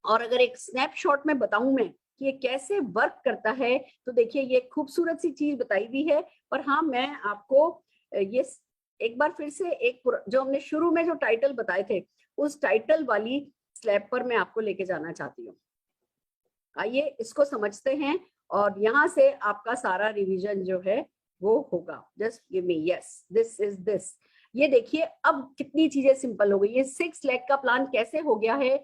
और अगर एक स्नैपशॉट में बताऊं मैं कि ये कैसे वर्क करता है तो देखिए ये खूबसूरत सी चीज बताई हुई है। पर हाँ, मैं आपको ये एक बार फिर से एक जो हमने शुरू में जो टाइटल बताए थे उस टाइटल वाली स्लैब पर मैं आपको लेके जाना चाहती हूँ। आइए इसको समझते हैं और यहाँ से आपका सारा रिवीजन जो है वो होगा। Just give me yes, this is this. ये देखिए अब कितनी चीजें सिंपल हो गई। ये 6 लाख का प्लान कैसे हो गया है।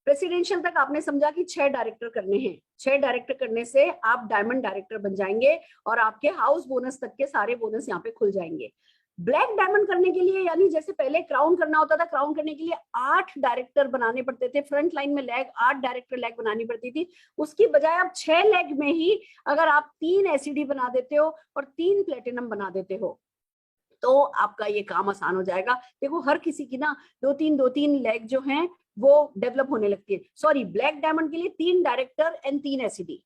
प्रेसिडेंशियल तक आपने समझा कि 6 डायरेक्टर करने हैं, 6 डायरेक्टर करने से आप डायमंड डायरेक्टर बन जाएंगे और आपके हाउस बोनस तक के सारे बोनस यहाँ पे खुल जाएंगे। ब्लैक डायमंड करने के लिए, यानी जैसे पहले क्राउन करना होता था, क्राउन करने के लिए 8 डायरेक्टर बनाने पड़ते थे, फ्रंट लाइन में लैग 8 डायरेक्टर लैग बनानी पड़ती थी। उसकी बजाय आप 6 लैग में ही अगर आप 3 एसईडी बना देते हो और 3 प्लेटिनम बना देते हो तो आपका ये काम आसान हो जाएगा। देखो हर किसी की ना 2-3 लैग जो हैं वो डेवलप होने लगती है। सॉरी, ब्लैक डायमंड के लिए 3 डायरेक्टर एंड 3 एसईडी।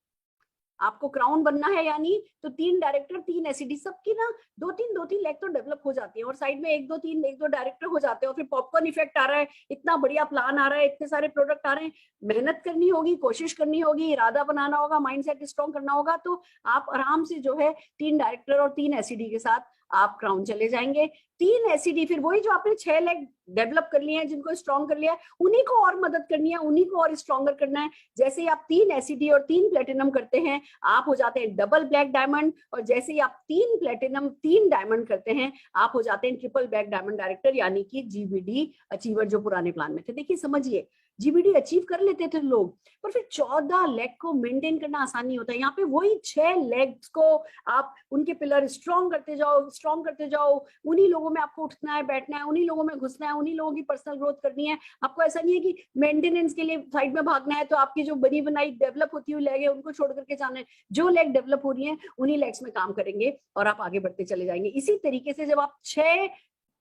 आपको क्राउन बनना है यानी तो 3 डायरेक्टर 3 एसईडी, सबकी ना 2-3 लैग तो डेवलप हो जाती है और साइड में 1-2 डायरेक्टर हो जाते हैं। और फिर पॉपकॉर्न इफेक्ट आ रहा है, इतना बढ़िया प्लान आ रहा है, इतने सारे प्रोडक्ट आ रहे हैं, मेहनत करनी होगी, कोशिश करनी होगी, इरादा बनाना होगा, माइंडसेट स्ट्रॉन्ग करना होगा, तो आप आराम से जो है 3 डायरेक्टर और 3 एसईडी के साथ आप क्राउन चले जाएंगे। 3 एसईडी फिर वही जो आपने 6 लैग डेवलप कर लिए हैं, जिनको स्ट्रॉन्ग कर लिया है, उन्हीं को और मदद करनी है, उन्हीं को और स्ट्रॉन्गर करना है। जैसे ही आप 3 एसईडी और 3 प्लेटिनम करते हैं आप हो जाते हैं डबल ब्लैक डायमंड, और जैसे ही आप 3 प्लेटिनम 3 डायमंड करते हैं आप हो जाते हैं ट्रिपल ब्लैक डायमंड डायरेक्टर, यानी कि जीबीडी अचीवर जो पुराने प्लान में थे। देखिए समझिए, जीबीडी अचीव कर लेते थे लोग, पर फिर 14 लेग को मेंटेन करना आसान नहीं होता। यहाँ पे वही 6 लेग्स को आप उनके पिलर स्ट्रॉन्ग करते जाओ, उन्हीं लोगों में आपको उठना है, बैठना है, उन्हीं लोगों में घुसना है, उन्हीं लोगों की पर्सनल ग्रोथ करनी है। आपको ऐसा नहीं है कि मेंटेनेंस के लिए साइड में भागना है तो आपकी जो बनी बनाई डेवलप होती हुई लेग है उनको छोड़ करके जाना है। जो लेग डेवलप हो रही है उन्हीं लेग्स में काम करेंगे और आप आगे बढ़ते चले जाएंगे। इसी तरीके से जब आप 6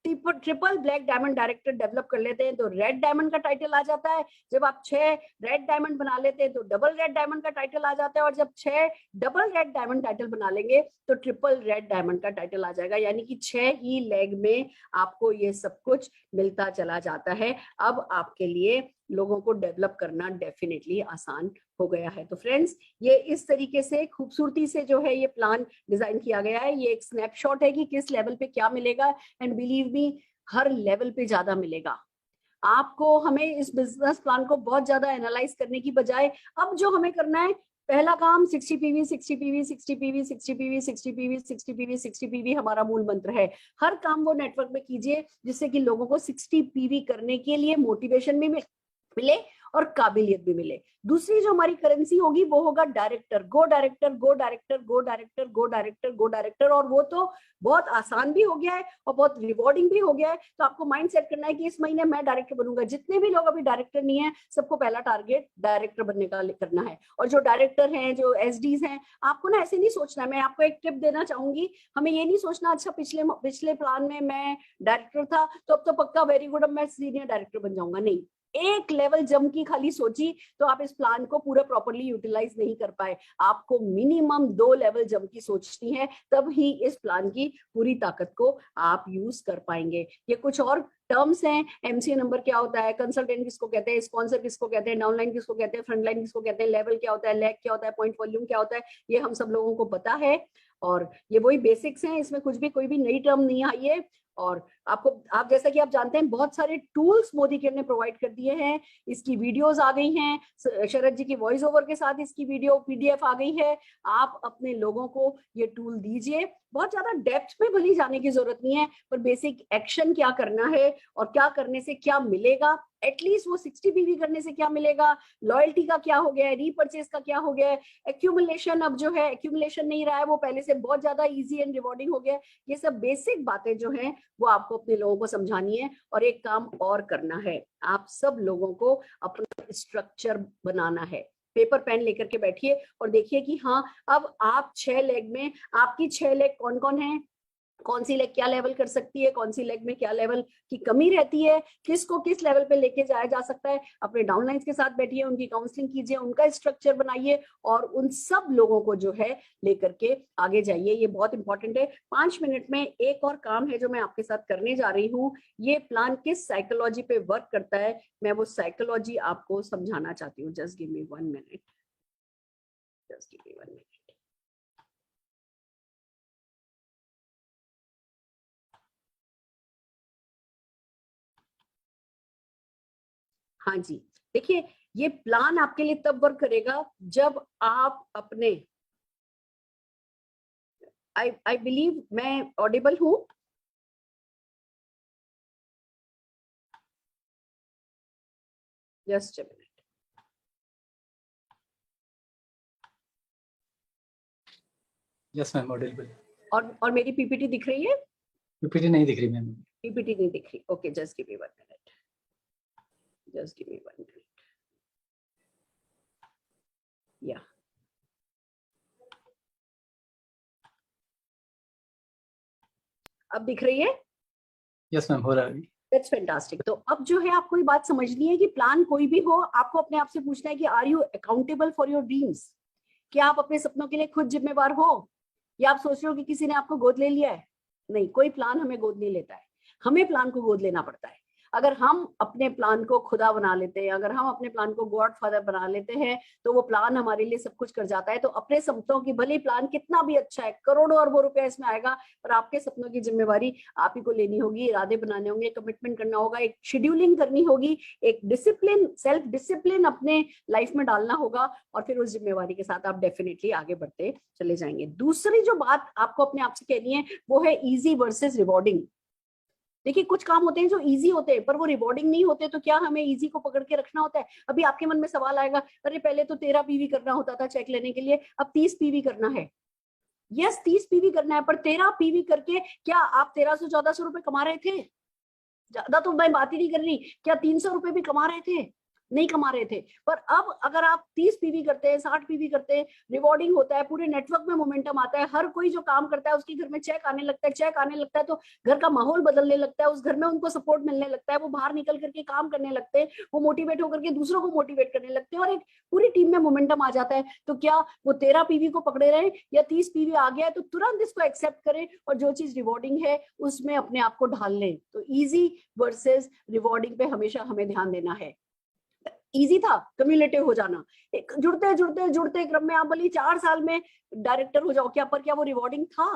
triple black diamond director develop कर लेते हैं तो रेड डायमंड का टाइटल आ जाता है। जब आप 6 रेड डायमंड बना लेते हैं तो डबल रेड डायमंड का टाइटल आ जाता है, और जब 6 डबल रेड डायमंड टाइटल बना लेंगे तो ट्रिपल रेड डायमंड का टाइटल आ जाएगा, यानी कि 6 ही लेग में आपको ये सब कुछ मिलता चला जाता है। अब आपके लिए लोगों को डेवलप करना डेफिनेटली आसान हो गया है। तो फ्रेंड्स, ये इस तरीके से खूबसूरती से जो है ये प्लान डिजाइन किया गया है। ये एक स्नैपशॉट है कि किस लेवल पे क्या मिलेगा, and believe me her level पे ज्यादा मिलेगा आपको। हमें इस बिजनेस प्लान को बहुत ज्यादा एनालाइज करने की बजाय अब जो हमें करना है, पहला काम 60 PV 60 PV 60 PV 60 PV 60 PV 60 PV 60 PV हमारा मूल मंत्र है। हर काम वो नेटवर्क में कीजिए जिससे कि लोगों को 60 पीवी करने के लिए मोटिवेशन भी मिले और काबिलियत भी मिले। दूसरी जो हमारी करेंसी होगी वो होगा डायरेक्टर, गो डायरेक्टर, गो डायरेक्टर, गो डायरेक्टर, गो डायरेक्टर, गो डायरेक्टर। और वो तो बहुत आसान भी हो गया है और बहुत रिवॉर्डिंग भी हो गया है। तो आपको माइंड सेट करना है कि इस महीने मैं डायरेक्टर बनूंगा। जितने भी लोग अभी डायरेक्टर नहीं है सबको पहला टारगेट डायरेक्टर बनने का करना है। और जो डायरेक्टर हैं, जो एसडीज हैं, आपको ना ऐसे नहीं सोचना। मैं आपको एक टिप देना चाहूंगी, हमें ये नहीं सोचना अच्छा पिछले प्लान में मैं डायरेक्टर था तो अब तो पक्का वेरी गुड अब मैं सीनियर डायरेक्टर बन जाऊंगा। नहीं, एक लेवल जंप की खाली सोची तो आप इस प्लान को पूरा प्रॉपरली यूटिलाइज नहीं कर पाए। आपको मिनिमम 2 लेवल जंप की सोचनी है, तब ही इस प्लान की पूरी ताकत को आप यूज कर पाएंगे। ये कुछ और टर्म्स हैं, एमसीए नंबर क्या होता है, कंसल्टेंट किसको कहते हैं, स्पॉन्सर किसको कहते हैं, डाउनलाइन किसको कहते हैं, फ्रंटलाइन किसको कहते हैं, लेवल क्या होता है, लैग क्या होता है, पॉइंट वॉल्यूम क्या होता है, ये हम सब लोगों को पता है। और ये वही बेसिक्स हैं, इसमें कुछ भी कोई भी नई टर्म नहीं आई है। और आपको, आप जैसा कि आप जानते हैं, बहुत सारे टूल्स मोदी केयर ने प्रोवाइड कर दिए हैं। इसकी वीडियोस आ गई हैं, शरद जी की वॉइस ओवर के साथ इसकी वीडियो पीडीएफ आ गई है। आप अपने लोगों को ये टूल दीजिए। बहुत ज्यादा डेप्थ में भली जाने की जरूरत नहीं है, पर बेसिक एक्शन क्या करना है और क्या करने से क्या मिलेगा, एटलीस्ट वो 60 पीवी करने से क्या मिलेगा, लॉयल्टी का क्या हो गया है, रीपर्चेस का क्या हो गया है, एक्यूमुलेशन अब जो है एक्यूमुलेशन नहीं रहा है, वो पहले से बहुत ज्यादा इजी एंड रिवॉर्डिंग हो गया है। ये सब बेसिक बातें जो हैं वो आपको अपने लोगों को समझानी है। और एक काम और करना है, आप सब लोगों को अपना स्ट्रक्चर बनाना है। पेपर पेन लेकर के बैठिए और देखिए कि हाँ, अब आप 6 लेग में, आपकी 6 लेग कौन कौन है, कौन सी लेग क्या लेवल कर सकती है, कौन सी लेग में क्या लेवल की कमी रहती है, किसको किस लेवल पे लेके जाया जा सकता है। अपने डाउनलाइंस के साथ बैठिए, उनकी काउंसलिंग कीजिए, उनका स्ट्रक्चर बनाइए और उन सब लोगों को जो है लेकर के आगे जाइए। ये बहुत इंपॉर्टेंट है। 5 मिनट में एक और काम है जो मैं आपके साथ करने जा रही हूँ। ये प्लान किस साइकोलॉजी पे वर्क करता है, मैं वो साइकोलॉजी आपको समझाना चाहती हूँ। Just give me 1 minute, just give me 1 minute. हाँ जी, देखिए, ये प्लान आपके लिए तब वर्क करेगा जब आप अपने, आई बिलीव मैं ऑडिबल हूं। Just a minute. Yes ma'am, Audible. और मेरी पीपीटी दिख रही है? पीपीटी नहीं दिख रही मैम। पीपीटी नहीं दिख रही, okay, just give me 1 minute, just give me 1 minute. या अब दिख रही है? यस मैम, हो रहा है। That's fantastic. तो अब जो है आपको ये बात समझनी है कि प्लान कोई भी हो, आपको अपने आप से पूछना है कि are you accountable for your dreams? क्या आप अपने सपनों के लिए खुद जिम्मेवार हो, या आप सोच रहे हो कि किसी ने आपको गोद ले लिया है? नहीं, कोई प्लान हमें गोद नहीं लेता है, हमें प्लान को गोद लेना पड़ता है। अगर हम अपने प्लान को खुदा बना लेते हैं, अगर हम अपने प्लान को गॉड फादर बना लेते हैं, तो वो प्लान हमारे लिए सब कुछ कर जाता है। तो अपने सपनों की, भले प्लान कितना भी अच्छा है, करोड़ों अरबों रुपया इसमें आएगा, पर आपके सपनों की जिम्मेवारी आप ही को लेनी होगी। इरादे बनाने होंगे, कमिटमेंट करना होगा, एक शेड्यूलिंग करनी होगी, एक डिसिप्लिन, सेल्फ डिसिप्लिन अपने लाइफ में डालना होगा, और फिर उस जिम्मेवारी के साथ आप डेफिनेटली आगे बढ़ते चले जाएंगे। दूसरी जो बात आपको अपने आप से कहनी है वो है इजी वर्सेस रिवॉर्डिंग। देखिए, कुछ काम होते हैं जो इजी होते हैं पर वो रिवॉर्डिंग नहीं होते, तो क्या हमें इजी को पकड़ के रखना होता है? अभी आपके मन में सवाल आएगा, अरे पहले तो 13 पीवी करना होता था चेक लेने के लिए, अब 30 पीवी करना है। यस, 30 पीवी करना है, पर 13 पीवी करके क्या आप 1300-1400 रुपए कमा रहे थे? ज्यादा तो मैं बात ही नहीं कर रही, क्या 300 रुपए भी कमा रहे थे? नहीं कमा रहे थे। पर अब अगर आप 30 पीवी करते हैं, 60 पीवी करते हैं, रिवॉर्डिंग होता है, पूरे नेटवर्क में मोमेंटम आता है, हर कोई जो काम करता है उसके घर में चेक आने लगता है, चेक आने लगता है तो घर का माहौल बदलने लगता है, उस घर में उनको सपोर्ट मिलने लगता है, वो बाहर निकल करके काम करने लगते हैं, वो मोटिवेट होकर के दूसरों को मोटिवेट करने लगते हैं, और एक पूरी टीम में मोमेंटम आ जाता है। तो क्या वो 13 पीवी को पकड़े रहे या 30 पीवी आ गया है तो तुरंत इसको एक्सेप्ट करें और जो चीज रिवॉर्डिंग है उसमें अपने आप को ढाल लें। तो इजी वर्सेस रिवॉर्डिंग पे हमेशा हमें ध्यान देना है। इजी था कम्युलेटिव हो जाना, एक जुड़ते जुड़ते जुड़ते क्रम में आप बोली 4 साल में डायरेक्टर हो जाओ, क्या पर क्या वो रिवॉर्डिंग था?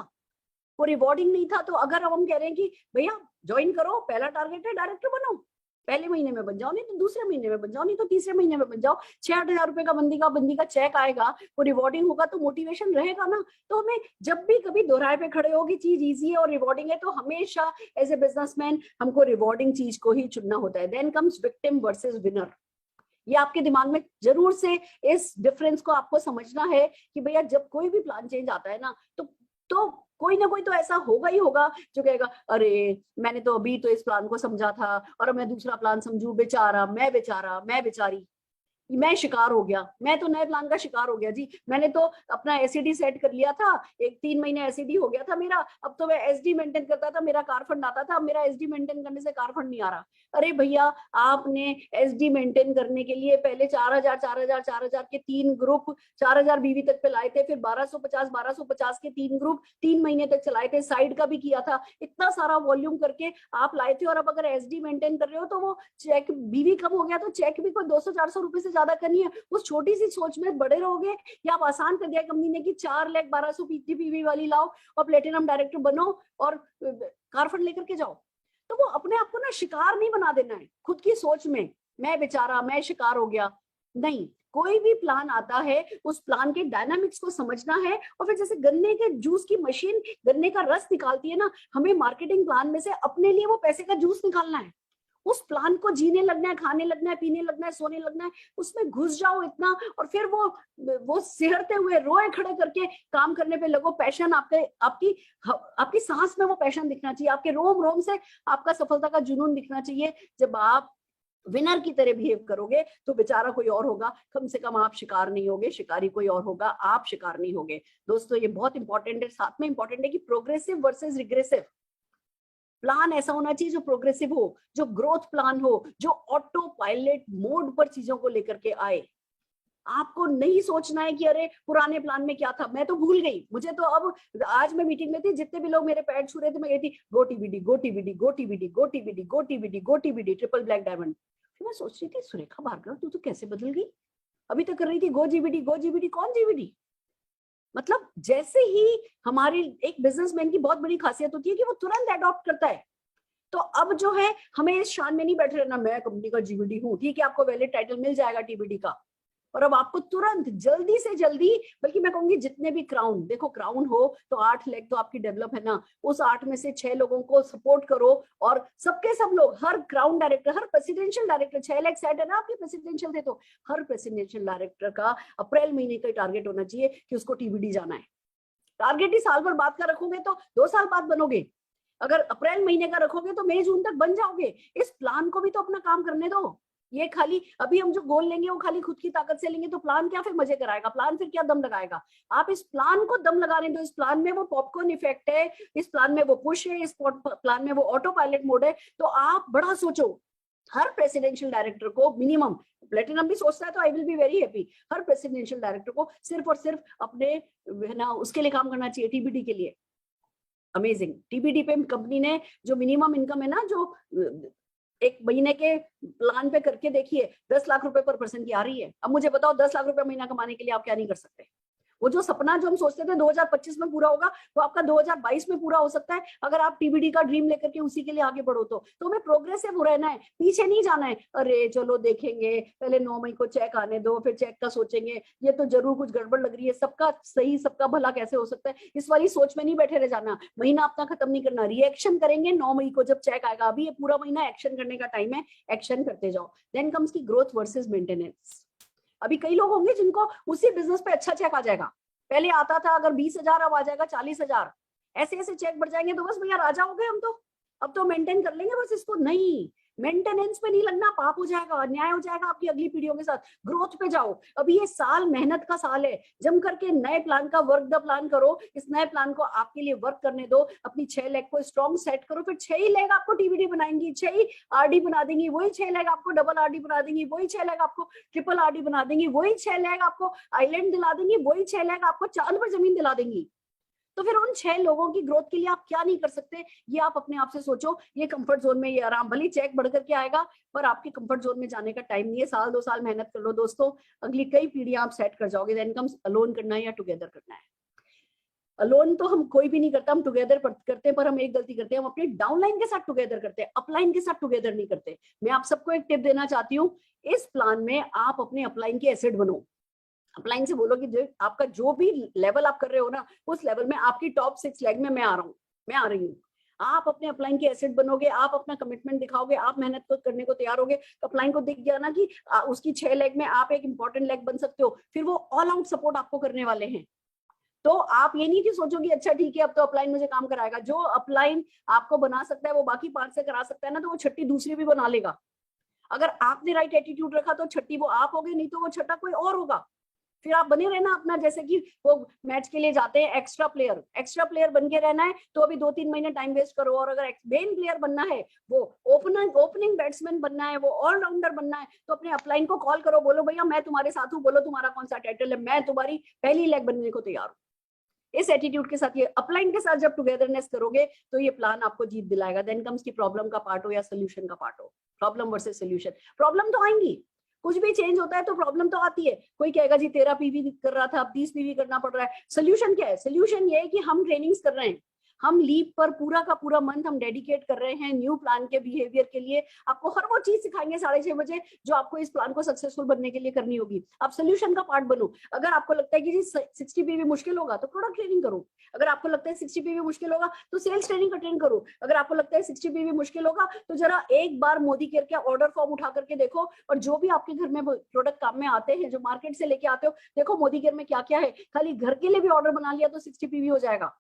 वो रिवॉर्डिंग नहीं था। तो अगर हम कह रहे हैं कि भैया ज्वाइन करो, पहला टारगेट है डायरेक्टर बनो, पहले महीने में बन जाओ, नहीं तो दूसरे महीने में बन जाओ, नहीं तो तीसरे महीने में बन जाओ, 6-8 हजार रुपए का बंदी का चेक आएगा, वो रिवॉर्डिंग होगा तो मोटिवेशन रहेगा ना। तो हमें जब भी कभी दोहराए पे खड़े होगी चीज इजी है और रिवॉर्डिंग है, तो हमेशा एज ए बिजनेसमैन हमको रिवॉर्डिंग चीज को ही चुनना होता है। Then comes victim versus winner. ये आपके दिमाग में जरूर से इस डिफरेंस को आपको समझना है कि भैया जब कोई भी प्लान चेंज आता है ना, तो कोई ना कोई तो ऐसा होगा ही होगा जो कहेगा अरे मैंने तो अभी तो इस प्लान को समझा था और मैं दूसरा प्लान समझू, बेचारा, मैं बेचारी, मैं शिकार हो गया, मैं तो नए प्लान का शिकार हो गया जी। मैंने तो अपना एसईडी सेट कर लिया था, 3 महीने एसईडी हो गया था मेरा, अब तो मैं एसडी मेंटेन करता था, मेरा कार फंड आता था, अब मेरा एसडी मेंटेन करने से कार फंड नहीं आ रहा। अरे भैया आपने एसडी मेंटेन करने के लिए पहले 4,000 के 3 ग्रुप 4,000 बीवी तक पे लाए थे, फिर 1250 के 3 ग्रुप 3 महीने तक चलाए थे, साइड का भी किया था, इतना सारा वॉल्यूम करके आप लाए थे। और अब अगर एसडी मेंटेन कर रहे हो तो वो चेक बीवी कम हो गया तो चेक भी कोई 200-400 रुपए से ज्यादा का नहीं है। उस छोटी सी सोच में बड़े रहोगे, या आप आसान कर दिया कंपनी ने कि 4,12,000 बीवी वाली लाओ और प्लेटिनम डायरेक्टर बनो और कार फंड लेकर के जाओ। तो वो अपने आप को ना शिकार नहीं बना देना है खुद की सोच में, मैं बेचारा मैं शिकार हो गया। नहीं, कोई भी प्लान आता है उस प्लान के डायनामिक्स को समझना है। और फिर जैसे गन्ने के जूस की मशीन गन्ने का रस निकालती है ना, हमें मार्केटिंग प्लान में से अपने लिए वो पैसे का जूस निकालना है। उस प्लान को जीने लगना है, खाने लगना है, पीने लगना है, सोने लगना है, उसमें घुस जाओ इतना, और फिर वो सिहरते हुए रोए खड़े करके काम करने पे लगो। पैशन आपकी सांस में वो पैशन दिखना चाहिए, आपके रोम रोम से आपका सफलता का जुनून दिखना चाहिए। जब आप विनर की तरह बिहेव करोगे तो बेचारा कोई और होगा, कम से कम आप शिकार नहीं होगे, शिकारी कोई और होगा, आप शिकार नहीं होगे। दोस्तों ये बहुत इंपॉर्टेंट है। साथ में इंपॉर्टेंट है कि प्रोग्रेसिव वर्सेस रिग्रेसिव प्लान ऐसा होना चाहिए जो प्रोग्रेसिव हो, जो ग्रोथ प्लान हो, जो ऑटो पायलट मोड पर चीजों को लेकर के आए। आपको नहीं सोचना है कि अरे पुराने प्लान में क्या था, मैं तो भूल गई, मुझे तो अब आज मैं मीटिंग में थी, जितने भी लोग मेरे पैर छू रहे थे मैं गई थी गो टीबीडी गो टीबीडी गो टीबीडी गो टीबीडी गो टीबीडी गो टीबीडी ट्रिपल ब्लैक डायमंड। फिर मैं सोच रही थी सुरेखा भार्गव तू तो कैसे बदल गई, अभी तक कर रही थी गो जीबीडी गो जीबीडी, कौन जीबीडी। मतलब जैसे ही हमारी एक बिजनेसमैन की बहुत बड़ी खासियत होती है कि वो तुरंत अडॉप्ट करता है। तो अब जो है हमें इस शान में नहीं बैठे रहना मैं कंपनी का जीबीडी हूँ, ठीक है आपको वैलिड टाइटल मिल जाएगा टीबीडी का, और अब आपको तुरंत जल्दी से जल्दी, बल्कि मैं कहूंगी जितने भी क्राउन, देखो क्राउन हो तो 8 लेग तो आपकी डेवलप है ना, उस 8 में से 6 लोगों को सपोर्ट करो, और सबके सब लोग, हर क्राउन डायरेक्टर, हर प्रेसिडेंशियल डायरेक्टर, 6 लेग सेट है ना आपके प्रेसिडेंशियल थे, तो हर प्रेसिडेंशियल डायरेक्टर का अप्रैल महीने का टारगेट होना चाहिए कि उसको टीबीडी जाना है। टारगेट ही साल भर बाद का रखोगे तो 2 साल बाद बनोगे, अगर अप्रैल महीने का रखोगे तो मई जून तक बन जाओगे। इस प्लान को भी तो अपना काम करने दो। ये खाली अभी हम जो गोल लेंगे वो खाली खुद की ताकत से लेंगे तो प्लान क्या फिर मजे कराएगा, प्लान फिर क्या दम लगाएगा। आप इस प्लान को दम लगाने दो। इस प्लान में वो पॉपकॉर्न इफेक्ट है, इस प्लान में वो पुश है, इस प्लान में वो ऑटो पायलट मोड है। तो आप बड़ा सोचो। हर प्रेसिडेंशियल डायरेक्टर को मिनिमम, प्लेटिनम भी सोचता है तो I will be very happy, her presidential director को सिर्फ और सिर्फ अपने ना उसके लिए काम करना चाहिए, टीबीडी के लिए। अमेजिंग। टीबीडी पे कंपनी ने जो मिनिमम इनकम है ना, जो एक महीने के प्लान पे करके देखिए 10 लाख रुपए पर पर्सन की आ रही है। अब मुझे बताओ 10 लाख रुपए महीना कमाने के लिए आप क्या नहीं कर सकते। वो जो सपना जो हम सोचते थे 2025 में पूरा होगा, वो आपका 2022 में पूरा हो सकता है अगर आप टीबीडी का ड्रीम लेकर के उसी के लिए आगे बढ़ो। तो हमें प्रोग्रेसिव रहना है, पीछे नहीं जाना है। अरे चलो देखेंगे, पहले 9 मई को चेक आने दो, फिर चेक का सोचेंगे, ये तो जरूर कुछ गड़बड़ लग रही है, सबका सही सबका भला कैसे हो सकता है, इस वाली सोच में नहीं बैठे रह जाना। महीना अपना खत्म नहीं करना, रिएक्शन करेंगे 9 मई को जब चेक आएगा। अभी ये पूरा महीना एक्शन करने का टाइम है, एक्शन करते जाओ। देन कम्स की ग्रोथ वर्सेस मेंटेनेंस। अभी कई लोग होंगे जिनको उसी बिजनेस पे अच्छा चेक आ जाएगा, पहले आता था अगर 20,000 अब आ जाएगा 40,000, ऐसे ऐसे चेक बढ़ जाएंगे तो बस भैया राजा हो गए हम तो, अब तो मेंटेन कर लेंगे बस इसको। नहीं, मेंटेनेंस पे नहीं लगना, पाप हो जाएगा, अन्याय हो जाएगा आपकी अगली पीढ़ियों के साथ। ग्रोथ पे जाओ। अभी ये साल मेहनत का साल है, जम करके नए प्लान का वर्क द प्लान करो। इस नए प्लान को आपके लिए वर्क करने दो, अपनी 6 लेग को स्ट्रॉन्ग सेट करो, फिर 6 ही लेग आपको टीबीडी बनाएंगी, 6 ही आरडी बना देंगी, वही 6 लेग आपको डबल आरडी बना देंगी, वही 6 लेग आपको ट्रिपल आरडी बना देंगी, वही 6 लेग आपको आइलैंड दिला देंगी, वही 6 लेग आपको चांद पर जमीन दिला देंगी। तो फिर उन 6 लोगों की ग्रोथ के लिए आप क्या नहीं कर सकते, ये आप अपने आप से सोचो। ये कंफर्ट जोन में ये आराम, भले चेक बढ़ करके आएगा पर आपके कंफर्ट जोन में जाने का टाइम नहीं है। 1-2 साल मेहनत कर लो दोस्तों, अगली कई पीढ़ियां आप सेट कर जाओगे। देन कम्स अलोन करना है या टुगेदर करना है। अलोन तो हम कोई भी नहीं करता, हम टुगेदर करते हैं, पर हम एक गलती करते हैं, हम अपने डाउनलाइन के साथ टुगेदर करते हैं, अपलाइन के साथ टुगेदर नहीं करते। मैं आप सबको एक टिप देना चाहती हूँ, इस प्लान में आप अपने अपलाइन के एसेट बनो। अपलाइन से बोलो कि आपका जो भी लेवल आप कर रहे हो ना, उस लेवल में आपकी टॉप 6 लेग में मैं आ रहा हूँ, मैं आ रही हूँ। आप अपने अपलाइन के एसेट बनोगे, आप अपना कमिटमेंट दिखाओगे, आप मेहनत को करने को तैयार होगे। अपलाइन को दिख गया ना कि उसकी 6 लेग में आप एक इंपॉर्टेंट लेग बन सकते हो, फिर वो ऑल आउट सपोर्ट आपको करने वाले हैं। तो आप ये नहीं कि सोचोगे अच्छा ठीक है अब तो अपलाइन मुझे काम कराएगा। जो अपलाइन आपको बना सकता है वो बाकी 5 से करा सकता है ना, तो वो 6ठी दूसरी भी बना लेगा। अगर आपने राइट एटीट्यूड रखा तो 6ठी वो आप होगे, नहीं तो वो 6ठा कोई और होगा। फिर आप बने रहना अपना, जैसे कि वो मैच के लिए जाते हैं एक्स्ट्रा प्लेयर बन के रहना है तो अभी 2-3 महीने टाइम वेस्ट करो, और अगर मेन प्लेयर बनना है, वो ओपनिंग बैट्समैन बनना है, वो ऑलराउंडर बनना है, तो अपने अपलाइन को कॉल करो, बोलो भैया मैं तुम्हारे साथ हूँ, बोलो तुम्हारा कौन सा टाइटल है, मैं तुम्हारी पहली लेग बनने को तैयार हूँ। इस एटीट्यूड के साथ, ये अपलाइन के साथ जब टुगेदरनेस करोगे तो ये प्लान आपको जीत दिलाएगा। देन कम्स की प्रॉब्लम का पार्ट हो या सोल्यूशन का पार्ट हो, प्रॉब्लम वर्सेस सोल्यूशन। प्रॉब्लम तो आएंगी, कुछ भी चेंज होता है तो प्रॉब्लम तो आती है। कोई कहेगा जी 13 पीवी कर रहा था अब 30 पीवी करना पड़ रहा है। सोल्यूशन क्या है? सोल्यूशन ये है कि हम ट्रेनिंग्स कर रहे हैं, हम लीप पर पूरा का पूरा मंथ हम डेडिकेट कर रहे हैं न्यू प्लान के बिहेवियर के लिए। आपको हर वो चीज सिखाएंगे 6:30 बजे जो आपको इस प्लान को सक्सेसफुल बनने के लिए करनी होगी। आप सोल्यूशन का पार्ट बनो। अगर आपको लगता है कि जी 60 पीवी मुश्किल होगा तो प्रोडक्ट ट्रेनिंग करो। अगर आपको लगता है 60 पीवी मुश्किल होगा तो सेल्स ट्रेनिंग अटेंड करो। अगर आपको लगता है 60 पीवी मुश्किल होगा तो जरा एक बार मोदी केयर का ऑर्डर फॉर्म उठा करके देखो, और जो भी आपके घर में प्रोडक्ट काम में आते हैं, जो मार्केट से लेके आते हो, देखो मोदी केयर में क्या क्या है। खाली घर के लिए भी ऑर्डर बना लिया तो 60 पीवी हो जाएगा।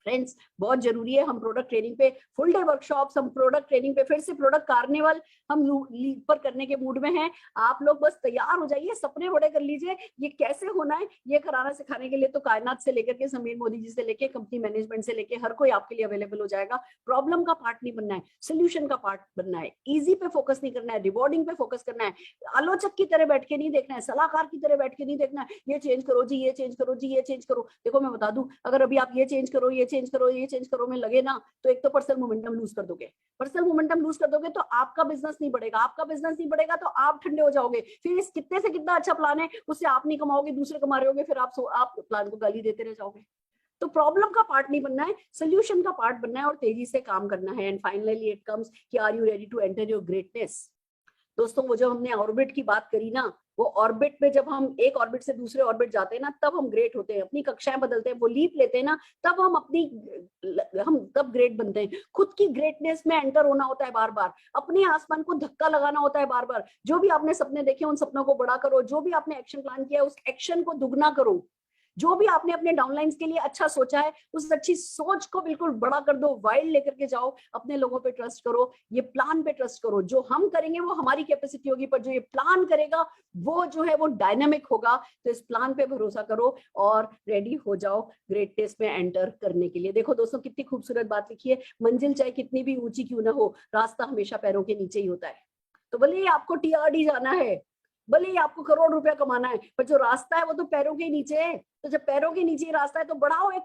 फ्रेंड्स, बहुत जरूरी है। हम प्रोडक्ट ट्रेनिंग पे फुल डे वर्कशॉप्स, हम प्रोडक्ट ट्रेनिंग पे फिर से प्रोडक्ट कार्निवल हम लीड पर करने के मूड में हैं। आप लोग बस तैयार हो जाइए, सपने बड़े कर लीजिए। ये कैसे होना है ये कराना सिखाने के लिए तो कायनात से लेकर के समीर मोदी जी से लेके कंपनी मैनेजमेंट से लेके हर कोई आपके लिए अवेलेबल हो जाएगा। प्रॉब्लम का पार्ट नहीं बनना है, सोल्यूशन का पार्ट बनना है। इजी पे फोकस नहीं करना है, रिवॉर्डिंग पे फोकस करना है। आलोचक की तरह बैठ के नहीं देखना है, सलाहकार की तरह बैठ के नहीं देखना है, ये चेंज करो जी, ये चेंज करो जी, ये चेंज करो। देखो मैं बता दूं, अगर अभी आप ये चेंज करो, ये चेंज करो, ये चेंज करो में लगे ना, तो एक तो पर्सनल मोमेंटम लूज कर दोगे। पर्सनल मोमेंटम लूज कर दोगे तो आपका बिजनेस नहीं बढ़ेगा। आपका बिजनेस नहीं बढ़ेगा तो आप ठंडे हो जाओगे। फिर इस कितने से कितना अच्छा प्लान है उससे आप नहीं कमाओगे, दूसरे कमा रहे होगे, फिर आप प्लान को गाली देते रह जाओगे। तो प्रॉब्लम का पार्ट नहीं बनना है, सोल्यूशन का पार्ट बनना है और तेजी से काम करना है। एंड फाइनली इट कम्स कि are you ready to enter your greatness. दोस्तों, वो जो हमने ऑर्बिट की बात करी ना, वो ऑर्बिट में जब हम एक ऑर्बिट से दूसरे ऑर्बिट जाते हैं ना, तब हम ग्रेट होते हैं। अपनी कक्षाएं बदलते हैं, वो लीप लेते हैं ना, तब हम तब ग्रेट बनते हैं। खुद की ग्रेटनेस में एंटर होना होता है बार बार, अपने आसमान को धक्का लगाना होता है बार बार। जो भी आपने सपने देखे उन सपनों को बड़ा करो, जो भी आपने एक्शन प्लान किया उस एक्शन को दुगना करो। जो भी आपने अपने डाउनलाइंस के लिए अच्छा सोचा है उस अच्छी सोच को बिल्कुल बड़ा कर दो, वाइल्ड लेकर के जाओ। अपने लोगों पे ट्रस्ट करो, ये प्लान पे ट्रस्ट करो। जो हम करेंगे वो हमारी कैपेसिटी होगी, पर जो ये प्लान करेगा वो जो है वो डायनामिक होगा। तो इस प्लान पे भरोसा करो और रेडी हो जाओ ग्रेटनेस में एंटर करने के लिए। देखो दोस्तों, कितनी खूबसूरत बात लिखी है, मंजिल चाहे कितनी भी ऊंची क्यों ना हो, रास्ता हमेशा पैरों के नीचे ही होता है। तो भले ही आपको TRD जाना है, भले ही आपको करोड़ रुपया कमाना है, पर जो रास्ता है वो तो पैरों के नीचे है। तो जब पैरों के नीचे रास्ता है तो बढ़ाओ एक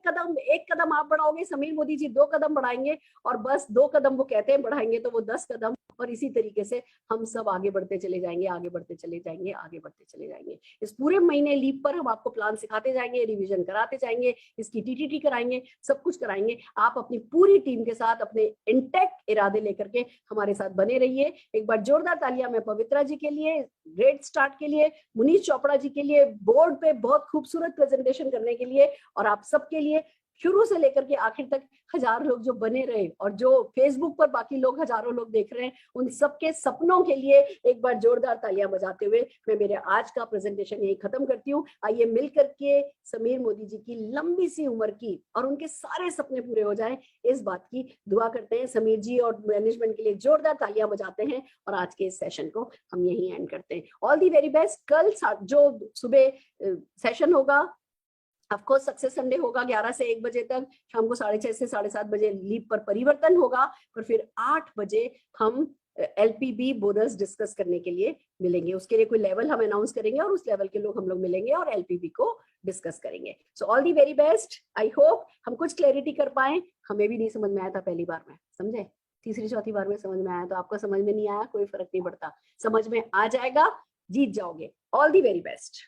कदम आप बढ़ाओगे, समीर मोदी जी 2 कदम बढ़ाएंगे, और बस 2 कदम वो कहते हैं बढ़ाएंगे तो वो 10 कदम, और इसी तरीके से हम सब आगे बढ़ते चले जाएंगे, आगे बढ़ते चले जाएंगे, आगे बढ़ते चले जाएंगे। इस पूरे महीने लीप पर हम आपको प्लान सिखाते जाएंगे, रिवीजन कराते जाएंगे, इसकी TTT कराएंगे, सब कुछ कराएंगे। आप अपनी पूरी टीम के साथ अपने इंटैक्ट इरादे लेकर के हमारे साथ बने रहिए। एक बार जोरदार तालियां मैं पवित्रा जी के लिए, ग्रेट स्टार्ट के लिए, मुनीश चोपड़ा जी के लिए, बोर्ड पे बहुत खूबसूरत प्रेजेंटेशन करने के लिए, और आप सबके लिए शुरू से लेकर के आखिर तक हजारों लोग जो बने रहे, और जो फेसबुक पर बाकी लोग हजारों लोग देख रहे हैं, उन सबके सपनों के लिए एक बार जोरदार तालियां बजाते हुए मैं मेरे आज का प्रेजेंटेशन यही खत्म करती हूँ। आइए मिलकर के समीर मोदी जी की लंबी सी उम्र की और उनके सारे सपने पूरे हो जाएं, इस बात की दुआ करते हैं। समीर जी और मैनेजमेंट के लिए जोरदार तालियां बजाते हैं, और आज के इस सेशन को हम यही एंड करते हैं। All the very best. कल जो सुबह सेशन होगा, ऑफकोर्स सक्सेस संडे होगा, 11 से 1 बजे तक, शाम को 6:30 से 7:30 बजे लीप पर परिवर्तन होगा, पर फिर 8 बजे हम LPB बोनस डिस्कस करने के लिए मिलेंगे। उसके लिए कोई लेवल हम अनाउंस करेंगे और उस लेवल के लोग हम लोग मिलेंगे और LPB को डिस्कस करेंगे। So all the very best. I hope हम कुछ क्लैरिटी कर पाए। हमें भी नहीं समझ में आया था पहली बार में, समझे, तीसरी चौथी बार में समझ में आया, तो आपको समझ में नहीं आया कोई फर्क नहीं पड़ता, समझ में आ जाएगा, जीत जाओगे। All the very best.